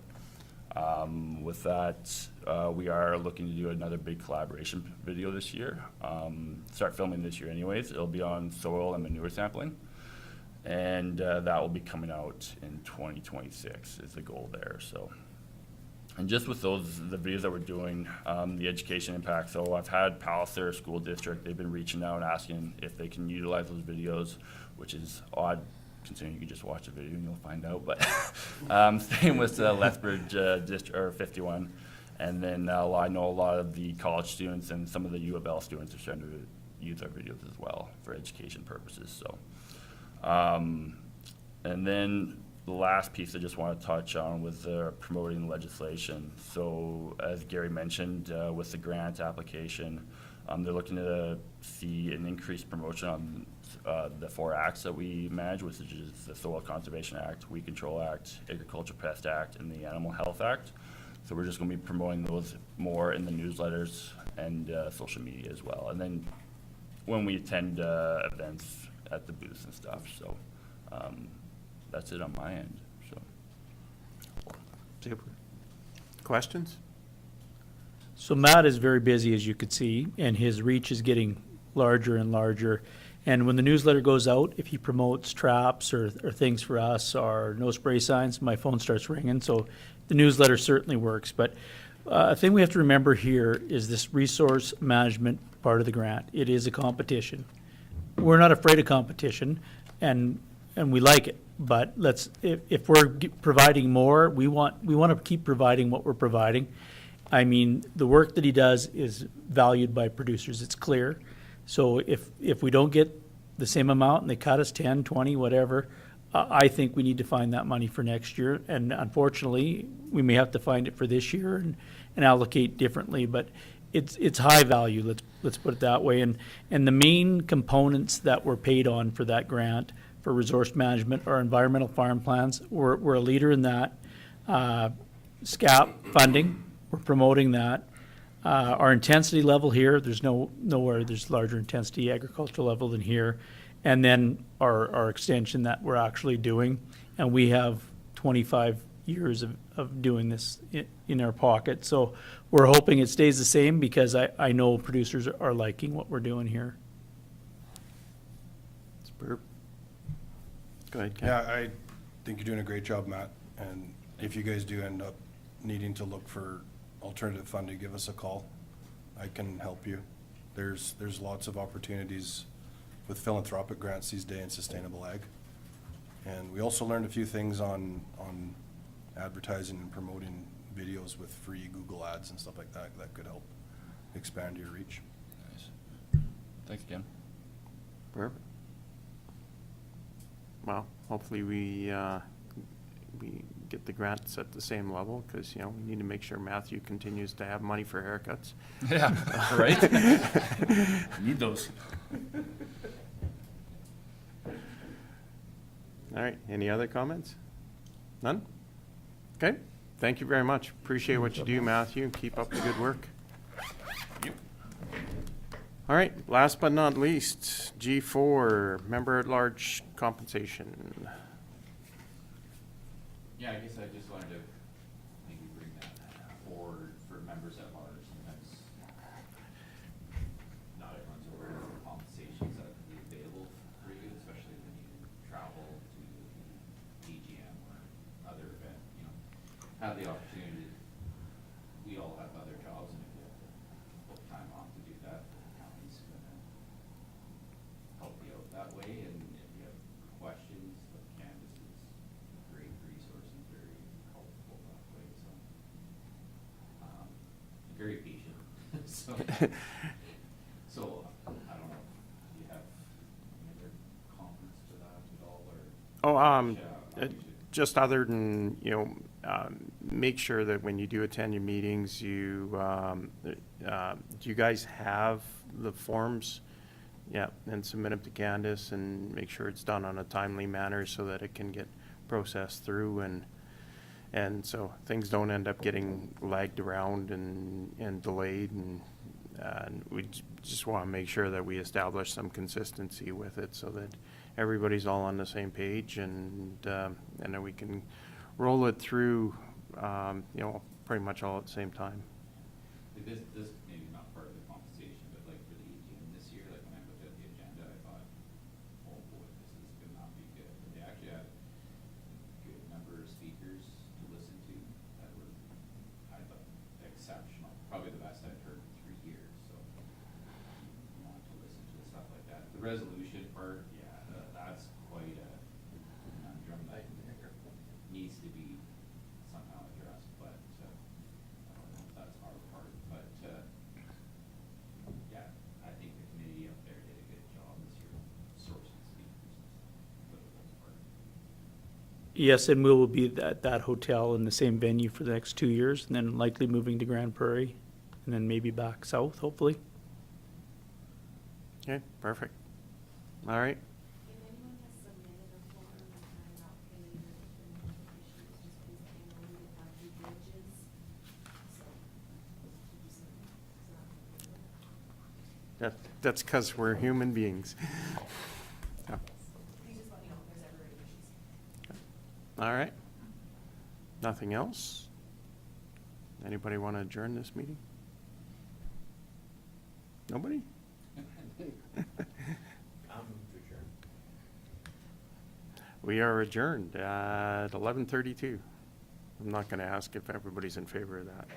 O: With that, we are looking to do another big collaboration video this year. Start filming this year anyways. It'll be on soil and manure sampling, and that will be coming out in 2026 is the goal there. So. And just with the videos that we're doing, the education impact. So I've had Palliser School District, they've been reaching out and asking if they can utilize those videos, which is odd considering you can just watch a video and you'll find out. But same with Lethbridge District, or 51. And then I know a lot of the college students and some of the U of L students are starting to use our videos as well for education purposes. So, and then the last piece I just want to touch on was promoting legislation. So as Gary mentioned, with the grant application, they're looking to see an increased promotion on the 4 acts that we manage, which is the Soil Conservation Act, Weed Control Act, Agriculture Pest Act, and the Animal Health Act. So we're just going to be promoting those more in the newsletters and social media as well. And then when we attend events at the booths and stuff. So that's it on my end. So.
A: Super. Questions?
F: So Matt is very busy, as you could see, and his reach is getting larger and larger. And when the newsletter goes out, if he promotes traps or things for us or no spray signs, my phone starts ringing. So the newsletter certainly works. But a thing we have to remember here is this resource management part of the grant. It is a competition. We're not afraid of competition, and we like it. But if we're providing more, we want to keep providing what we're providing. I mean, the work that he does is valued by producers. It's clear. So if we don't get the same amount and they cut us 10, 20, whatever, I think we need to find that money for next year. And unfortunately, we may have to find it for this year and allocate differently. But it's high value. Let's put it that way. And the main components that we're paid on for that grant for resource management are environmental farm plans. We're a leader in that. SCAP funding, we're promoting that. Our intensity level here, there's nowhere there's larger intensity agricultural level than here. And then our extension that we're actually doing. And we have 25 years of doing this in our pocket. So we're hoping it stays the same because I know producers are liking what we're doing here.
A: Superb. Go ahead, Ken.
B: Yeah, I think you're doing a great job, Matt, and if you guys do end up needing to look for alternative funding, give us a call. I can help you. There's lots of opportunities with philanthropic grants these days in sustainable ag. And we also learned a few things on advertising and promoting videos with free Google ads and stuff like that, that could help expand your reach.
O: Nice. Thanks again.
A: Perfect. Well, hopefully we get the grants at the same level, because, you know, we need to make sure Matthew continues to have money for haircuts.
O: Yeah, right? Need those.
A: All right, any other comments? None? Okay, thank you very much. Appreciate what you do, Matthew, and keep up the good work. All right, last but not least, G4, member at large compensation.
D: Yeah, I guess I just wanted to maybe bring that forward for members at large. Sometimes not everyone's aware of the compensations that can be available for you, especially when you travel to DGM or other event, you know, have the opportunity. We all have other jobs, and if you have to book time off to do that, the county's gonna help you out that way. And if you have questions, the Canvas is a great resource and very helpful that way. So, very patient. So, I don't know. Do you have any other comments to that at all, or?
A: Just other than, you know, make sure that when you do attend your meetings, do you guys have the forms? Yeah, and submit them to Candace and make sure it's done on a timely manner so that it can get processed through, and so things don't end up getting lagged around and delayed, and we just want to make sure that we establish some consistency with it so that everybody's all on the same page, and then we can roll it through, you know, pretty much all at the same time.
D: This maybe not part of the compensation, but like for the AGM this year, like when I looked at the agenda, I thought, oh boy, this is gonna not be good. But they actually had a good number of speakers to listen to that were, I thought, exceptional. Probably the best I've heard in 3 years. So you want to listen to stuff like that. The resolution part, yeah, that's quite a conundrum that needs to be somehow addressed, but I don't know if that's our part, but yeah, I think the committee up there did a good job this year sourcing speakers and stuff for the most part.
F: Yes, and we will be at that hotel in the same venue for the next 2 years, and then likely moving to Grand Prairie, and then maybe back south, hopefully.
A: Okay, perfect. All right.
P: If anyone has submitted a form and not paid or there's been any issues, just please let me know. We have due diligence. So,
A: That's because we're human beings. Yeah.
P: please just let me know if there's ever any issues.
A: All right. Nothing else? Anybody want to adjourn this meeting? Nobody? We are adjourned at 11:32. I'm not going to ask if everybody's in favor of that.